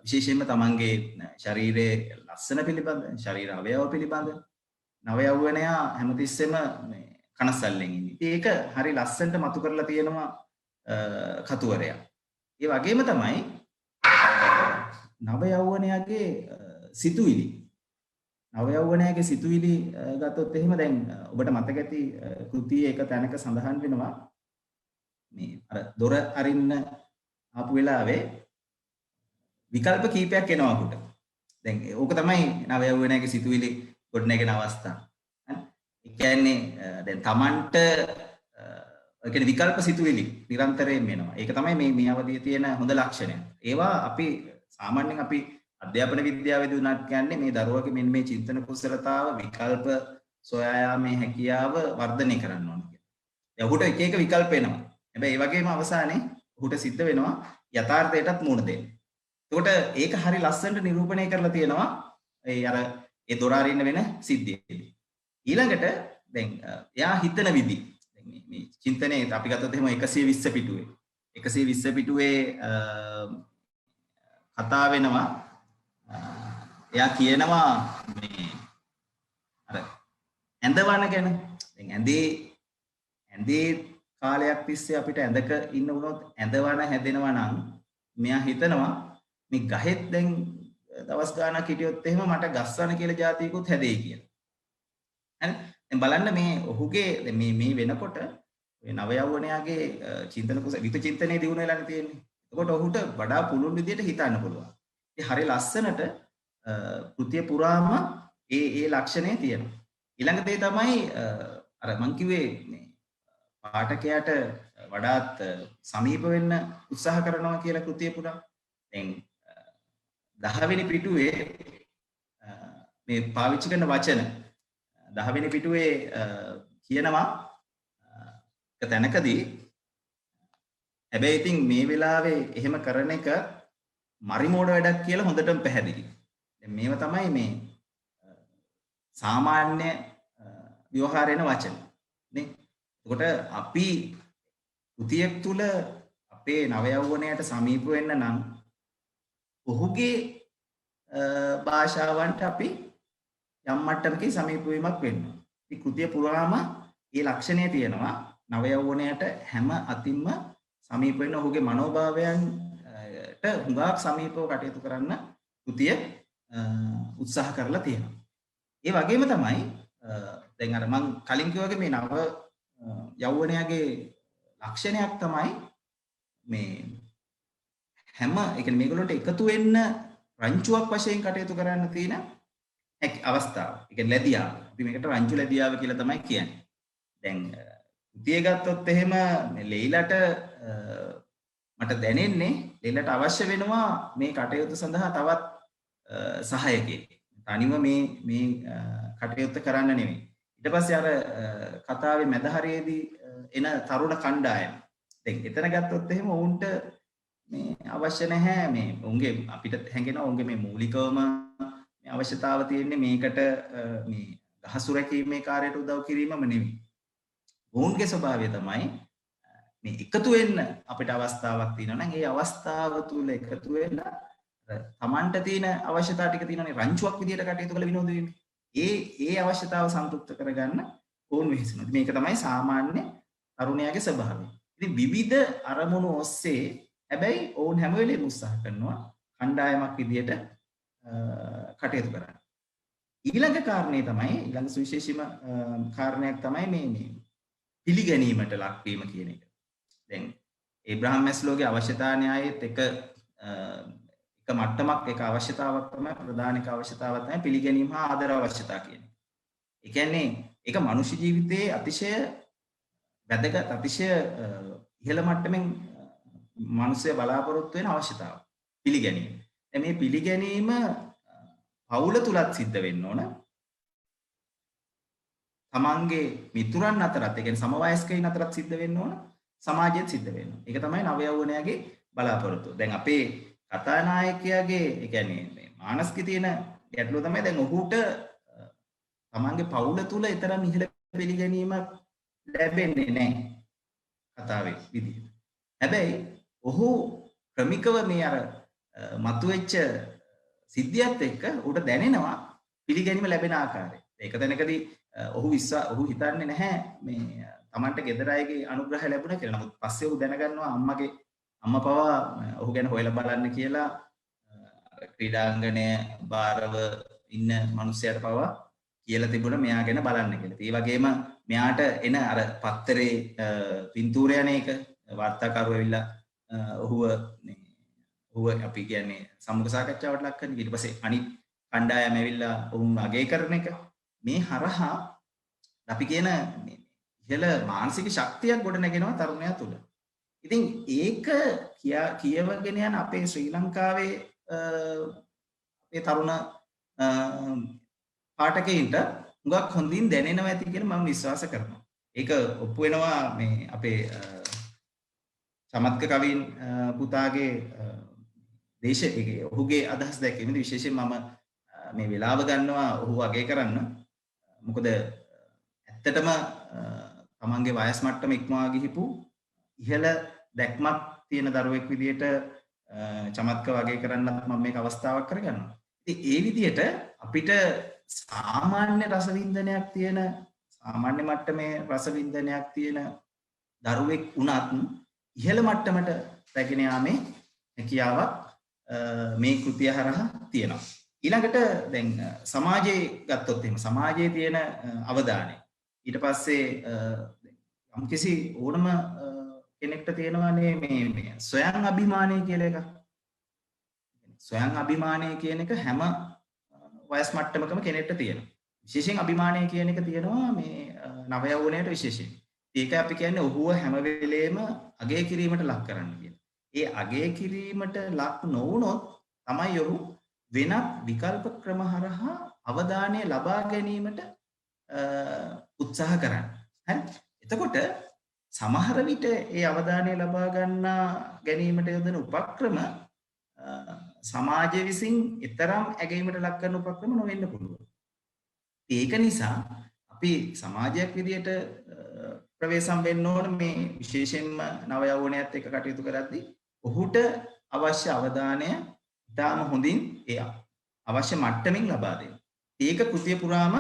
විශේෂයෙන්ම තමන්ගේ ශරීරයේ ලස්සන පිළිබඳ, ශරීර අවයව පිළිබඳ නව යෞවනයා හැමතිස්සෙම මේ කනස්සල්ලෙන් ඉන්නේ. ඒක හරි ලස්සනට මතු කරලා තියෙනවා කතුවරයා. ඒ වගේම තමයි නව යෞවනයාගේ සිතුවිලි. නව යෞවනයාගේ සිතුවිලි ගත්තොත් එහෙම දැන් ඔබට මතක ඇති කෘතියේ එක තැනක සඳහන් වෙනවා මේ අර දොර අරින්න ආපු වෙලාවේ විකල්ප කීපයක් එනවා අපුට. දැන් ඕක තමයි නව යෞවනයාගේ සිතුවිලි ගොඩනැගෙන අවස්ථාව. ඒ කියන්නේ දැන් Tamanට ඒ කියන්නේ විකල්ප සිතුවිලි නිරන්තරයෙන් එනවා. ඒක තමයි මේ අවධියේ තියෙන හොඳ ලක්ෂණය. ඒවා අපි සාමාන්‍යයෙන් අපි අධ්‍යාපන විද්‍යාවේදී උනත් කියන්නේ මේ දරුවගේ මෙන්න මේ චින්තන කුසලතාව විකල්ප සොයා යාමේ හැකියාව වර්ධනය කරන්න ඕන කියලා. දැන් ඔහුට එක එක විකල්ප එනවා. හැබැයි ඒ වගේම අවසානයේ ඔහුට සිද්ධ වෙනවා යථාර්ථයටත් මුහුණ දෙන්න. එතකොට ඒක හරි ලස්සනට නිරූපණය කරලා තියෙනවා ඒ දොර අරින්න වෙන සිද්ධියේදී. ඊළඟට දැන් එයා හිතන විදි දැන් මේ චින්තනයේ අපි ගත්තොත් එහෙම 120 පිටුවේ කතා වෙනවා එයා කියනවා මේ අර ඇඳවන ගැන. දැන් ඇඳේ කාලයක් තිස්සේ අපිට ඇඳක ඉන්න වුණොත් ඇඳවන හැදෙනවා නම් මෙයා හිතනවා මේ ගහෙත් දැන් දවස් ගාණක් හිටියොත් එහෙම මට ගස්වන කියලා જાතියකුත් හැදෙයි කියලා. හරි? දැන් බලන්න මේ ඔහුගේ මේ වෙනකොට ඔය නව යෞවනයාගේ චින්තන විත චින්තනයේ දියුණු වෙලානේ තියෙන්නේ. එතකොට ඔහුට වඩා පුළුල් විදියට හිතන්න පුළුවන්. ඒ හරිය ලස්සනට කෘතිය පුරාම ඒ ලක්ෂණය තියෙනවා. ඊළඟ දේ තමයි අර මං කිව්වේ මේ පාඨකයාට වඩාත් සමීප වෙන්න උත්සාහ කරනවා කියලා කෘතිය පුරා. දැන් 10 වෙනි පිටුවේ මේ පාවිච්චි කරන වචන 10 වෙනි පිටුවේ කියනවා එක තැනකදී හැබැයි ඉතින් මේ වෙලාවේ එහෙම කරන එක මරිමෝඩ වැඩක් කියලා හොඳටම පැහැදිලි. දැන් මේව තමයි මේ සාමාන්‍ය ව්‍යවහාරේන වචන නේ. එතකොට අපි කෘතියක් තුල අපේ නව යෞවනයට සමීප වෙන්න නම් ඔහුගේ භාෂාවන්ට අපි යම් මට්ටමකින් සමීප වීමක් වෙන්න. මේ කෘතිය පුරාම මේ ලක්ෂණය තියෙනවා. නව යෞවනයට හැම අතින්ම සමීප වෙන්න ඔහුගේ මනෝභාවයන්ට හුඟක් සමීපව කටයුතු කරන්න කෘතිය උත්සාහ කරලා තියෙනවා. ඒ වගේම තමයි දැන් අර මම කලින් කිව්වා මේ නව යෞවනයාගේ ලක්ෂණයක් තමයි මේ හැම ඒ කියන්නේ මේගොල්ලන්ට එකතු වෙන්න රංචුවක් වශයෙන් කටයුතු කරන්න තියෙන අවස්ථාව. ඒ කියන්නේ ලැබියාව. අපි මේකට රංචු ලැබියාව කියලා තමයි කියන්නේ. දැන් කෘතිය ගත්තොත් එහෙම ලෙයිලට මට දැනෙන්නේ ලෙයිලට අවශ්‍ය වෙනවා මේ කටයුතු සඳහා තවත් සහායකයෙක්. තනිව මේ කටයුත්ත කරන්න නෙමෙයි. ඊට පස්සේ අර කතාවේ මැද හරියේදී එන තරුණ කණ්ඩායම. දැන් එතන ගත්තොත් එහෙම උන්ට මේ අවශ්‍ය නැහැ මේ උන්ගේ අපිට හැඟෙනවා උන්ගේ මේ මූලිකවම මේ අවශ්‍යතාව තියෙන්නේ මේකට මේ ගහසු රැකීමේ කාර්යයට උදව් කිරීමම නෙමෙයි. ඔවුන්ගේ ස්වභාවය තමයි මේ එකතු වෙන්න අපිට අවස්ථාවක් තියෙනවා නම් ඒ අවස්ථාව තුල එකතු වෙන්න තමන්ට තියෙන අවශ්‍යතාව ටික තියෙනනේ රංචුවක් විදියට කටයුතු කළ විනෝද වෙන්නේ. ඒ අවශ්‍යතාව සන්තුෂ්ත කරගන්න ඕන වෙහෙසනවා. මේක තමයි සාමාන්‍ය තරුණයාගේ ස්වභාවය. ඉතින් විවිධ අරමුණු ඔස්සේ හැබැයි ඔවුන් හැම වෙලේම උත්සාහ කරනවා කණ්ඩායමක් විදියට කටයුතු කරන්න. ඊළඟ කාරණේ තමයි ඊළඟ සුවිශේෂීම කාරණයක් තමයි මේ පිළිගැනීමට ලක්වීම කියන එක. දැන් ඒබ්‍රහම් මැස්ලෝගේ අවශ්‍යතා න්‍යායෙත් එක මට්ටමක් එක අවශ්‍යතාවක් තමයි ප්‍රධාන එක අවශ්‍යතාවක් තමයි පිළිගැනීම හා ආදර අවශ්‍යතා කියන එක. ඒ කියන්නේ ඒක මනුෂ්‍ය ජීවිතයේ අතිශය වැදගත් අතිශය ඉහළ මට්ටමින් මිනිස්සු බලාපොරොත්තු වෙන අවශ්‍යතාව පිළිගැනීම. දැන් මේ පිළිගැනීම පවුල තුලත් සිද්ධ වෙන්න ඕන. තමන්ගේ මිතුරන් අතරත් ඒ කියන්නේ සමවයස්කයින් අතරත් සිද්ධ වෙන්න ඕන. සමාජයේත් සිද්ධ වෙන්න ඕන. ඒක තමයි නව යෞවනයාගේ බලාපොරොත්තුව. දැන් අපේ කතානායකයාගේ ඒ කියන්නේ මේ මානසික තියෙන ගැටලුව තමයි දැන් ඔහුට තමන්ගේ පවුල තුල ඊතරම් ඉහළ පිළිගැනීමක් ලැබෙන්නේ නැහැ කතාවේ විදිහට. හැබැයි ඔහු ක්‍රමිකව මේ අර මතුවෙච්ච සිද්ධියත් එක්ක උට දැනෙනවා පිළිගැනීම ලැබෙන ආකාරය. ඒක තැනකදී ඔහු හිතන්නේ නැහැ මේ තමන්ට ගෙදර අයගේ අනුග්‍රහය ලැබුණා කියලා. නමුත් පස්සේ ඔහු දැනගන්නවා අම්මා පවා ඔහු ගැන හොයලා බලන්න කියලා ක්‍රීඩාංගණය බාරව ඉන්න මිනිස්සයාට පවා කියලා තිබුණා මෙයා ගැන බලන්න කියලා. ඒ වගේම මෙයාට එන අර පත්තරේ පින්තූරය යන එක වාර්තාකරුවෝ ඇවිල්ලා ඔහුව අපි කියන්නේ සමුග සාකච්ඡාවට ලක් කරන ඊට පස්සේ අනිත් කණ්ඩායම ඇවිල්ලා ඔවුන් අගය කරන එක මේ හරහා අපි කියන ඉහළ මානසික ශක්තියක් ගොඩ නැගෙනවා තරුණයා තුළ. ඉතින් ඒක කියවගෙන යන අපේ ශ්‍රී ලංකාවේ අපේ තරුණ පාඨකයින්ට හුඟක් හොඳින් දැනෙනවා ඇති කියලා මම විශ්වාස කරනවා. ඒක ඔප්පු වෙනවා මේ අපේ චමත්ක කවින් පුතාගේ ඔහුගේ අදහස් දැක්වීමේදී විශේෂයෙන් මම මේ වෙලාව ගන්නවා ඔහු අගය කරන්න. මොකද ඇත්තටම තමන්ගේ වයස් මට්ටම ඉක්මවා ගිහිපු ඉහළ දැක්මක් තියෙන දරුවෙක් විදියට චමත්ක වගේ කරන්නත් මම මේක අවස්ථාවක් කරගන්නවා. ඉතින් ඒ විදියට අපිට සාමාන්‍ය රසවින්දනයක් තියෙන සාමාන්‍ය මට්ටමේ රසවින්දනයක් තියෙන දරුවෙක් වුණත් ඉහළ මට්ටමට රැගෙන යාමේ හැකියාවක් මේ කෘතිය හරහා තියෙනවා. ඊළඟට දැන් සමාජයේ ගත්තොත් එහෙම සමාජයේ තියෙන අවදානය ඊට පස්සේ යම්කිසි ඕනම කෙනෙක්ට තියෙනවානේ මේ ස්වයං අභිමානය කියලා එකක්. ස්වයං අභිමානය කියන එක හැම වයස් මට්ටමකම කෙනෙක්ට තියෙනවා. විශේෂයෙන් අභිමානය කියන එක තියෙනවා මේ නව යෞවනයට විශේෂයෙන්. ඒක අපි කියන්නේ ඔහුව හැම වෙලේම අගය කිරීමට ලක් කරන්න කියන. ඒ අගය කිරීමට ලක් නොවුනොත් තමයි ඔහු වෙනත් විකල්ප ක්‍රම හරහා අවධානය ලබා ගැනීමට උත්සාහ කරන්නේ. හරි? එතකොට සමහර විට ඒ අවධානය ලබා ගැනීමට යොදන උපක්‍රම සමාජය විසින් ඊතරම් ඇගීමට ලක් කරන උපක්‍රම නොවෙන්න පුළුවන්. ඒක නිසා අපි සමාජයක් විදියට ප්‍රවේශම් වෙන්න ඕන මේ විශේෂයෙන්ම නව යෞවනයත් එක්ක කටයුතු කරද්දී ඔහුට අවශ්‍ය අවධානය ඉතාම හොඳින් ඒ අවශ්‍ය මට්ටමින් ලබා දෙන්න. ඒක කෘතිය පුරාම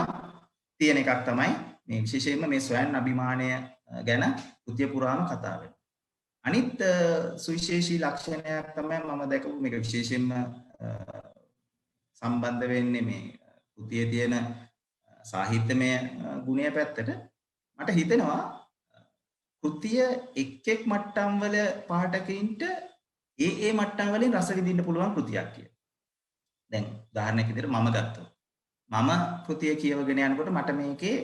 තියෙන එකක් තමයි මේ විශේෂයෙන්ම මේ ස්වයං අභිමානය ගැන කෘතිය පුරාම කතා වෙන්නේ. අනිත් සුවිශේෂී ලක්ෂණයක් තමයි මම දැකපු මේක විශේෂයෙන්ම සම්බන්ධ වෙන්නේ මේ කෘතියේ තියෙන සාහිත්‍යමය ගුණය පැත්තට. මට හිතෙනවා කෘතිය එක් මට්ටම් වල පාඨකයින්ට ඒ මට්ටම් වලින් රස විඳින්න පුළුවන් කෘතියක් කියලා. දැන් උදාහරණයක් විදිහට මම ගත්තොත් මම කෘතිය කියවගෙන යනකොට මට මේකේ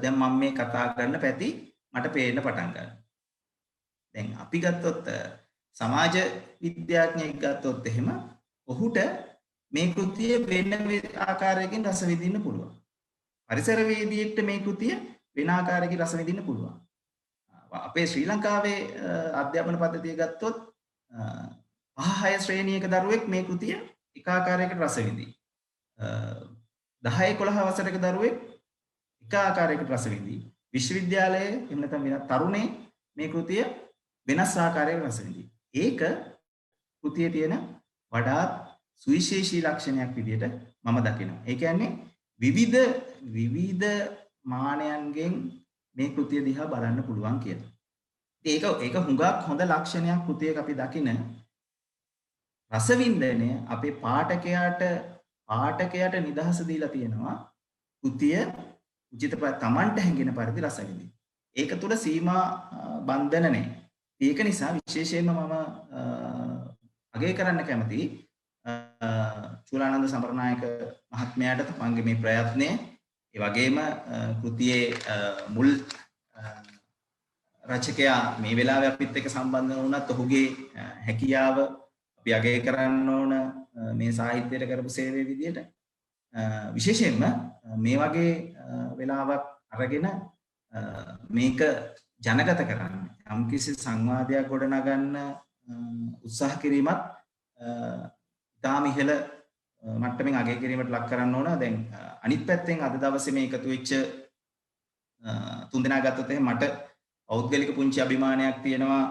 දැන් මම මේ කතා කරන පැති මට පේන්න පටන් ගන්නවා. දැන් අපි ගත්තොත් සමාජ විද්‍යාඥයෙක් ගත්තොත් එහෙම ඔහුට මේ කෘතිය වෙන ආකාරයකින් රස විඳින්න පුළුවන්. පරිසරවේදියෙක්ට මේ කෘතිය වෙන ආකාරයකින් රස විඳින්න පුළුවන්. අපේ ශ්‍රී ලංකාවේ අධ්‍යාපන පද්ධතිය ගත්තොත් 5-6 ශ්‍රේණියක දරුවෙක් මේ කෘතිය එක ආකාරයකට රස විඳියි. 10-11 වසරක දරුවෙක් එක ආකාරයකට රස විඳියි. විශ්වවිද්‍යාලයේ එහෙම නැත්නම් වෙනත් තරුණේ මේ කෘතිය වෙනස් ආකාරයකට රස විඳියි. ඒක කෘතියේ තියෙන වඩාත් සුවිශේෂී ලක්ෂණයක් විදිහට මම දකිනවා. ඒ කියන්නේ විවිධ මානයන්ගෙන් මේ කෘතිය දිහා බලන්න පුළුවන් කියලා. ඒක හුඟක් හොඳ ලක්ෂණයක් කෘතියක අපි දකින රසවින්දනය අපේ පාඨකයාට නිදහස දීලා තියෙනවා කෘතිය උචිත තමන්ට හැඟෙන පරිදි රස විඳින්න. ඒක තුල සීමා බන්ධන නැහැ. ඒක නිසා විශේෂයෙන්ම මම අගය කරන්න කැමතියි චූලානන්ද සමරනායක මහත්මයාට තමන්ගේ මේ ප්‍රයත්නය ඒ වගේම කෘතියේ මුල් රචකයා මේ වෙලාවේ අපිත් එක්ක සම්බන්ධ වුණත් ඔහුගේ හැකියාව අපි අගය කරන්න ඕන මේ සාහිත්‍යයට කරපු සේවය විදියට විශේෂයෙන්ම මේ වගේ වෙලාවක් අරගෙන මේක ජනගත කරන්න යම්කිසි සංවාදයක් ගොඩනගන්න උත්සාහ කිරීමත් ඉතාම ඉහළ මට්ටමින් අගය කිරීමට ලක් කරන්න ඕන. දැන් අනිත් පැත්තෙන් අද දවසේ මේ එකතු වෙච්ච තුන්දෙනා ගත්තොත් එහෙනම් මට පෞද්ගලික පුංචි අභිමානයක් තියෙනවා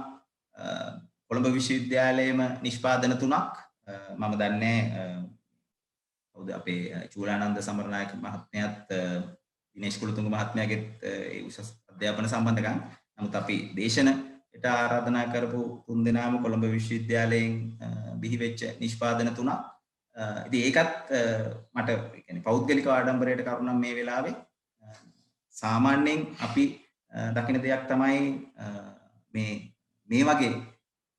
කොළඹ විශ්වවිද්‍යාලයේම නිෂ්පාදන 3ක් මම දන්නේ කවුද අපේ චූලානන්ද සමරනායක මහත්මයාත් දිනේෂ් කුලතුංග මහත්මයාගෙත් ඒ උසස් අධ්‍යාපන සම්බන්ධකම්. නමුත් අපි දේශනයට ආරාධනා කරපු තුන්දෙනාම කොළඹ විශ්වවිද්‍යාලයෙන් බිහි වෙච්ච නිෂ්පාදන 3ක්. ඉතින් ඒකත් මට කියන්නේ පෞද්ගලික ආඩම්බරයට කරුණම් මේ වෙලාවේ සාමාන්‍යයෙන් අපි දකින දෙයක් තමයි මේ වගේ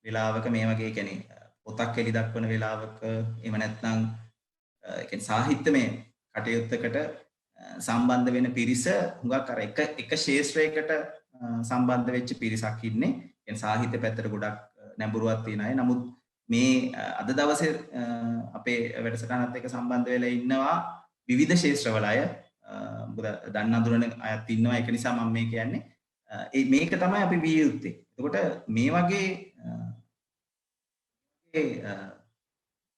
වෙලාවක මේ වගේ කියන්නේ පොතක් එලි දක්වන වෙලාවක එහෙම නැත්නම් කියන්නේ සාහිත්‍යමය කටයුත්තකට සම්බන්ධ වෙන පිරිස හුඟක් අර එක ශාස්ත්‍රයකට සම්බන්ධ වෙච්ච පිරිසක් ඉන්නේ. කියන්නේ සාහිත්‍ය පැත්තට ගොඩක් නැඹුරුවක් තියෙන අය. නමුත් මේ අද දවසේ අපේ වැඩසටහනත් එක්ක සම්බන්ධ වෙලා ඉන්නවා විවිධ ශාස්ත්‍රවල අය. මොකද දන්න අඳුරන අයත් ඉන්නවා. ඒක නිසා මම මේ කියන්නේ මේක තමයි අපි විය යුත්තේ. එතකොට මේ වගේ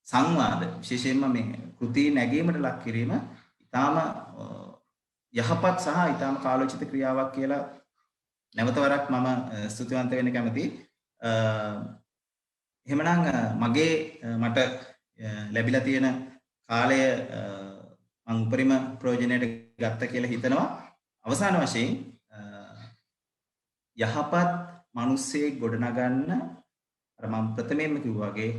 සංවාද විශේෂයෙන්ම මේ කෘති නැගීමට ලක් කිරීම ඊටාම යහපත් සහ ඊටාම කාලෝචිත ක්‍රියාවක් කියලා නැවත වරක් මම ස්තුතිවන්ත වෙන්න කැමතියි. එහෙමනම් මට ලැබිලා තියෙන කාලය මම උපරිම ප්‍රයෝජනයට ගත්ත කියලා හිතනවා. අවසාන වශයෙන් යහපත් මිනිස්සේ ගොඩනගන්න අර මම ප්‍රථමයෙන්ම කිව්වා වගේ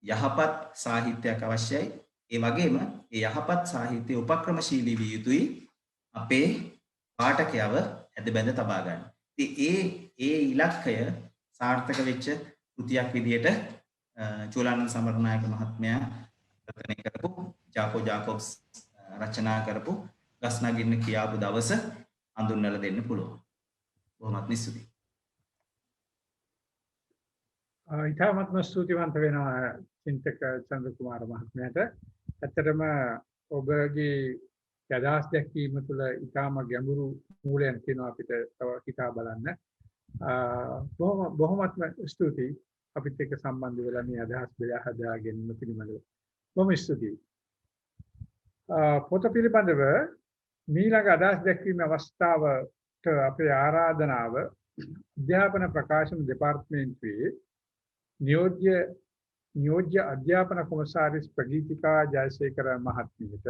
යහපත් සාහිත්‍යයක් අවශ්‍යයි. ඒ වගේම ඒ යහපත් සාහිත්‍ය උපක්‍රමශීලී විය යුතුයි අපේ පාඨකයව ඇදබැඳ තබා ගන්න. ඉතින් ඒ ඉලක්කය සාර්ථක වෙච්ච කෘතියක් විදිහට චූලානන්ද සමරනායක මහත්මයා රචනය කරපු ජාකෝ ජාකොබ්ස් රචනා කරපු ගස් නගින්න කියාපු දවස හඳුන්වලා දෙන්න පුළුවන්. බොහොමත්ම ස්තුතියි. ඉතාමත්ම ස්තුතිවන්ත වෙනවා චින්තක චන්ද්‍රකුමාර මහත්මයාට. ඇත්තටම ඔබගේ අදහස් දැක්වීම තුළ ඉතාම ගැඹුරු මූලයන් තියෙනවා අපිට තව හිතා බලන්න. බොහොමත්ම ස්තුතියි අපිත් එක්ක සම්බන්ධ වෙලා මේ අදහස් බෙදා හදා ගැනීම පිළිබඳව. බොහොම ස්තුතියි. පොත පිළිබඳව මීළඟ අදහස් දැක්වීමේ අවස්ථාවට අපේ ආරාධනාව අධ්‍යාපන ප්‍රකාශන දෙපාර්තමේන්තුවේ නියෝජ්‍ය අධ්‍යාපන කොමසාරිස් ප්‍රගීතිකා ජයසේකර මහත්මියට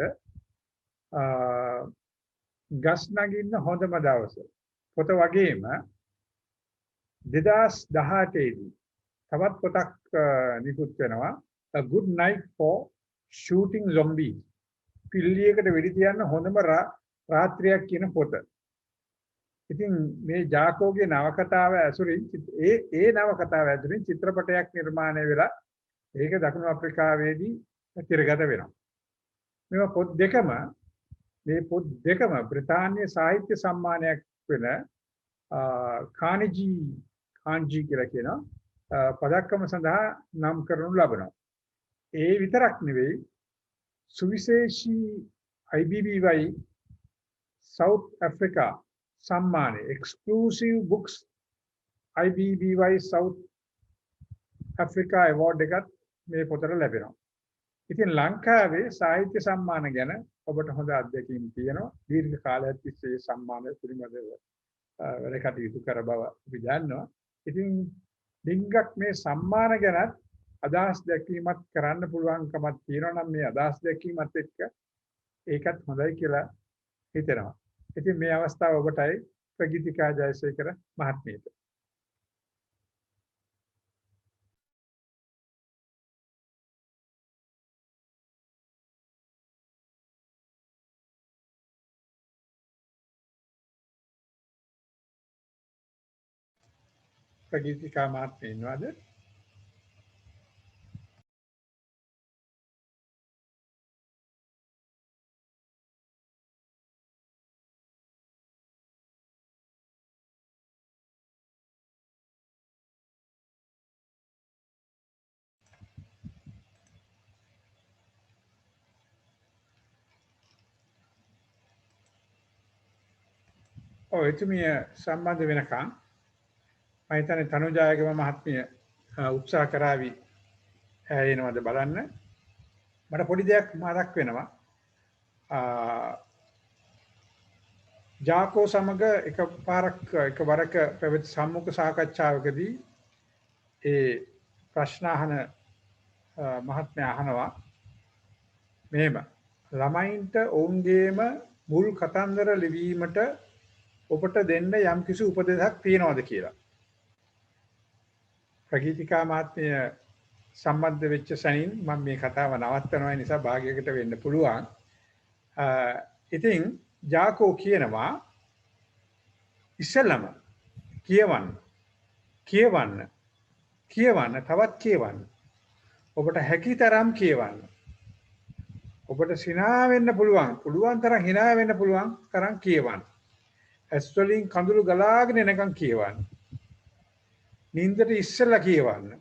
ගස් නගින්න හොඳම දවස පොත වගේම 2018 දී තවත් පොතක් නිකුත් වෙනවා A Good Night for Shooting Zombies. පිල්ලියකට වෙඩි තියන්න හොඳම රාත්‍රියක් කියන පොත. ඉතින් මේ ජාකෝගේ නවකතාව ඇසුරින් ඒ නවකතාව ඇතුලින් චිත්‍රපටයක් නිර්මාණය වෙලා ඒක දකුණු අප්‍රිකාවේදී තිරගත වෙනවා. මේ පොත් දෙකම බ්‍රිතාන්‍ය සාහිත්‍ය සම්මානයක් වෙන කාන්ජී කියලා කියන පදක්කම සඳහා නම් කරනු ලබනවා. ඒ විතරක් නෙවෙයි සුවිශේෂී IBBY South Africa සම්මානය exclusive books IBBY South Africa award එකත් මේ පොතට ලැබෙනවා. ඉතින් ලංකාවේ සාහිත්‍ය සම්මාන ගැන ඔබට හොඳ අත්දැකීම් තියෙනවා. දීර්ඝ කාලයක් තිස්සේ සම්මාන පිළිබඳව වැඩ කටයුතු කර බව අපි දන්නවා. ඉතින් ඩිංගක් මේ සම්මාන ගැනත් අදහස් දැක්වීමක් කරන්න පුළුවන්කමක් තියෙනවා නම් මේ අදහස් දැක්වීමත් එක්ක ඒකත් හොඳයි කියලා හිතෙනවා. ඉතින් මේ අවස්ථාව ඔබටයි ප්‍රගීතිකා ජයසේකර මහත්මියට. ප්‍රගීතිකා මහත්මිය ඉන්නවද? ඔව් එතුමිය සම්බන්ධ වෙනකන් මම හිතන්නේ තනුජායගම මහත්මිය උත්සාහ කරાવી එනවද බලන්න. මට පොඩි දෙයක් මතක් වෙනවා. ජාකෝ සමග එකවරක පැවති සම්මුඛ සාකච්ඡාවකදී ඒ ප්‍රශ්න අහන මහත්මයා අහනවා මෙහෙම ළමයින්ට ඔවුන්ගේම මුල් කතන්දර ලිවීමට ඔබට දෙන්න යම්කිසි උපදෙසක් තියනවද කියලා. ප්‍රගීතිකා මහත්මිය සම්බන්ධ වෙච්ච සැනින් මම මේ කතාව නවත්තනවා නිසා භාගයකට වෙන්න පුළුවන්. ඉතින් ජාකෝ කියනවා ඉස්සෙල්ලම කියවන්න තවත් කියවන්න. ඔබට හැකි තරම් කියවන්න. ඔබට සිනා වෙන්න පුළුවන් තරම් hina වෙන්න පුළුවන් තරම් කියවන්න. ඇස් වලින් කඳුළු ගලාගෙන එනකන් කියවන්න. නින්දට ඉස්සෙල්ලා කියවන්න.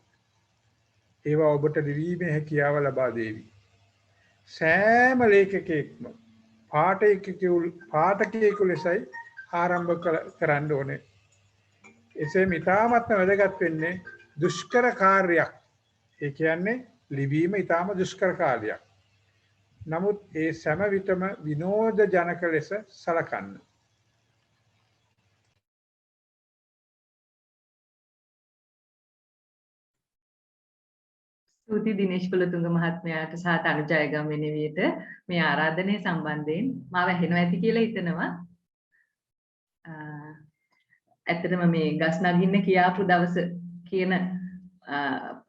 ඒවා ඔබට ලිවීමේ හැකියාව ලබා දෙවි. සෑම ලේඛකයෙක්ම පාඨකයෙකු ලෙසයි ආරම්භ කරන්න ඕනේ. එසේම ඉතාමත්ම වැදගත් වෙන්නේ දුෂ්කර කාර්යයක්. ඒ කියන්නේ ලිවීම ඉතාම දුෂ්කර කාර්යයක්. නමුත් ඒ සෑම විටම විනෝද ජනක ලෙස සලකන්න. ස්තුති දිනේෂ් කුලතුංග මහත්මයාට සහ තනුජායගම වෙනවියට මේ ආරාධනය සම්බන්ධයෙන් මාව ඇහෙනවා ඇති කියලා හිතනවා. ඇත්තටම මේ ගස් නගින්න කියාපු දවස කියන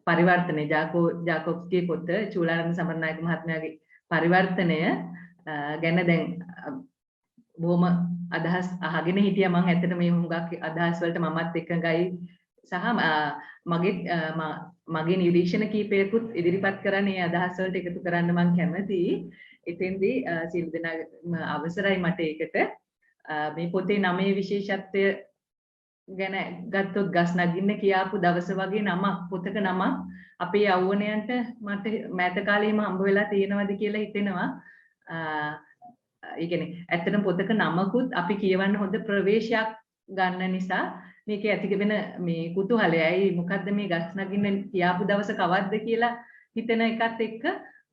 පරිවර්තනය ජාකොබ්ස්ගේ පොත චූලානන්ද සමරනායක මහත්මයාගේ පරිවර්තනය ගැන දැන් බොහොම අදහස් අහගෙන හිටියා. මම ඇත්තට මේ හුඟක් අදහස් වලට මමත් එකඟයි සහ මගේ නිරීක්ෂණ කීපයකුත් ඉදිරිපත් කරන්නේ අදහස් වලට එකතු කරන්න මම කැමතියි. එතෙන්දී සියලු දෙනාගේම අවසරයි මට ඒකට. මේ පොතේ නමේ විශේෂත්වය ගැන ගත්තොත් ගස් නගින්න කියාපු දවස වගේ නමක් පොතක නමක් අපේ යෞවනයන්ට මට මෑත කාලේම හම්බ වෙලා තියෙනවද කියලා හිතෙනවා. ඒ කියන්නේ ඇත්තටම පොතක නමකුත් අපි කියවන්න හොඳ ප්‍රවේශයක් ගන්න නිසා මේකේ ඇති වෙන මේ කුතුහලයයි මොකද්ද මේ ගස් නගින්න කියාපු දවස කවද්ද කියලා හිතෙන එකත් එක්ක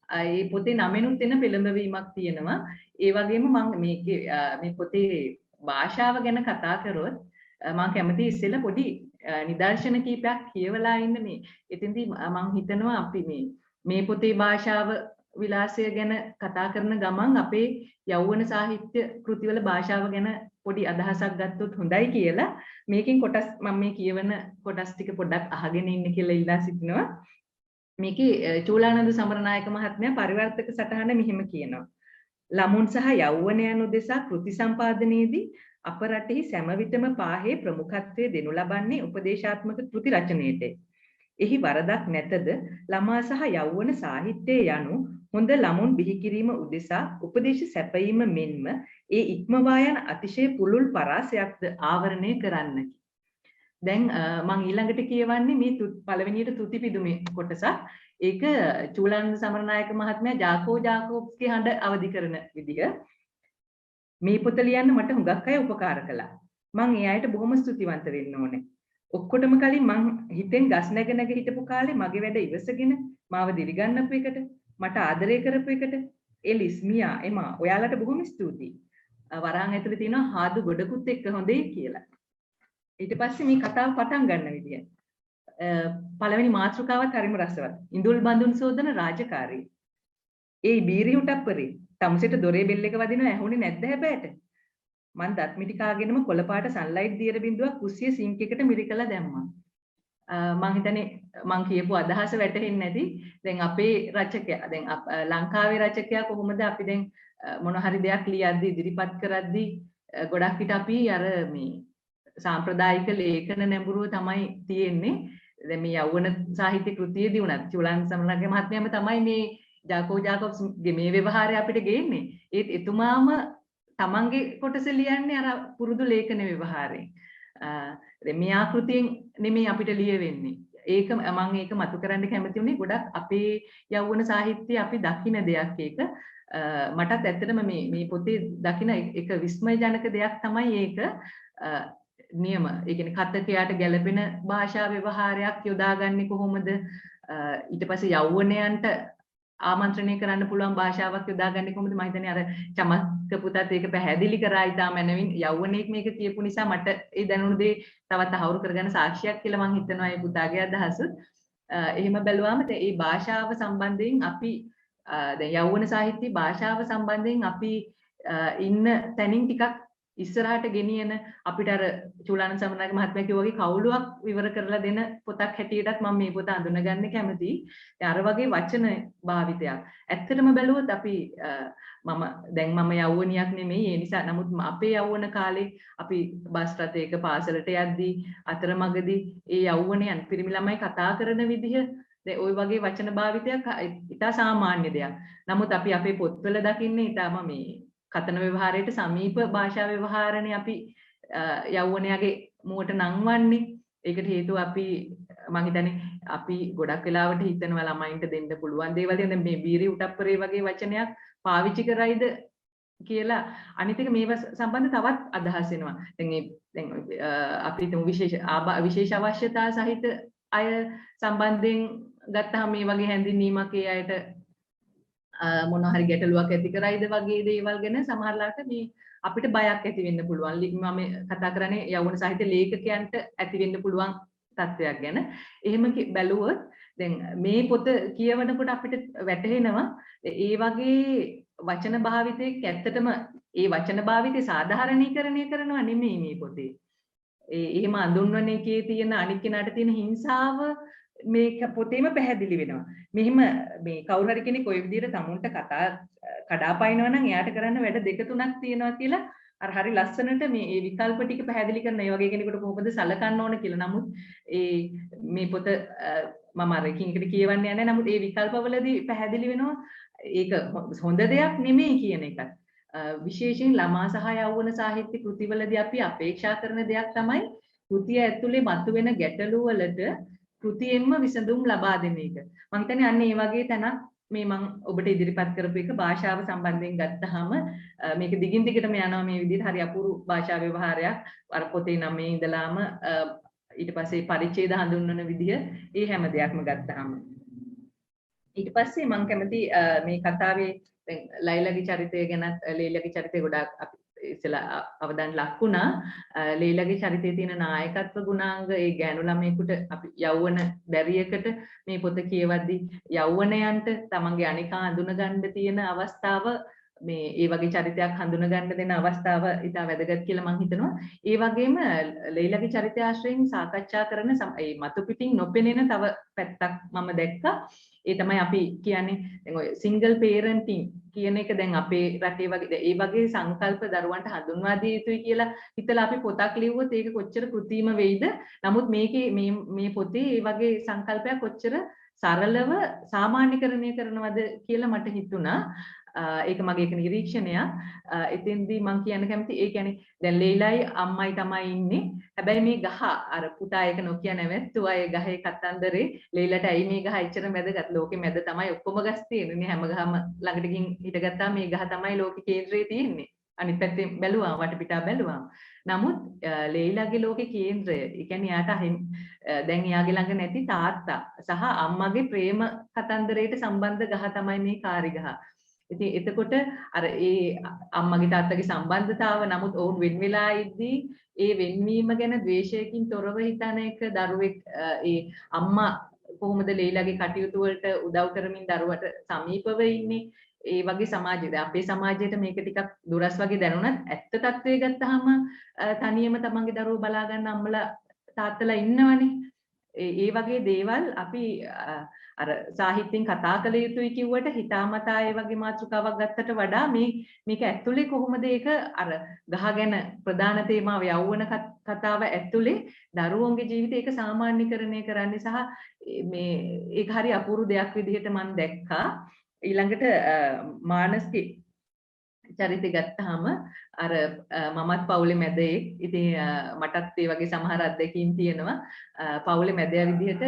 ඒ පොතේ නමෙනුත් එන පෙළඹවීමක් තියෙනවා. ඒ වගේම මම මේ පොතේ භාෂාව ගැන කතා කරොත් මම කැමති ඉස්සෙල්ලා පොඩි නිදර්ශන කීපයක් කියවලා ඉන්න මේ. එතෙන්දී මම හිතනවා අපි මේ පොතේ භාෂාව විලාසය ගැන කතා කරන ගමන් අපේ යෞවන සාහිත්‍ය කෘතිවල භාෂාව ගැන පොඩි අදහසක් ගත්තොත් හොඳයි කියලා මේකෙන් කොටස් මම මේ කියවන කොටස් ටික පොඩ්ඩක් අහගෙන ඉන්න කියලා ඉල්ලා සිටිනවා. මේකේ චූලානන්ද සමරනායක මහත්මයා පරිවර්තක සටහන මෙහිම කියනවා. ළමුන් සහ යෞවනයන් උදෙසා කෘති සම්පාදනයේදී අප රටෙහි සෑම විටම පාහේ ප්‍රමුඛත්වය දෙනු ලබන්නේ උපදේශාත්මක කෘති රචනයේට. එහි වරදක් නැතද ළමා සහ යෞවන සාහිත්‍යය යනු හොඳ ළමුන් බිහි කිරීම උදෙසා උපදේශ සැපයීම මෙන්ම ඒ ඉක්මවා යන අතිශය පුළුල් පරාසයක්ද ආවරණය කරන්නකි. දැන් මම ඊළඟට කියවන්නේ මේ පළවෙනියට තුති පිදුමේ කොටසක්. ඒක චූලානන්ද සමරනායක මහත්මයා ජාකෝබ්ස්ගේ හඬ අවදි කරන විදිහ. මේ පොත ලියන්න මට හුඟක් අය උපකාර කළා. මම ඒ අයට බොහොම ස්තුතිවන්ත වෙන්න ඕනේ. ඔක්කොටම කලින් මං හිතෙන් ගස් නැග හිටපු කාලේ මගේ වැඩ ඉවසගෙන මාව දිරිගන්නපු එකට මට ආදරය කරපු එකට එලිස් මියා එමා ඔයාලට බොහොම ස්තුතියි. වරහන් ඇතුලේ තියෙනවා හාදු ගොඩකුත් එක්ක හොඳේ කියලා. ඊට පස්සේ මේ කතාව පටන් ගන්න විදිය. පළවෙනි මාතෘකාවත් හරිම රසවත්. ඉඳුල් බඳුන් සෝදන රාජකාරී. ඒ බීරි උටප්පරේ තමුසෙට දොරේ බෙල් එක වදිනවා ඇහුනේ නැද්ද හැබෑට? මං දත් මිටි කාගෙනම කොළපාට සන්ලයිට් දියර බින්දුවක් කුස්සිය සිංක් එකට මිරිකලා දැම්මා. මං හිතන්නේ මං කියපු අදහස වැටහෙන්නේ නැති. දැන් අපේ රචකයා දැන් ලංකාවේ රචකයා කොහොමද අපි දැන් මොන හරි දෙයක් ලියද්දී ඉදිරිපත් කරද්දී ගොඩක් විට අපි අර මේ සාම්ප්‍රදායික ලේඛන නැඹුරුව තමයි තියෙන්නේ. දැන් මේ යෞවන සාහිත්‍ය කෘතියේදී උනත් චූලානන්ද සමරනායක මහත්මයාම තමයි මේ ජාකෝබ්ස්ගේ මේ ව්‍යවහාරය අපිට ගේන්නේ. ඒත් එතුමාම තමන්ගේ කොටස ලියන්නේ අර පුරුදු ලේඛන ව්‍යවහාරයෙන්. දැන් මේ ආකෘතියෙන් නෙමෙයි අපිට ලියවෙන්නේ. ඒක මම ඒක මතු කරන්න කැමති උනේ ගොඩක් අපේ යෞවන සාහිත්‍යය අපි දකින දෙයක් ඒක. මටත් ඇත්තටම මේ පොතේ දකින එක විස්මයජනක දෙයක් තමයි ඒක. නියම ඒ කියන්නේ කතකයාට ගැළපෙන භාෂා ව්‍යවහාරයක් යොදාගන්නේ කොහොමද? ඊට පස්සේ යෞවනයන්ට ආමන්ත්‍රණය කරන්න පුළුවන් භාෂාවක් යොදාගන්නේ කොහොමද? මම හිතන්නේ අර චමත්ක පුතත් ඒක පැහැදිලි කරා ඉතාම මනවින්. යෞවනයෙක් මේක කියපු නිසා මට ඒ දැනුණු දේ තවත් අහුරු කරගන්න සාක්ෂියක් කියලා මම හිතනවා ඒ පුතාගේ අදහස. එහෙම බැලුවාම මේ භාෂාව සම්බන්ධයෙන් අපි දැන් යෞවන සාහිත්‍ය භාෂාව සම්බන්ධයෙන් අපි ඉන්න තැනින් ටිකක් ඉස්සරහට ගෙනියන අපිට අර චූලානන්ද සමරනායක මහත්මයා කිව්වා වගේ කවුලුවක් විවර කරලා දෙන පොතක් හැටියටත් මම මේ පොත අඳුනගන්න කැමතියි. අර වගේ වචන භාවිතයක්. ඇත්තටම බැලුවොත් අපි මම යෞවනියක් නෙමෙයි. ඒ නිසා නමුත් අපේ යෞවන කාලේ අපි බස් රථයක පාසලට යද්දී අතරමඟදී ඒ යෞවනයන් පිරිමි ළමයි කතා කරන විදිහ දැන් ওই වගේ වචන භාවිතයක් ඉතා සාමාන්‍ය දෙයක්. නමුත් අපි අපේ පොත්වල දකින්නේ ඊටම මේ කතන ව්‍යවහාරයට සමීප භාෂා ව්‍යවහාරනේ අපි යෞවනයාගේ මුවට නංවන්නේ. ඒකට හේතුව අපි මම හිතන්නේ අපි ගොඩක් වෙලාවට හිතනවා ළමයින්ට දෙන්න පුළුවන් දේවල් දැන් මේ බීරි උටප්පරේ වගේ වචනයක් පාවිච්චි කරයිද කියලා. අනිත් එක මේව සම්බන්ධ තවත් අදහස් එනවා. දැන් අපි තුන් විශේෂ අවශ්‍යතා සහිත අය සම්බන්ධයෙන් ගත්තාම මේ වගේ හැඳින්වීමක් ඒ අයට මොන හරි ගැටලුවක් ඇති කරයිද වගේ දේවල් ගැන සමහරලාට මේ අපිට බයක් ඇති වෙන්න පුළුවන්. මම කතා කරන්නේ යෞවන සාහිත්‍ය ලේඛකයන්ට ඇති වෙන්න පුළුවන් තත්ත්වයක් ගැන. එහෙම බැලුවොත් දැන් මේ පොත කියවනකොට අපිට වැටහෙනවා ඒ වගේ වචන භාවිතයක් ඇත්තටම ඒ වචන භාවිතය සාධාරණීකරණය කරනවා නෙමෙයි මේ පොතේ. එහෙම අඳුන්වන එකේ තියෙන අනික් කෙනාට තියෙන හිංසාව මේ පොතේම පැහැදිලි වෙනවා. මෙහිම මේ කවුරු හරි කෙනෙක් ওই විදිහට තමුන්ට කතා කඩාපනිනවා නම් එයාට කරන්න වැඩ දෙක තුනක් තියෙනවා කියලා අර හරි ලස්සනට මේ විකල්ප ටික පැහැදිලි කරන ඒ වගේ කෙනෙකුට කොහොමද සලකන්න ඕන කියලා. නමුත් මේ පොත මම අර එකින් කියවන්නේ නැහැ. නමුත් ඒ විකල්පවලදී පැහැදිලි වෙනවා ඒක හොඳ දෙයක් නෙමෙයි කියන එක. විශේෂයෙන් ළමා සහ යෞවන සාහිත්‍ය කෘතිවලදී අපි අපේක්ෂා කරන දෙයක් තමයි කෘතිය ඇතුලේ මතුවෙන ගැටලු වලට කෘතියෙන්ම විසඳුම් ලබා දෙන එක. මම හිතන්නේ අන්න ඒ වගේ තැනක් මේ මම ඔබට ඉදිරිපත් කරපු එක භාෂාව සම්බන්ධයෙන් ගත්තාම මේක දිගින් දිගටම යනවා මේ විදිහට හරි අපූර්ව භාෂා ව්‍යවහාරයක්. අර පොතේ නමේ ඉඳලාම ඊට පස්සේ පරිච්ඡේද හඳුන්වන විදිහ ඒ හැම දෙයක්ම ගත්තාම ඊට පස්සේ මම කැමති මේ කතාවේ දැන් ලයිලාගේ චරිතය ගැනත් ලීලාගේ චරිතය ගොඩාක් අපි ඉතලා අවදාන ලක්ුණා. ලීලාගේ චරිතයේ තියෙන නායකත්ව ගුණාංග ඒ ගෑනු ළමයෙකුට අපි යෞවන දැරියකට මේ පොත කියවද්දී යෞවනයන්ට තමන්ගේ අනිකා හඳුන ගන්න තියෙන අවස්ථාව මේ ඒ වගේ චරිතයක් හඳුන ගන්න දෙන අවස්ථාව ඉතා වැදගත් කියලා මම හිතනවා. ඒ වගේම ලීලාගේ චරිතය ආශ්‍රයෙන් සාකච්ඡා කරන මේ මතු පිටින් නොපෙනෙන තව පැත්තක් මම දැක්කා. ඒ තමයි අපි කියන්නේ දැන් ඔය සිංගල් පේරන්ටින් කියන එක දැන් අපේ රටේ වගේ ඒ වගේ සංකල්ප දරුවන්ට හඳුන්වා දිය යුතුයි කියලා හිතලා අපි පොතක් ලිව්වොත් ඒක කොච්චර කෘත්‍රිම වෙයිද? නමුත් මේකේ මේ පොතේ ඒ වගේ සංකල්පයක් කොච්චර සරලව සාමාන්‍යකරණය කරනවද කියලා මට හිතුණා. ඒක මගේ එක නිරීක්ෂණයක්. එතෙන්දී මම කියන්න කැමති ඒ කියන්නේ දැන් ලීලායි අම්මයි තමයි ඉන්නේ. හැබැයි මේ ගහ අර පුතා ඒක නොකිය නැවැත්තුවා ඒ ගහේ කතන්දරේ ලීලාට ඇයි මේ ගහ එච්චර මැදගත් ලෝකෙ මැද තමයි ඔක්කොම ගස් තියෙන්නේ. හැම ගහම ළඟට ගින් හිටගත්තා මේ ගහ තමයි ලෝකෙ කේන්ද්‍රයේ තියෙන්නේ. අනිත් පැත්තෙන් බැලුවා වටපිටා බැලුවා. නමුත් ලීලාගේ ලෝකේ කේන්ද්‍රය ඒ කියන්නේ යාට දැන් එයාගේ ළඟ නැති තාත්තා සහ අම්මගේ ප්‍රේම කතන්දරයට සම්බන්ධ ගහ තමයි මේ කාරිගහ. ඉතින් එතකොට අර ඒ අම්මගේ තාත්තගේ සම්බන්ධතාව නමුත් ඔවුන් වෙන් වෙලා ඉද්දී ඒ වෙන්වීම ගැන ද්වේෂයකින් තොරව හිතන එක දරුවෙක් ඒ අම්මා කොහොමද ලීලාගේ කටයුතු වලට උදව් කරමින් දරුවට සමීපව ඉන්නේ ඒ වගේ සමාජයද අපේ සමාජයට මේක ටිකක් දුරස් වගේ දැනුණත් ඇත්ත తත්වයේ ගත්තාම තනියම තමන්ගේ දරුවෝ බලා ගන්න අම්මලා තාත්තලා ඉන්නවනේ ඒ වගේ දේවල් අපි අර සාහිත්‍යයෙන් කතා කළ යුතුයි කිව්වට හිතාමතා ඒ වගේ මාතෘකාවක් ගත්තට වඩා මේක ඇතුලේ කොහොමද ඒක අර ගහ ගැන ප්‍රධාන තේමාව යෞවන කතාව ඇතුලේ දරුවෝන්ගේ ජීවිතේ ඒක සාමාන්‍යකරණය කරන්නේ සහ මේ ඒක හරි අපූර්ව දෙයක් විදිහට මම දැක්කා. ඊළඟට මානස්ගේ චරිතය ගත්තාම අර මමත් පවුලේ මැදෙක්. ඉතින් මටත් ඒ වගේ සමහර අත්දැකීම් තියෙනවා. පවුලේ මැදයා විදිහට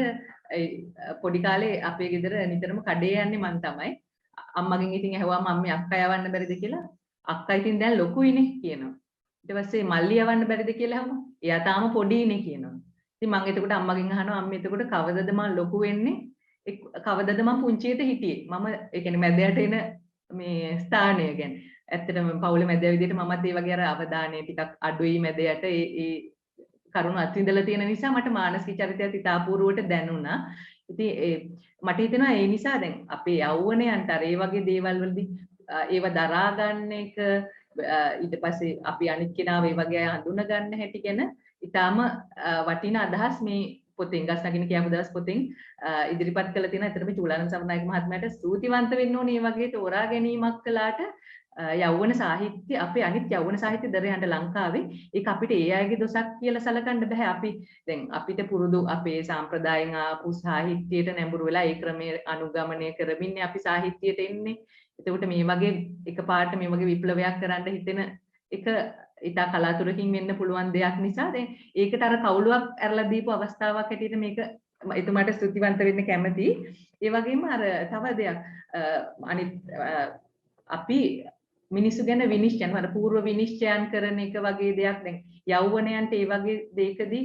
පොඩි කාලේ අපේ ගෙදර නිතරම කඩේ යන්නේ මං තමයි. අම්මගෙන් ඉතින් ඇහුවාම අම්මේ අක්කා යවන්න බැරිද කියලා. අක්කා ඉතින් දැන් ලොකුයිනේ කියනවා. ඊට පස්සේ මල්ලි යවන්න බැරිද කියලා අහුවා. එයා තාම පොඩිනේ කියනවා. ඉතින් මං එතකොට අම්මගෙන් අහනවා අම්මේ එතකොට කවදද මං ලොකු වෙන්නේ? කවදද මං පුංචියට හිටියේ? මම ඒ කියන්නේ මැදයට එන මේ ස්ථානය ගැන. ඇත්තටම පවුලේ මැදයා විදිහට මමත් ඒ වගේ අර අවධානය ටිකක් අඩුයි මැදයට ඒ කරුණ අත්විඳලා තියෙන නිසා මට මානසික චරිතයත් ඉතාපූර්වට දැනුණා. ඉතින් මට හිතෙනවා ඒ නිසා දැන් අපේ යෞවනයන්ට අර ඒ වගේ දේවල් වලදී ඒව දරා ගන්න එක ඊට පස්සේ අපි අනිත් කෙනාව ඒ වගේ අය හඳුනා ගන්න හැටි ගැන ඉතාම වටිනා අදහස් මේ පොතෙන් ගස් නගින කියපු දවස් පොතෙන් ඉදිරිපත් කළ තියෙනවා. ඇත්තටම චූලානන්ද සමනායක මහත්මයාට ස්තුතිවන්ත වෙන්න ඕනේ මේ වගේ තෝරා ගැනීමක් කළාට යෞවන සාහිත්‍ය අපේ අනිත් යෞවන සාහිත්‍ය දරයන්ට ලංකාවේ ඒක අපිට ඒ අයගේ දොසක් කියලා සලකන්න බෑ. අපි දැන් අපිට පුරුදු අපේ සාම්ප්‍රදායෙන් ආපු සාහිත්‍යයට නැඹුරු වෙලා ඒ ක්‍රමයේ අනුගමනය කරමින් අපි සාහිත්‍යයට එන්නේ. එතකොට මේ වගේ එකපාරට මේ වගේ විප්ලවයක් කරන්න හිතෙන එක ඉතා කලාතුරකින් වෙන්න පුළුවන් දෙයක් නිසා දැන් ඒකට අර කවුලුවක් ඇරලා දීපු අවස්ථාවක් හැටියට මේක එතුමාට ස්තුතිවන්ත වෙන්න කැමතියි. ඒ වගේම අර තව දෙයක් අනිත් අපි මිනිස්සු ගැන විනිශ්චයන් වල පූර්ව විනිශ්චයන් කරන එක වගේ දෙයක් දැන් යෞවනයන්ට ඒ වගේ දෙයකදී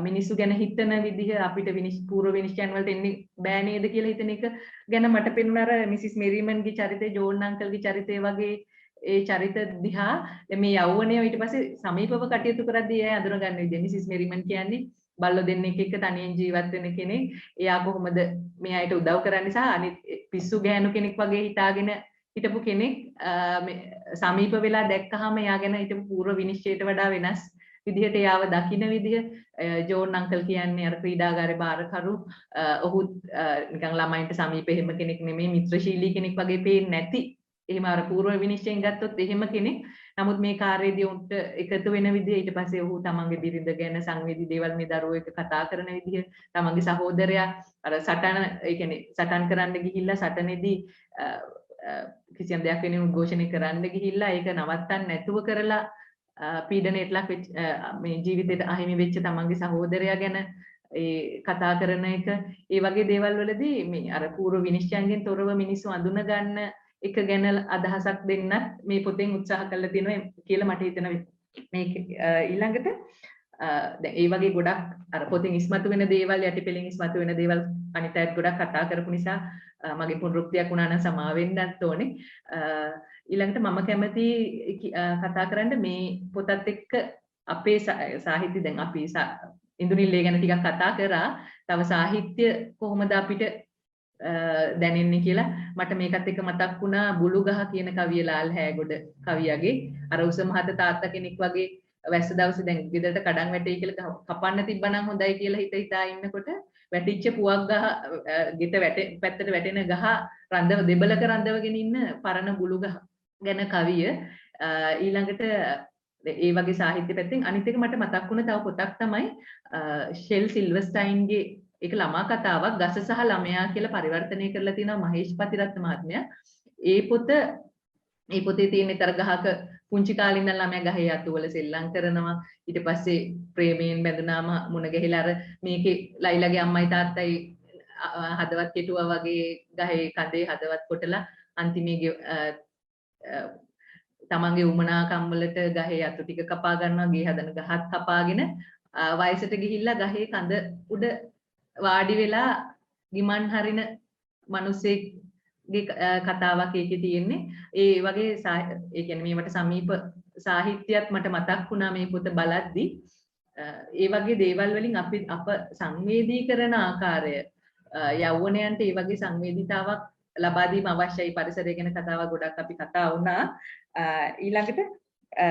මිනිස්සු ගැන හිතන විදිහ අපිට පූර්ව විනිශ්චයන් වලට එන්නේ බෑ නේද කියලා හිතන එක ගැන මට පෙනුන අර මිසිස් මෙරිමන්ගේ චරිතය ජෝන් අංකල්ගේ චරිතය වගේ ඒ චරිත දිහා මේ යෞවනය ඊට පස්සේ සමීපව කටයුතු කරද්දී එයා අඳුරගන්න විදිහ මිසිස් මෙරිමන් කියන්නේ බල්ලෝ දෙන්නෙක් එක්ක තනියෙන් ජීවත් වෙන කෙනෙක්. එයා කොහොමද මේ අයට උදව් කරන්නේ සහ අනිත් පිස්සු ගෑනු කෙනෙක් වගේ හිතාගෙන හිටපු කෙනෙක් සමීප වෙලා දැක්කහම එයා ගැන හිටපු පූර්ව විනිශ්චයට වඩා වෙනස් විදිහට යාව දකින්න විදිහ ජෝන් අංකල් කියන්නේ අර ක්‍රීඩාගාරේ බාරකරු ඔහු නිකන් ළමයින්ට සමීප එහෙම කෙනෙක් නෙමෙයි මිත්‍රශීලී කෙනෙක් වගේ පේන්නේ නැති එහෙම අර පූර්ව විනිශ්චයෙන් ගත්තොත් එහෙම කෙනෙක්. නමුත් මේ කාර්යයේදී උන්ට එකතු වෙන විදිහ ඊට පස්සේ ඔහු තමන්ගේ බිරිඳ ගැන සංවේදී දේවල් මේ දරුවෝ එක්ක කතා කරන විදිහ තමන්ගේ සහෝදරයා අර සටන ඒ කියන්නේ සටන් කරන්න ගිහිල්ලා සටනේදී කිසියම් දෙයක් වෙනුවෙන් උද්ඝෝෂණය කරන්න ගිහිල්ලා ඒක නවත්තන්න නැතුව කරලා පීඩනයට ලක් වෙච්ච මේ ජීවිතේට අහිමි වෙච්ච තමන්ගේ සහෝදරයා ගැන ඒ කතා කරන එක ඒ වගේ දේවල් වලදී මේ අර පූර්ව විනිශ්චයන්ගෙන් තොරව මිනිස්සු අඳුන ගන්න එක ගැන අදහසක් දෙන්නත් මේ පොතෙන් උත්සාහ කරලා තියෙනවා කියලා මට හිතෙනවා. මේක ඊළඟට දැන් ඒ වගේ ගොඩක් අර පොතෙන් ඉස්මතු වෙන දේවල් යටිපෙලින් ඉස්මතු වෙන දේවල් අනිත් අයත් ගොඩක් කතා කරපු නිසා මගේ පුනරුක්තියක් වුණා නම් සමා වෙන්නත් ඕනේ. ඊළඟට මම කැමති කතා කරන්න මේ පොතත් එක්ක අපේ සාහිත්‍ය දැන් අපි ඉන්දුනිල්ලේ ගැන ටිකක් කතා කරා. තව සාහිත්‍ය කොහොමද අපිට දැනෙන්නේ කියලා මට මේකත් එක්ක මතක් වුණා බුලුගහ කියන කවිය ලාල් හැගොඩ කවියගේ අර උස මහත තාත්තා කෙනෙක් වගේ වැස්ස දවසේ දැන් ගෙදරට කඩන් වැටෙයි කියලා කපන්න තිබ්බනම් හොඳයි කියලා හිතා ඉන්නකොට වැටිච්ච පුවක් ගහ ගෙට පැත්තට වැටෙන ගහ රඳව දෙබලක රඳවගෙන ඉන්න පරණ බුලුගහ ගැන කවිය. ඊළඟට ඒ වගේ සාහිත්‍ය පැත්තෙන් අනිත් එක මට මතක් වුණ තව පොතක් තමයි ෂෙල් සිල්වර්ස්ටයින්ගේ ඒක ළමා කතාවක් ගස සහ ළමයා කියලා පරිවර්තනය කරලා තියෙනවා මහේෂ් පතිරත්න මහත්මයා. ඒ පොතේ තියෙන තර ගහක පුංචි කාලේ ඉඳන් ළමයා ගහේ අතුවල සෙල්ලම් කරනවා. ඊට පස්සේ ප්‍රේමයෙන් බැඳුනාම මුණ ගැහිලා අර මේකේ ලයිලාගේ අම්මයි තාත්තයි හදවත් කෙටුවා වගේ ගහේ කඳේ හදවත් කොටලා අන්තිමේ තමන්ගේ උමනාකම් වලට ගහේ අතු ටික කපා ගන්නවා. ගේ හදන ගහත් කපාගෙන වයසට ගිහිල්ලා ගහේ කඳ උඩ වාඩි වෙලා ගිමන් හරින මිනිස්සෙක්ගේ කතාවක් ඒකේ තියෙන්නේ. ඒ වගේ ඒ කියන්නේ මේවට සමීප සාහිත්‍යයක් මට මතක් වුණා මේ පොත බලද්දී. ඒ වගේ දේවල් වලින් අප සංවේදී කරන ආකාරය යෞවනයන්ට ඒ වගේ සංවේදීතාවක් ලබා දීම අවශ්‍යයි. පරිසරය ගැන කතාවක් ගොඩක් අපි කතා වුණා. ඊළඟට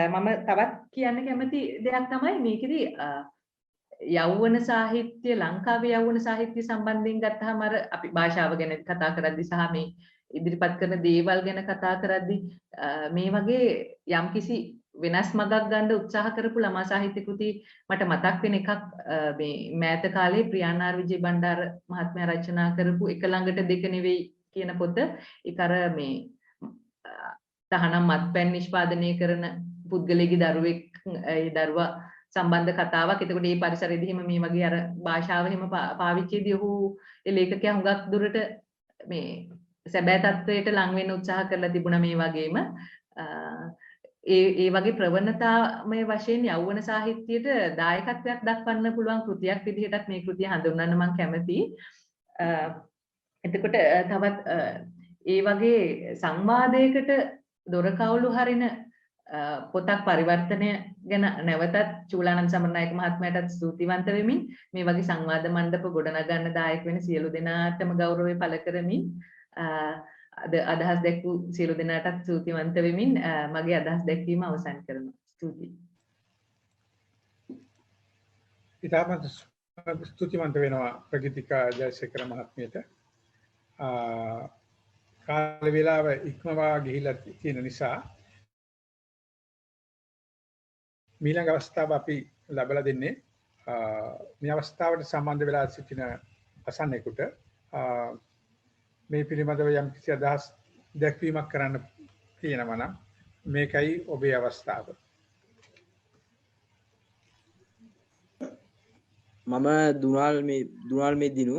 මම තවත් කියන්න කැමති දෙයක් තමයි මේකෙදී යෞවන සාහිත්‍ය ලංකාවේ යෞවන සාහිත්‍ය සම්බන්ධයෙන් ගත්තාම අර අපි භාෂාව ගැන කතා කරද්දී සහ මේ ඉදිරිපත් කරන දේවල් ගැන කතා කරද්දී මේ වගේ යම්කිසි වෙනස් මගක් ගන්න උත්සාහ කරපු ළමා සාහිත්‍ය කෘති මට මතක් වෙන එකක් මේ මෑත කාලේ ප්‍රියානාර් විජේ බණ්ඩාර මහත්මයා රචනා කරපු එක ළඟට දෙක නෙවෙයි කියන පොත. ඒක අර මේ තහනම් මත්පැන් නිෂ්පාදනය කරන පුද්ගලයෙක්ගේ දරුවෙක් ඒ දරුවා සම්බන්ධ කතාවක්. එතකොට මේ පරිසරයේදී හිම මේ වගේ අර භාෂාව හිම පාවිච්චිදී ඔහු ඒ ලේඛකයා හුඟක් දුරට මේ සැබෑ තත්වයට ලං වෙන්න උත්සාහ කරලා තිබුණා. මේ වගේම ඒ වගේ ප්‍රවණතාමය වශයෙන් යෞවන සාහිත්‍යයට දායකත්වයක් දක්වන්න පුළුවන් කෘතියක් විදිහටත් මේ කෘතිය හඳුන්වන්න මම කැමතියි. එතකොට තවත් ඒ වගේ සංවාදයකට දොර කවුළු හරින පොතක් පරිවර්තනය ගැන නැවතත් චූලානන්ද සමරනායක මහත්මයාටත් ස්තුතිවන්ත වෙමින් මේ වගේ සංවාද මණ්ඩප ගොඩනගන්න දායක වෙන සියලු දෙනාටම ගෞරවය පළ කරමින් අදහස් දැක්වූ සියලු දෙනාටත් ස්තුතිවන්ත වෙමින් මගේ අදහස් දැක්වීම අවසන් කරනවා. ස්තුතියි. ඉතාමත් ස්තුතිවන්ත වෙනවා ප්‍රගීතිකා ජයසේකර මහත්මියට. කාල වේලාව ඉක්මවා ගිහිලා තියෙන නිසා ඊළඟ අවස්ථාව අපි ලබලා දෙන්නේ මේ අවස්ථාවට සම්බන්ධ වෙලා සිටින අසන්නෙකුට මේ පිළිබඳව යම් කිසි අදහස් දැක්වීමක් කරන්න තියෙනවා නම් මේකයි ඔබේ අවස්ථාව. මම දුනාල් මේ දිනු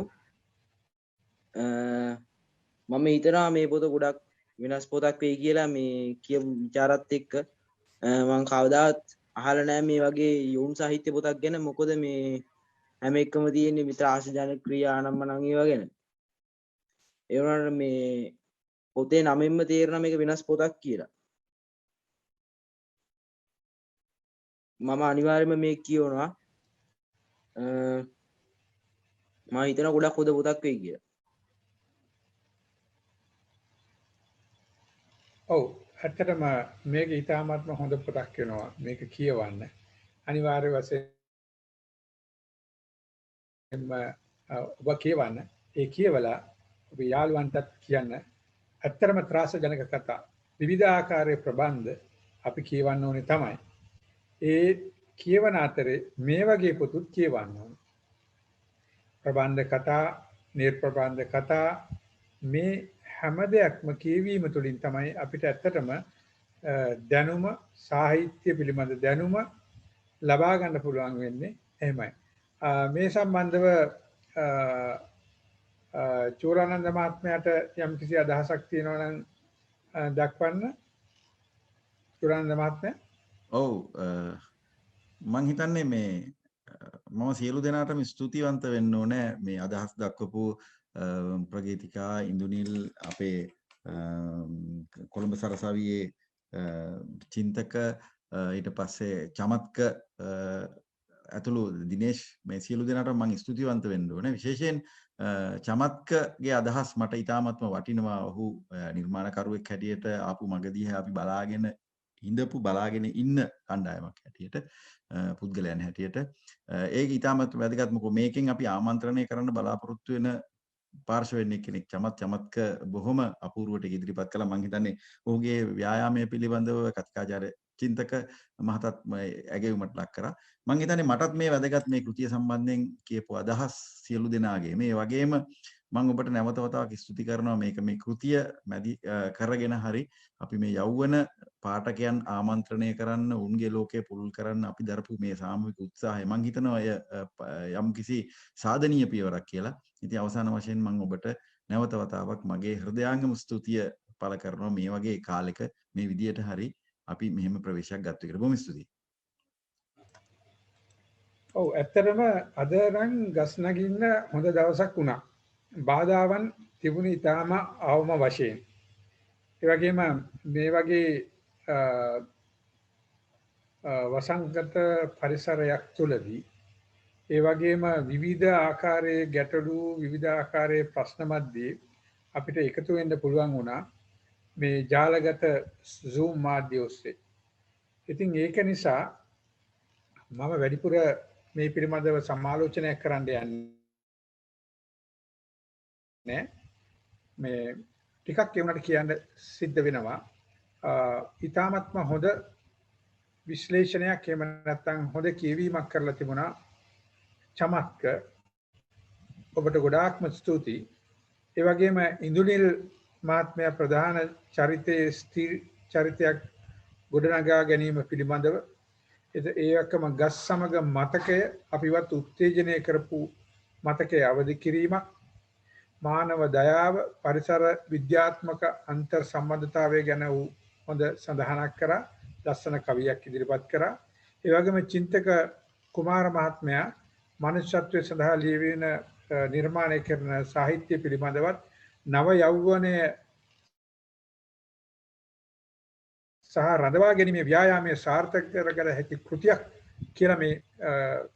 මම හිතනවා මේ පොත ගොඩක් වෙනස් පොතක් වෙයි කියලා මේ කියපු ਵਿਚාරත් එක්ක මම කවදාවත් අහලා නැහැ මේ වගේ යොවුන් සාහිත්‍ය පොතක් ගැන. මොකද මේ හැම එකම තියෙන්නේ විතර ආශාජනක ක්‍රියා අනම්මනම් ඒවා ගැන. ඒ වුණාට මේ පොතේ නමින්ම තේරෙනවා මේක වෙනස් පොතක් කියලා. මම අනිවාර්යයෙන්ම මේක කියවනවා. මම හිතනවා ගොඩක් හොඳ පොතක් වෙයි කියලා. ඔව් ඇත්තටම මේක ඉතාමත්ම හොඳ පොතක් වෙනවා මේක කියවන්න. අනිවාර්ය වශයෙන්ම ඔබ කියවන්න. ඒ කියවලා ඔබ යාළුවන්ටත් කියන්න. ඇත්තරම ත්‍රාසජනක කතා විවිධ ආකාරයේ ප්‍රබන්ධ අපි කියවන්න ඕනේ තමයි. ඒ කියවන අතරේ මේ වගේ පොතුත් කියවන්න ඕනේ. ප්‍රබන්ධ කතා, නිර්ප්‍රබන්ධ කතා මේ හැම දෙයක්ම කියවීම තුළින් තමයි අපිට ඇත්තටම දැනුම, සාහිත්‍ය පිළිබඳ දැනුම ලබා ගන්න පුළුවන් වෙන්නේ. එහෙමයි. මේ සම්බන්ධව චූරානන්ද මහත්මයාට යම් කිසි අදහසක් තියෙනවා නම් දක්වන්න. චූරානන්ද මහත්මයා. ඔව් මම හිතන්නේ මේ මම සියලු දෙනාටම ස්තුතිවන්ත වෙන්න ඕනේ මේ අදහස් දක්වපු ප්‍රගීතිකා, ඉන්දුනිල්, අපේ කොළඹ සරසවියේ චින්තක, ඊට පස්සේ චමත්ක ඇතුළු දිනේෂ්, මේ සියලු දෙනාටම මම ස්තුතිවන්ත වෙන්න ඕනේ. විශේෂයෙන් චමත්කගේ අදහස් මට ඉතාමත්ම වටිනවා. ඔහු නිර්මාණකරුවෙක් හැටියට ආපු මගදී අපි බලාගෙන ඉන්න කණ්ඩායමක් හැටියට, පුද්ගලයන් හැටියට ඒක ඉතාමත් වැදගත්. මොකද මේකෙන් අපි ආමන්ත්‍රණය කරන්න බලාපොරොත්තු වෙන පාර්ශවයෙන් කෙනෙක් චමත්ක බොහොම අපූර්වට ඉදිරිපත් කළා. මම හිතන්නේ ඔහුගේ ව්‍යායාමය පිළිබඳව කතිකාචාර්ය චින්තක මහතත් ඇගයුමට ලක් කරා. මම හිතන්නේ මටත් මේ වැදගත් මේ කෘතිය සම්බන්ධයෙන් කියපු අදහස් සියලු දෙනාගේ මේ වගේම මම ඔබට නැවත වතාවක් ස්තුති කරනවා. මේක මේ කෘතිය මැදි කරගෙන හරි අපි මේ යෞවන පාඨකයන් ආමන්ත්‍රණය කරන්න, උන්ගේ ලෝකය පුළුල් කරන්න අපි දරපු මේ සාමූහික උත්සාහය මම හිතනවා යම් කිසි සාධනීය පියවරක් කියලා. ඉතින් අවසාන වශයෙන් මම ඔබට නැවත වතාවක් මගේ හෘදයාංගම ස්තුතිය පළ කරනවා. මේ වගේ කාලෙක මේ විදියට හරි අපි මෙහෙම ප්‍රවේශයක් ගත්ත එකට බොහොම ස්තුතියි. ඔව් ඇත්තටම අද නම් ගස් නගින්න හොඳ දවසක් වුණා. බාධාවන් තිබුණේ ඊටාම අවම වශයෙන්. ඒ වගේම මේ වගේ වසංගත පරිසරයක් තුළදී ඒ වගේම විවිධ ආකාරයේ ගැටලු, විවිධ ආකාරයේ ප්‍රශ්න මැද්දේ අපිට එකතු වෙන්න පුළුවන් වුණා මේ ජාලගත Zoom මාධ්‍ය ඔස්සේ. ඉතින් ඒක නිසා මම වැඩිපුර මේ පිළිබඳව සමාලෝචනයක් කරන්න යන්නේ මේ ටිකක් ඒ වුණාට කියන්න සිද්ධ වෙනවා. ඊ타මත්ම හොඳ විශ්ලේෂණයක් එහෙම නැත්නම් හොඳ කියවීමක් කරලා තිබුණා චමත්ක. ඔබට ගොඩාක්ම ස්තුතියි. ඒ වගේම ඉන්දුනිල් මහත්මයා ප්‍රධාන චරිතයක් ගොඩනගා ගැනීම පිළිබඳව ඒකම ගස් සමග මතකය අපිවත් උත්තේජනය කරපු මතකයේ අවදි කිරීමක්, මානව දයාව, පරිසර විද්‍යාත්මක අන්තර් සම්බන්ධතාවය ගැන වූ හොඳ සඳහනක් කරා, ලස්සන කවියක් ඉදිරිපත් කරා. ඒ වගේම චින්තක කුමාර මහත්මයා මනුෂ්‍යත්වයේ සඳහා ලියවින නිර්මාණය කරන සාහිත්‍ය පිළිබඳවත් නව යෞවනයේ සහ රඳවා ගැනීමේ ව්‍යායාමයේ සාර්ථක කරගත හැකි කෘතියක් කියලා මේ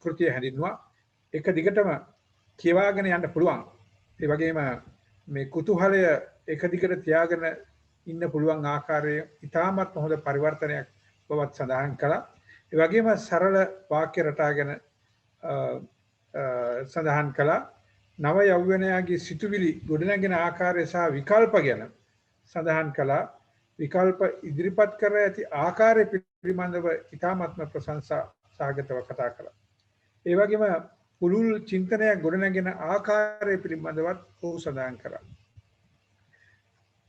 කෘතිය හැඳින්වුවා. එක දිගටම කියවාගෙන යන්න පුළුවන්. ඒ වගේම මේ කුතුහලය එක දිගට තියාගෙන ඉන්න පුළුවන් ආකාරයේ ඉතාමත් හොඳ පරිවර්තනයක් බවත් සඳහන් කළා. ඒ වගේම සරල වාක්‍ය රටා ගැන සඳහන් කළා. නව යෞවනයාගේ සිතුවිලි ගොඩනගෙන ආකාරය සහ විකල්ප ගැන සඳහන් කළා. විකල්ප ඉදිරිපත් කර ඇති ආකාරය පිළිබඳව ඉතාමත්ම ප්‍රශංසා සහගතව කතා කළා. ඒ වගේම පුළුල් චින්තනයක් ගොඩනගෙන ආකාරය පිළිබඳවත් ඔහු සඳහන් කළා.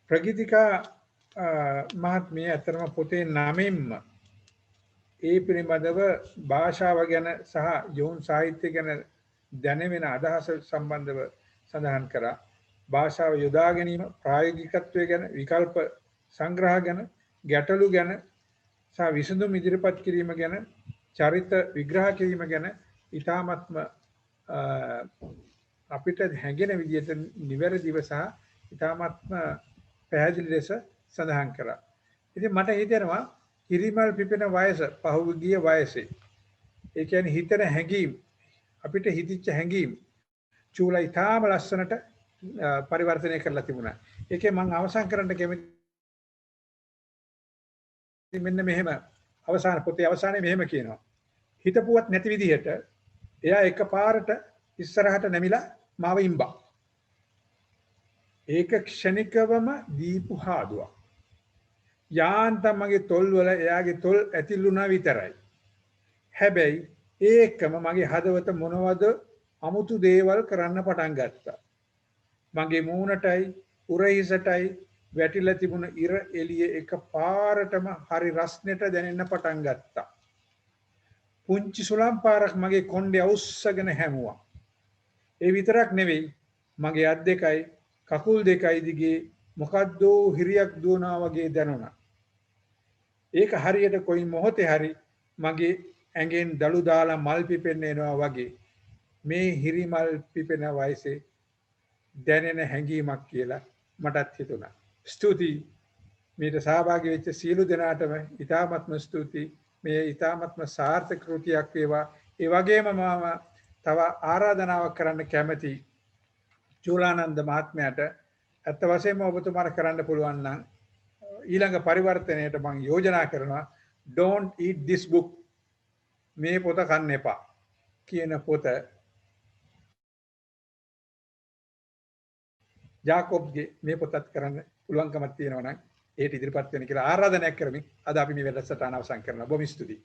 ප්‍රගීතිකා මහත්මිය අතරම පොතේ නමෙන්ම ඒ පිළිබඳව භාෂාව ගැන සහ යෝන් සාහිත්‍ය ගැන දැනෙන අදහස සම්බන්ධව සඳහන් කරා. භාෂාව යොදා ගැනීම, ප්‍රායෝගිකත්වය ගැන, විකල්ප සංග්‍රහ ගැන, ගැටලු ගැන සහ විසඳුම් ඉදිරිපත් කිරීම ගැන, චරිත විග්‍රහ කිරීම ගැන ඊ타ත්ම අපිට හැඟෙන විදිහට නිවැරදිව සහ ඊ타ත්ම පැහැදිලි ලෙස සඳහන් කරා. ඉතින් මට හිතෙනවා කිරිමල් පිපෙන වයස, පහුගිය වයසේ, ඒ කියන්නේ හිතන හැඟීම්, අපිට හිතිච්ච හැඟීම් චූලා ඊටාම ලස්සනට පරිවර්තනය කරලා තිබුණා. ඒකේ මම අවසන් කරන්න කැමති මෙන්න මෙහෙම අවසාන පොතේ අවසානයේ මෙහෙම කියනවා. හිතපුවත් නැති විදිහට එයා එකපාරට ඉස්සරහට නැමිලා මාව ඉම්බා. ඒක ක්ෂණිකවම දීපු හාදුවක්. යාන්තම් මගේ තොල් වල එයාගේ තොල් ඇතිල්ුණා විතරයි. හැබැයි ඒකම මගේ හදවත මොනවද අමුතු දේවල් කරන්න පටන් ගත්තා. මගේ මූණටයි උරහිසටයි වැටිලා තිබුණ ඉර එළිය එකපාරටම හරි රස්නෙට දැනෙන්න පටන් ගත්තා. පුංචි සුළං පාරක් මගේ කොණ්ඩේ අවුස්සගෙන හැමුවා. ඒ විතරක් නෙවෙයි මගේ අත් දෙකයි කකුල් දෙකයි දිගේ මොකද්ද හිරියක් දුවනවා වගේ දැනුණා. ඒක හරියට කොයි මොහොතේ හරි මගේ ඇඟෙන් දළු දාලා මල් පිපෙන්න එනවා වගේ මේ හිරි මල් පිපෙන වයසේ දැනෙන හැඟීමක් කියලා මටත් හිතුණා. ස්තුතියි මේට සහභාගී වෙච්ච සියලු දෙනාටම ඉතාමත්ම ස්තුතියි. මේ ඉතාමත්ම සාර්ථක කෘතියක් වේවා. ඒ වගේම මම තව ආරාධනාවක් කරන්න කැමතියි චූලානන්ද මහත්මයාට. ඇත්ත වශයෙන්ම ඔබතුමාට කරන්න පුළුවන් නම් ඊළඟ පරිවර්තනයට මම යෝජනා කරනවා don't eat this book මේ පොත කන්න එපා කියන පොත ජාකොබ්ගේ මේ පොතත් කරන්න පුළුවන්කමක් තියෙනවා නම් ඒට ඉදිරිපත් වෙන්න කියලා ආරාධනයක් කරමින් අද අපි මේ වැඩසටහන අවසන් කරනවා. බොහොම ස්තුතියි.